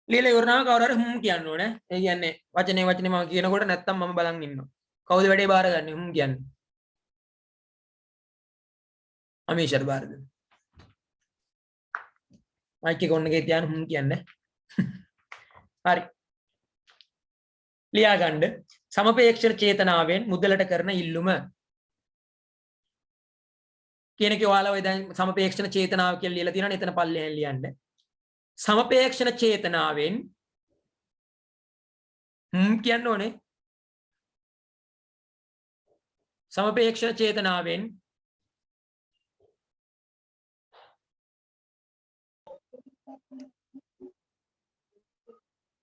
ලියලා ඉවරනවා කවුරු හරි හ්ම් කියන්න ඕනේ. ඒ කියන්නේ වචනේ මම කියනකොට නැත්තම් මම බලන් ඉන්නවා. කවුද වැඩේ බාරගන්නේ හ්ම් කියන්නේ? අමීෂර් බාරද? මයික් එක ඔන්න එකේ තියාන හ්ම් කියන්නේ. හරි. ලියා ගන්න. සමපේක්ෂණ චේතනාවෙන් මුදලට කරන ඉල්ලුම කියන එක ඔයාලා ඔය දැන් සමපේක්ෂණ චේතනාව කියලා ලියලා තියෙනවනේ එතන පල්ලෙහෙන් ලියන්න. සමපේක්ෂණ චේතනාවෙන් කියන්න ඕනේ. සමපේක්ෂණ චේතනාවෙන්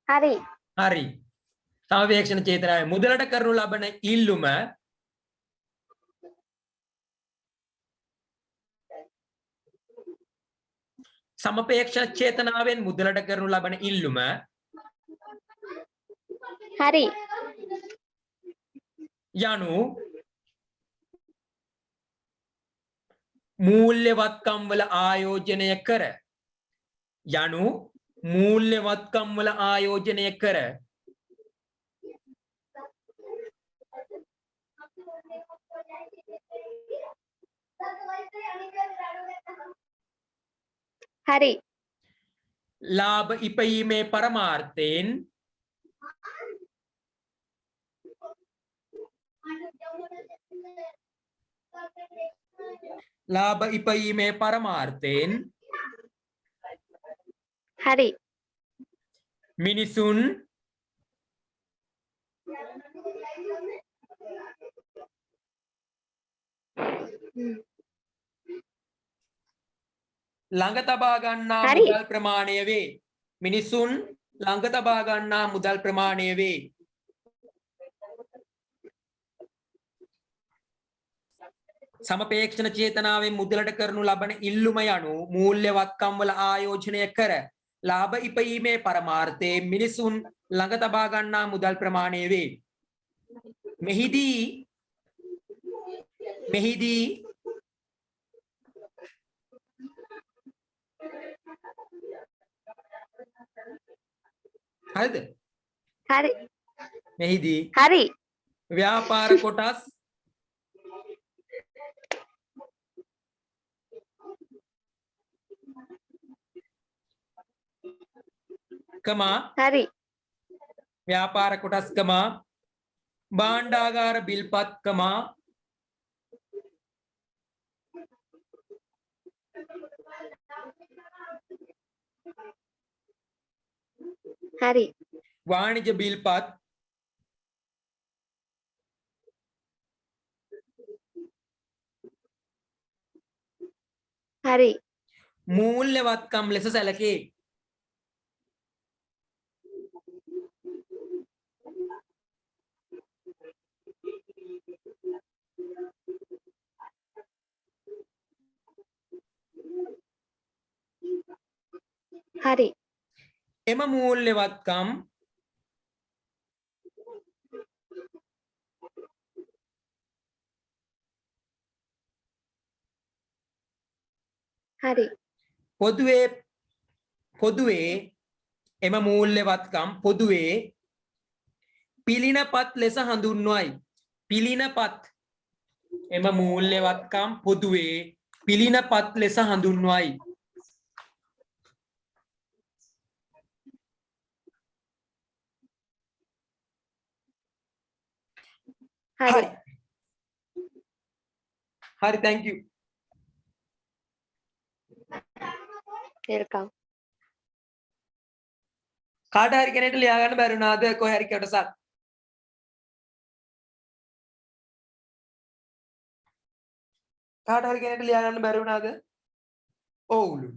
හරි. හරි. සමපේක්ෂණ චේතනාවෙන් මුදලට කරනු ලබන ඉල්ලුම සමපේක්ෂණ චේතනාවෙන් මුදලට කරනු ලබන ඉල්ලුම හරි. යනු මූල්‍යවත්කම් වල ආයෝජනය කර හරි. ලාභ ඉපයීමේ පරමාර්ථයෙන් හරි. මිනිසුන් ළඟ තබා ගන්නා හරි. මුදල් ප්‍රමාණය වේ. මිනිසුන් ළඟ තබා ගන්නා මුදල් ප්‍රමාණය වේ. සමපේක්ෂණ චේතනාවෙන් මුදලට කරනු ලබන ඉල්ලුම යනු මූල්‍යවත්කම් වල ආයෝජනය කර ලාභ ඉපයීමේ පරමාර්ථයෙන් මිනිසුන් ළඟ තබා ගන්නා මුදල් ප්‍රමාණය වේ. මෙහිදී හරිද? හරි. මෙහිදී හරි. ව්‍යාපාර කොටස් හරි. ව්‍යාපාර කොටස් භාණ්ඩාගාර බිල්පත් හරි. වාණිජ බිල්පත් හරි. මූල්‍යවත්කම් ලෙස සැලකේ. හරි. එම මූල්‍යවත්කම් හරි. පොදුවේ එම මූල්‍යවත්කම් පොදුවේ පිළිනපත් ලෙස හඳුන්වයි. එම මූල්‍යවත්කම් පොදුවේ පිළිනපත් ලෙස හඳුන්වයි. හරි. හරි, thank you. welcome. කාට හරි කෙනෙක්ට ලියා ගන්න බැරි වුණාද කොහේ හරි කොටසක්? කාට හරි කෙනෙක්ට ලියා ගන්න බැරි වුණාද? ඔව්ලු.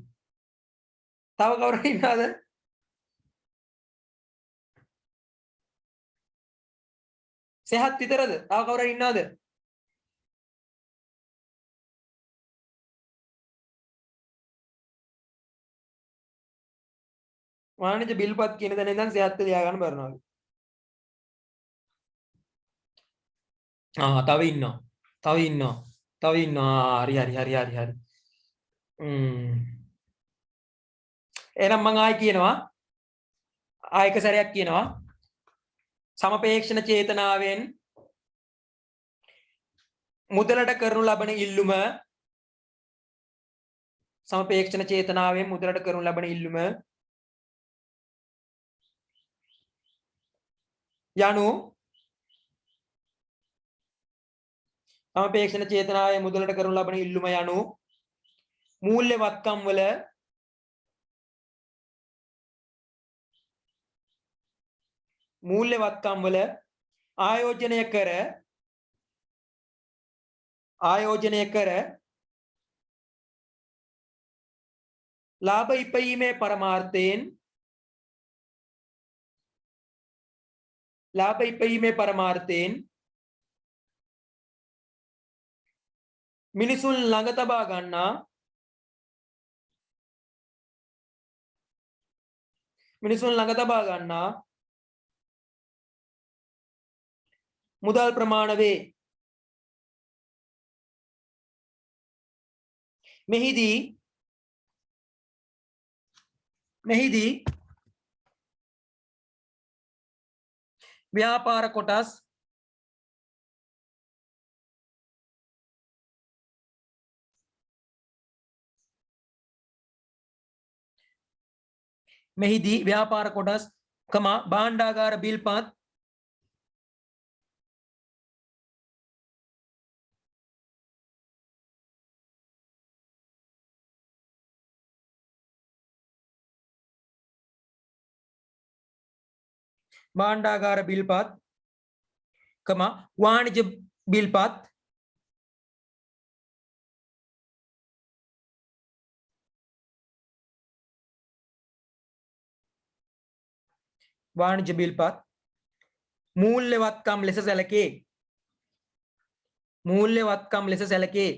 තව කවුරු හරි ඉන්නවද? සෙහත් විතරද? තව කවුරු හරි ඉන්නවද? වාණිජ බිල්පත් කියන තැන ඉඳන් සෙහත් ලියා ගන්න බැරි වුණාද? තව ඉන්නවා. තව ඉන්නවා. තව ඉන්නවා. හරි හරි හරි හරි හරි. එහෙනම් මම ආයි කියනවා. ආයක සැරයක් කියනවා. සමපේක්ෂණ චේතනාවෙන් මුදලට කරනු ලබන ඉල්ලුම සමපේක්ෂණ චේතනාවෙන් මුදලට කරනු ලබන ඉල්ලුම යනු සමපේක්ෂණ චේතනාවෙන් මුදලට කරනු ලබන ඉල්ලුම යනු මූල්‍ය වත්කම් වල ආයෝජනය කර ලාභ ඉපයීමේ පරමාර්ථයෙන් මිනිසුන් ළඟ තබා ගන්නා මුදල් ප්‍රමාණ වේ. මෙහිදී ව්‍යාපාර කොටස් භාණ්ඩාගාර බිල්පත් වාණිජ බිල්පත් මූල්‍යවත්කම් ලෙස සැලකේ.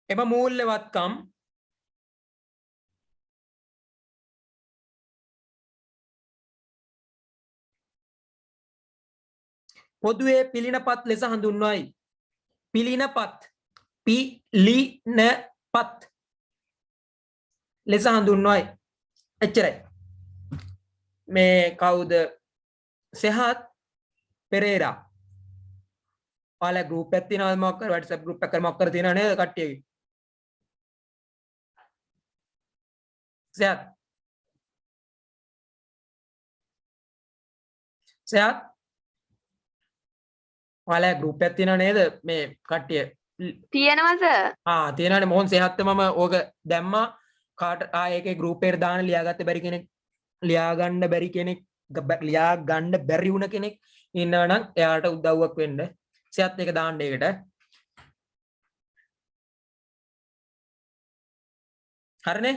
එම මූල්‍යවත්කම් පොදුවේ පිළිනපත් ලෙස හඳුන්වයි. පිළිනපත් ලෙස හඳුන්වයි. එච්චරයි. මේ කවුද? සෙහත් පෙරේරා. ඔයාලා group එකක් තියෙනවද මොකක් කර WhatsApp group එකක් මොකක් කර තියෙනව නේද කට්ටියගේ? සෙහත් ඔයාලා group එකක් තියෙනව නේද මේ කට්ටිය? තියෙනවද? තියෙනවානේ. මොහොන් සෙහත්ත මම ඕක දැම්මා. කාට ඒකේ group එකට දාන්න ලියාගන්න බැරි වුණ කෙනෙක් ඉන්නවා නම් එයාට උදව්වක් වෙන්න. සෙහත් එක දාන්න ඒකට. හරිනේ?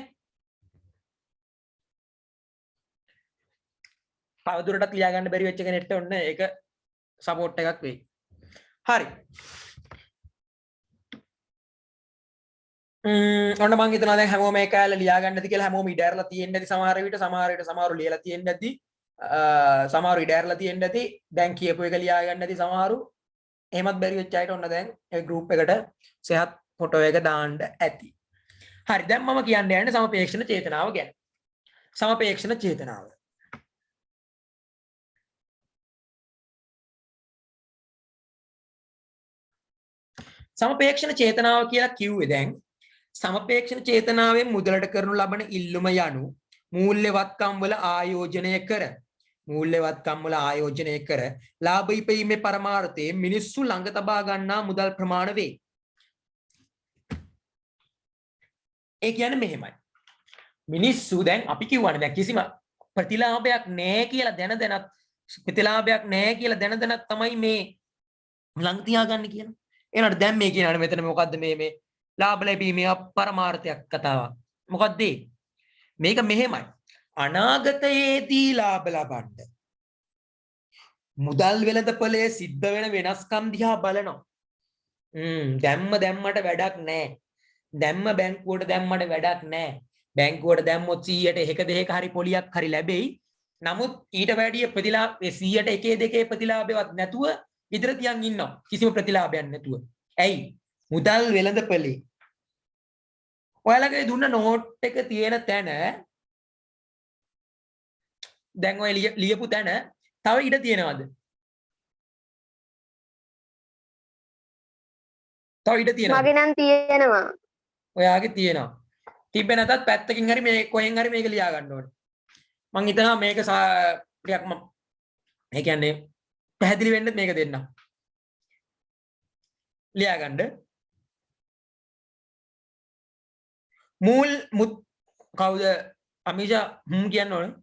තවදුරටත් ලියාගන්න බැරි වෙච්ච කෙනෙක්ට ඔන්න ඒක සපෝට් එකක් වෙයි. හරි. ඔන්න මං හිතනවා දැන් හැමෝම මේක ඇල්ල ලියා ගන්නද කියලා. හැමෝම ඉඩ ඇරලා තියෙන්නේ නැති සමහර විට සමහරු ලියලා තියෙන්නේ නැති සමහරු ඉඩ ඇරලා තියෙන්නේ නැති දැන් කියපු එක ලියා ගන්න නැති සමහරු එහෙමත් බැරි වෙච්ච අයට ඔන්න දැන් ඒ group එකට සෙහත් ෆොටෝ එක දාන්න ඇති. හරි. දැන් මම කියන්න යන්නේ සමපේක්ෂණ චේතනාව ගැන. සමපේක්ෂණ චේතනාව කියලා කිව්වේ දැන් සමපේක්ෂණ චේතනාවෙන් මුදලට කරනු ලබන ඉල්ලුම යනු මූල්‍යවත්කම් වල ආයෝජනය කර ලාභ ඉපයීමේ පරමාර්ථයෙන් මිනිස්සු ළඟ තබා ගන්නා මුදල් ප්‍රමාණ වේ. ඒ කියන්නේ මෙහෙමයි. මිනිස්සු දැන් අපි කියවනේ දැන් කිසිම ප්‍රතිලාභයක් නැහැ කියලා දැන දැනත් තමයි මේ ළඟ තියාගන්නේ කියලා. ඒනට දැන් මේ කියනවානේ මෙතන මොකද්ද මේ ලාභ ලැබීමේ පරමාර්ථයක් කතාවක්. මොකද්ද මේක? මෙහෙමයි. අනාගතයේදී ලාභ ලබන්න මුදල් වෙළඳපොලේ සිද්ධ වෙන වෙනස්කම් දිහා බලනවා. දැම්මට වැඩක් නැහැ. දැම්ම බැංකුවට දැම්මට වැඩක් නැහැ. බැංකුවට දැම්මොත් 100ට 1 2ක හරි පොලියක් හරි ලැබෙයි. නමුත් ඊට වැඩිය ප්‍රතිලාභ 100ට 1 2 ප්‍රතිලාභයවත් නැතුව විතර තියන් ඉන්නවා. කිසිම ප්‍රතිලාභයක් නැතුව. ඇයි? මුදල් වෙළඳපොලේ ඔයාලගේ දුන්න නෝට් එක තියෙන තැන දැන් ඔය ලියපු තැන තව ඉඩ තියෙනවද? තව ඉඩ තියෙනවද? මගේ නම් තියෙනවා. ඔයාගේ තියෙනවා. තිබ්බ නැතත් පැත්තකින් හරි මේ කොහෙන් හරි මේක ලියා ගන්න ඕනේ. මං හිතනවා මේක ටිකක් මම ඒ කියන්නේ පැහැදිලි වෙන්න මේක දෙන්න. ලියා ගන්න. මූල් කවුද අමිෂා කියන්න ඕනේ.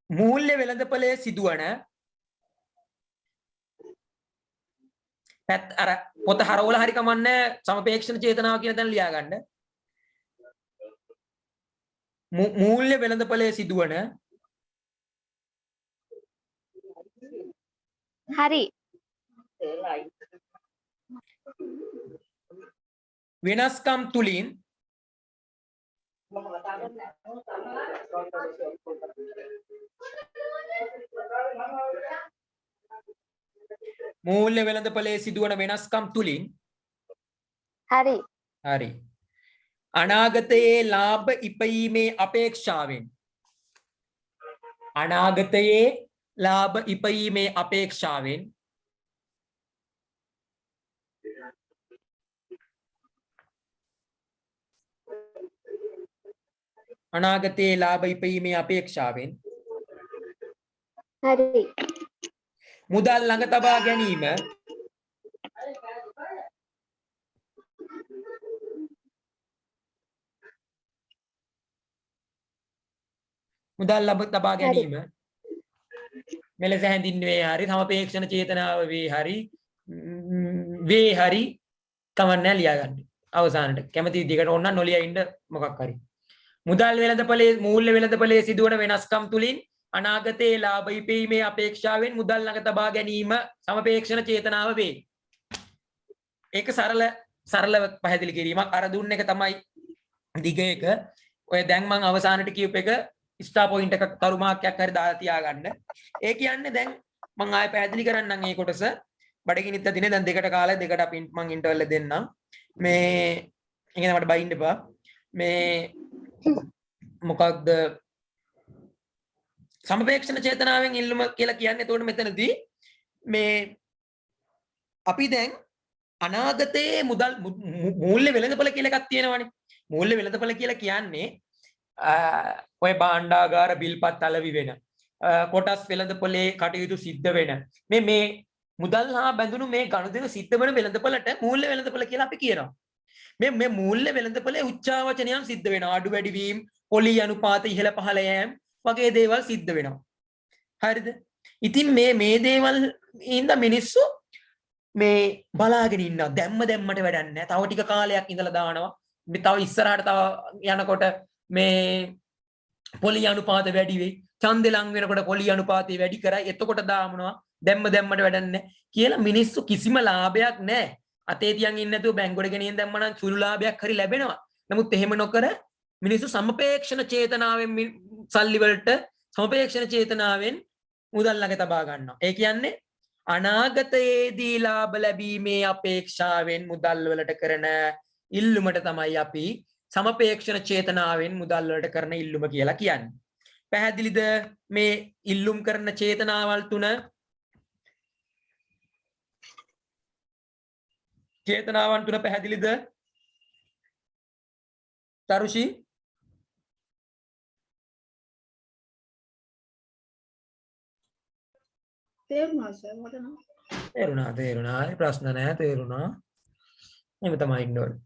මූල්‍ය වෙළඳපොලේ සිදුවන අර පොත හරවල හරි කමන්නේ සමපේක්ෂණ චේතනාව කියන තැන ලියා ගන්න. මූල්‍ය වෙළඳපොලේ සිදුවන හරි. වෙනස්කම් තුලින් මූල්‍ය වෙළඳපොලේ සිදුවන වෙනස්කම් තුලින් හරි. හරි අනාගතයේ ලාභ ඉපයීමේ අපේක්ෂාවෙන් අනාගතයේ ලාභ ඉපයීමේ අපේක්ෂාවෙන් අනාගතයේ ලාභ ඉපයීමේ අපේක්ෂාවෙන් හරි. මුදල් ළඟ තබා ගැනීම මුදල් ළඟ තබා ගැනීම මෙලෙස හැඳින්වේ හරි සමපේක්ෂණ චේතනාව වේ හරි කමන්නේ ලියා ගන්න. අවසානට කැමති විදිහකට ඕන නම් නොලියා ඉන්න මොකක් හරි. මුදල් වෙළඳපොලේ මූල්‍ය වෙළඳපොලේ සිදුවන වෙනස්කම් තුලින් අනාගතයේ ලාභ ඉපීමේ අපේක්ෂාවෙන් මුදල් ළඟ තබා ගැනීම සමපේක්ෂණ චේතනාව වේ. ඒක සරලව පැහැදිලි කිරීමක්. අර දුන්න එක තමයි දිග එක. ඔය දැන් මම අවසානට කියූප එක ස්ටාර් පොයින්ට් එකක් තරු මාක්කයක් හරි දාලා තියාගන්න. ඒ කියන්නේ දැන් මම ආයෙ පැහැදිලි කරන්නම් මේ කොටස. බඩගිනිත් දිනේ දැන් දෙකට කාලේ දෙකට අපි මම ඉන්ටර්වල් දෙන්නම්. මේ ඉතින් මට බයින්න එපා. මේ මොකක්ද සමපේක්ෂණ චේතනාවෙන් ඉල්ලුම කියලා කියන්නේ. එතකොට මෙතනදී මේ අපි දැන් අනාගතයේ මුදල් මූල්‍ය වෙළඳපොළ කියලා එකක් තියෙනවානේ. මූල්‍ය වෙළඳපොළ කියලා කියන්නේ ඔය භාණ්ඩාගාර බිල්පත් අලෙවි වෙන කොටස් වෙළඳපොලේ කටයුතු සිද්ධ වෙන මේ මුදල් හා බැඳුණු මේ ගනුදෙනු සිද්ධ වෙන වෙළඳපොළට මූල්‍ය වෙළඳපොළ කියලා අපි කියනවා. මේ මූල්‍ය වෙළඳපොලේ උච්චාවචනයන් සිද්ධ වෙනවා. අඩු වැඩි වීම, පොලි අනුපාත ඉහළ පහළ යෑම වගේ දේවල් සිද්ධ වෙනවා. හරිද? ඉතින් මේ දේවල් ඉඳ මිනිස්සු මේ බලාගෙන ඉන්නවා. දැම්මට වැඩක් නැහැ. තව ටික කාලයක් ඉඳලා දානවා. මේ තව ඉස්සරහට තව යනකොට මේ පොලි අනුපාත වැඩි වෙයි. ඡන්දෙ ලං වෙනකොට පොලි අනුපාතය වැඩි කරයි. එතකොට දාමනවා. දැම්මට වැඩක් නැහැ කියලා මිනිස්සු කිසිම ලාභයක් නැහැ. අතේ තියන් ඉන්නේ නැතුව බැංකුවට ගෙනියන් දැම්ම නම් සුළු ලාභයක් හරි ලැබෙනවා. නමුත් එහෙම නොකර මිනිස්සු සමපේක්ෂණ චේතනාවෙන් සල්ලි වලට සමපේක්ෂණ චේතනාවෙන් මුදල් ළඟ තබා ගන්නවා. ඒ කියන්නේ අනාගතයේදී ලාභ ලැබීමේ අපේක්ෂාවෙන් මුදල් වලට කරන ඉල්ලුමට තමයි අපි සමපේක්ෂණ චේතනාවෙන් මුදල් වලට කරන ඉල්ලුම කියලා කියන්නේ. පැහැදිලිද මේ ඉල්ලුම් කරන චේතනාවල් තුන? චේතනාවන් තුන පැහැදිලිද? තරුෂි තේරුණා ප්‍රශ්න නැහැ තේරුණා. එහෙම තමයි ඉන්න ඕනේ.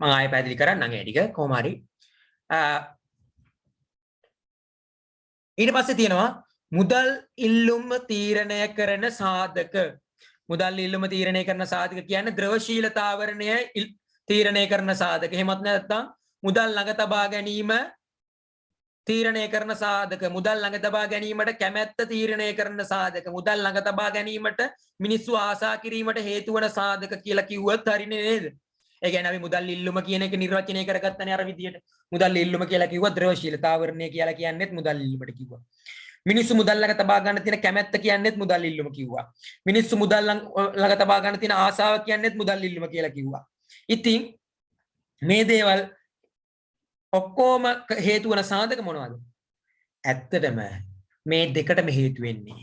මම ආයෙ පැහැදිලි කරන්නම් ඒ ටික කොහොම හරි. ඊට පස්සේ තියෙනවා මුදල් ඉල්ලුම තීරණය කරන සාධක. මුදල් ඉල්ලුම තීරණය කරන සාධක කියන්නේ ද්‍රවශීලතාවරණය තීරණය කරන සාධක. එහෙමත් නැත්නම් මුදල් ළඟ තබා ගැනීම තීරණය කරන සාධක මුදල් ළඟ තබා ගැනීමට කැමැත්ත තීරණය කරන සාධක මුදල් ළඟ තබා ගැනීමට මිනිස්සු ආසා කිරීමට හේතු වන සාධක කියලා කිව්වොත් හරිනේ නේද? ඒ කියන්නේ අපි මුදල් ඉල්ලුම කියන එක නිර්වචනය කරගත්තනේ අර විදියට. මුදල් ඉල්ලුම කියලා කිව්වා ද්‍රවශීලතාවරණය කියලා කියන්නේත් මුදල් ඉල්ලුමට කිව්වා. මිනිස්සු මුදල් ළඟ තබා ගන්න තියෙන කැමැත්ත කියන්නේත් මුදල් ඉල්ලුම කිව්වා. මිනිස්සු මුදල් ළඟ තබා ගන්න තියෙන ආසාව කියන්නේත් මුදල් ඉල්ලුම කියලා කිව්වා. ඉතින් මේ දේවල් ඔක්කොම හේතු වන සාධක මොනවද? ඇත්තටම මේ දෙකටම හේතු වෙන්නේ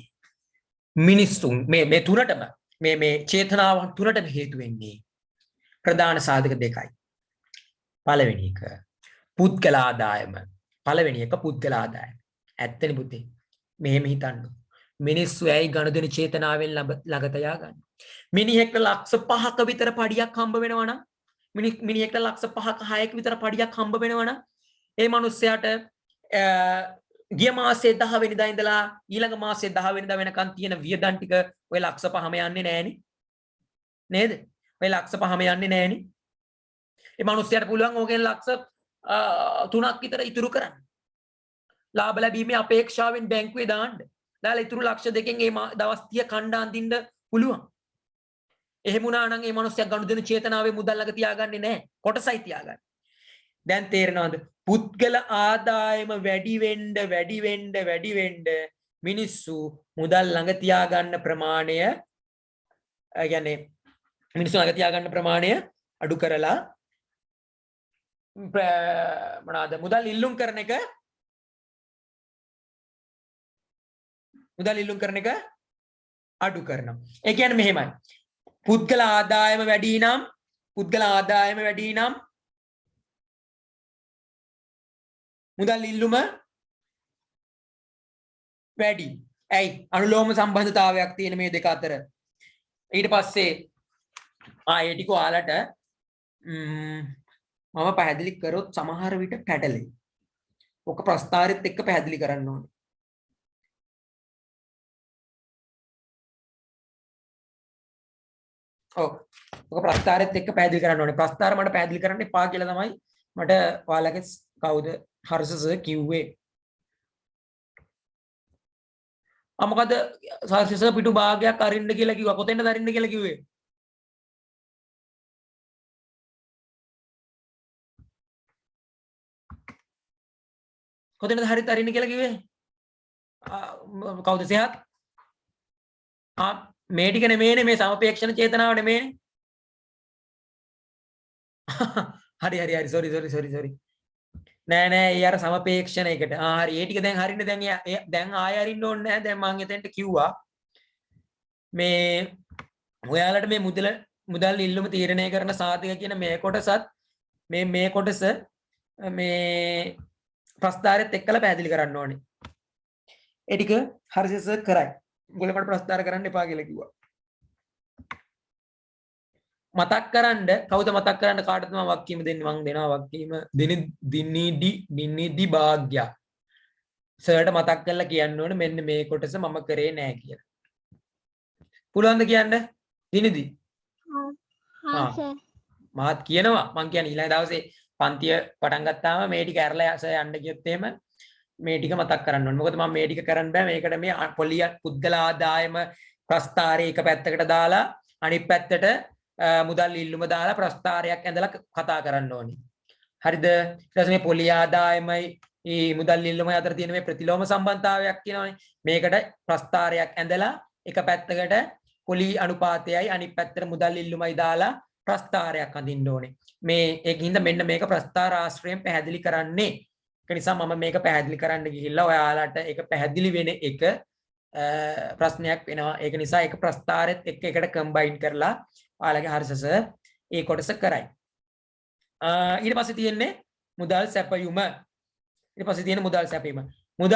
මිනිස්සුන් මේ තුනටම මේ චේතනාවන් තුනටම හේතු වෙන්නේ ප්‍රධාන සාධක දෙකයි. පළවෙනි එක පුද්ගල ආදායම. පළවෙනි එක පුද්ගල ආදායම. ඇත්තනේ පුතේ. මෙහෙම හිතන්න. මිනිස්සු ඇයි ගනුදෙනු චේතනාවෙන් ළඟ තියාගන්නේ? මිනිහෙක්ට ලක්ෂ 5ක විතර පඩියක් හම්බ වෙනවා නම් මිනිහෙක්ට ලක්ෂ 5ක 6ක විතර පඩියක් හම්බ වෙනවා නම් ඒ මිනිස්සයාට ගිය මාසේ 10 වෙනිදා ඉඳලා ඊළඟ මාසේ 10 වෙනිදා වෙනකන් තියෙන වියදම් ටික ඔය ලක්ෂ 5ම යන්නේ නැහෙනි නේද? ඔය ලක්ෂ 5ම යන්නේ නැහෙනි. ඒ මිනිස්සයාට පුළුවන් ඕකෙන් ලක්ෂ 3ක් විතර ඉතුරු කරන්න. ලාභ ලැබීමේ අපේක්ෂාවෙන් බැංකුවේ දාන්න. දාලා ඉතුරු ලක්ෂ 2කින් මේ දවස් 30 කණ්ඩා අඳින්න පුළුවන්. එහෙම වුණා නම් මේ මිනිස්සයා ගනුදෙනු චේතනාවේ මුදල් ළඟ තියාගන්නේ නැහැ. කොටසයි තියාගන්නේ. දැන් තේරෙනවද? පුද්ගල ආදායම වැඩි වෙන්න මිනිස්සු මුදල් ළඟ තියාගන්න ප්‍රමාණය يعني මිනිස්සු ළඟ තියාගන්න ප්‍රමාණය අඩු කරලා මොනවාද මුදල් ඉල්ලුම් කරන එක අඩු කරනවා. ඒ කියන්නේ මෙහෙමයි. පුද්ගල ආදායම වැඩි නම් මුදල් ඉල්ලුම වැඩි. ඇයි? අනුලෝම සම්බන්ධතාවයක් තියෙන මේ දෙක අතර. ඊට පස්සේ ඒ ටික ඔයාලට මම පැහැදිලි කරොත් සමහර විට පැටලෙයි. ඔක ප්‍රස්තාරෙත් එක්ක පැහැදිලි කරන්න ඕනේ. ඔව්. ඔක ප්‍රස්තාරෙත් එක්ක පැහැදිලි කරන්න ඕනේ. ප්‍රස්තාර මට පැහැදිලි කරන්න එපා කියලා තමයි මට ඔයාලගේ කවුද හර්ෂ සර් කිව්වේ. මොකද හර්ෂ සර් පිටු භාගයක් අරින්න කියලා කිව්වා. කොතෙන්ද අරින්න කියලා කිව්වේ? කොතෙන්ද හරියට අරින්න කියලා කිව්වේ? කවුද සෙහත්? මේ ටික නෙමෙයිනේ මේ සමපේක්ෂණ චේතනාව නෙමෙයිනේ. හරි sorry. නෑ ඒ අර සමපේක්ෂණයකට. හරි ඒ ටික දැන් හරිනේ දැන් ආය අරින්න ඕනේ නැහැ. දැන් මම එතෙන්ට කිව්වා මේ ඔයාලට මේ මුදල් ඉල්ලුම තීරණය කරන සාධක කියන මේ කොටසත් මේ කොටස මේ ප්‍රස්තාරෙත් එක්කලා පැහැදිලි කරන්න ඕනේ. ඒ ටික හරිසස කරයි. උගල මට ප්‍රස්තාර කරන්න එපා කියලා කිව්වා. මතක් කරන්න කවුද මතක් කරන්න කාටද මම වක්කීම දෙන්නේ? මම දෙනවා වක්කීම දිනිදි භාග්‍ය සර්ට මතක් කරලා කියන්න ඕනේ මෙන්න මේ කොටස මම කරේ නෑ කියලා. පුළුවන්ද කියන්න? දිනිදි මාත් කියනවා. මං කියන්නේ ඊළඟ දවසේ පන්තිය පටන් ගත්තාම මේ ටික ඇරලා යන්න ගියොත් එහෙම මේ ටික මතක් කරන්න ඕනේ. මොකද මම මේ ටික කරන්න බෑ. මේකට මේ පොලිය පුද්ගල ආදායම ප්‍රස්තාරේ එක පැත්තකට දාලා අනිත් පැත්තට මුදල් ඉල්ලුම දාලා ප්‍රස්තාරයක් ඇඳලා කතා කරන්න ඕනේ. හරිද? ඊට පස්සේ මේ පොලිය ආදායමයි මේ මුදල් ඉල්ලුමයි අතර තියෙන මේ ප්‍රතිලෝම සම්බන්ධතාවයක් කියනවනේ. මේකට ප්‍රස්තාරයක් ඇඳලා එක පැත්තකට පොලි අනුපාතයයි අනිත් පැත්තට මුදල් ඉල්ලුමයි දාලා ප්‍රස්තාරයක් අඳින්න ඕනේ. මේ ඒකින්ද මෙන්න මේක ප්‍රස්තාර ආශ්‍රයෙන් පැහැදිලි කරන්නේ. ඒක නිසා මම මේක පැහැදිලි කරන්න ගිහිල්ලා ඔයාලට ඒක පැහැදිලි වෙන එක ප්‍රශ්නයක් වෙනවා. ඒක නිසා ඒක ප්‍රස්තාරෙත් එක්ක එකට කම්බයින් කරලා ඔයාලගේ හර්ෂස ඒ කොටස කරයි. ඊට පස්සේ තියෙන්නේ මුදල් සැපයුම. මුදල්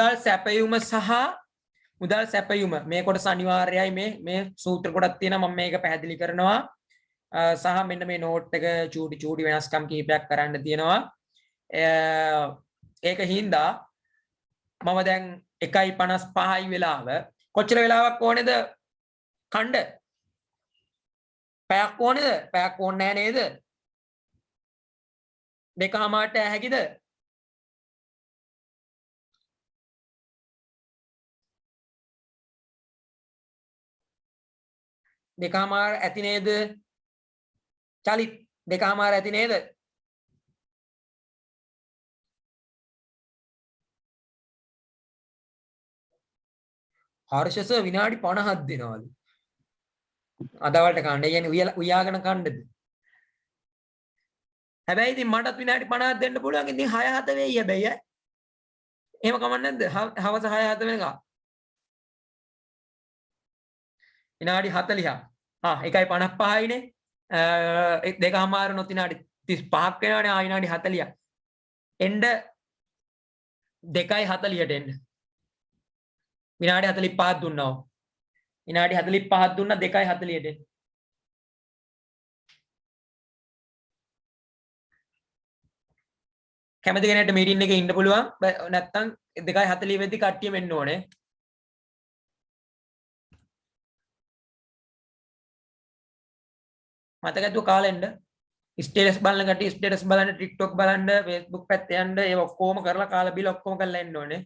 සැපයුම මේ කොටස අනිවාර්යයි. මේ සූත්‍ර කොටක් තියෙනවා. මම මේක පැහැදිලි කරනවා. සහ මෙන්න මේ නෝට් එක චූටි වෙනස්කම් කිහිපයක් කරන්න තියෙනවා. ඒක හින්දා මම දැන් 1:55යි වෙලාව. කොච්චර වෙලාවක් ඕනේද කණ්ඩ? පැයක් ඕනේද? පැයක් ඕනේ නැහැ නේද? 2:00ට හැකිද? දෙකමාර ඇති නේද? චලිත් දෙකමාර ඇති නේද? හර්ෂස විනාඩි 50ක් දෙනවලු. අදවල්ට කන්න. ඒ කියන්නේ උයාගෙන කන්නද? හැබැයි ඉතින් මටත් විනාඩි 50ක් දෙන්න පුළුවන්. ඉතින් 6-7 වෙයි හැබැයි ඈ. එහෙම කමක් නැද්ද? හවස 6-7 වෙනකම්. විනාඩි 40ක්. 1:55යිනේ. දෙකමාරුනොත් විනාඩි 35ක් වෙනවනේ. විනාඩි 40ක්. එන්න 2:40ට එන්න. විනාඩි 45ක් දුන්නා. විනාඩි 45ක් දුන්නා 2:40ට එන්න. කැමති කෙනෙක්ට මීටින් එකේ ඉන්න පුළුවන්. නැත්තම් 2:40 වෙද්දි කට්ටිය වෙන්න ඕනේ. මතකද කාලෙන්ද? ස්ටේටස් බලන්න කට්ටිය ස්ටේටස් බලන්න, TikTok බලන්න, Facebook පැත්තේ යන්න, ඒ ඔක්කොම කරලා කාලා බිල ඔක්කොම කරලා එන්න ඕනේ.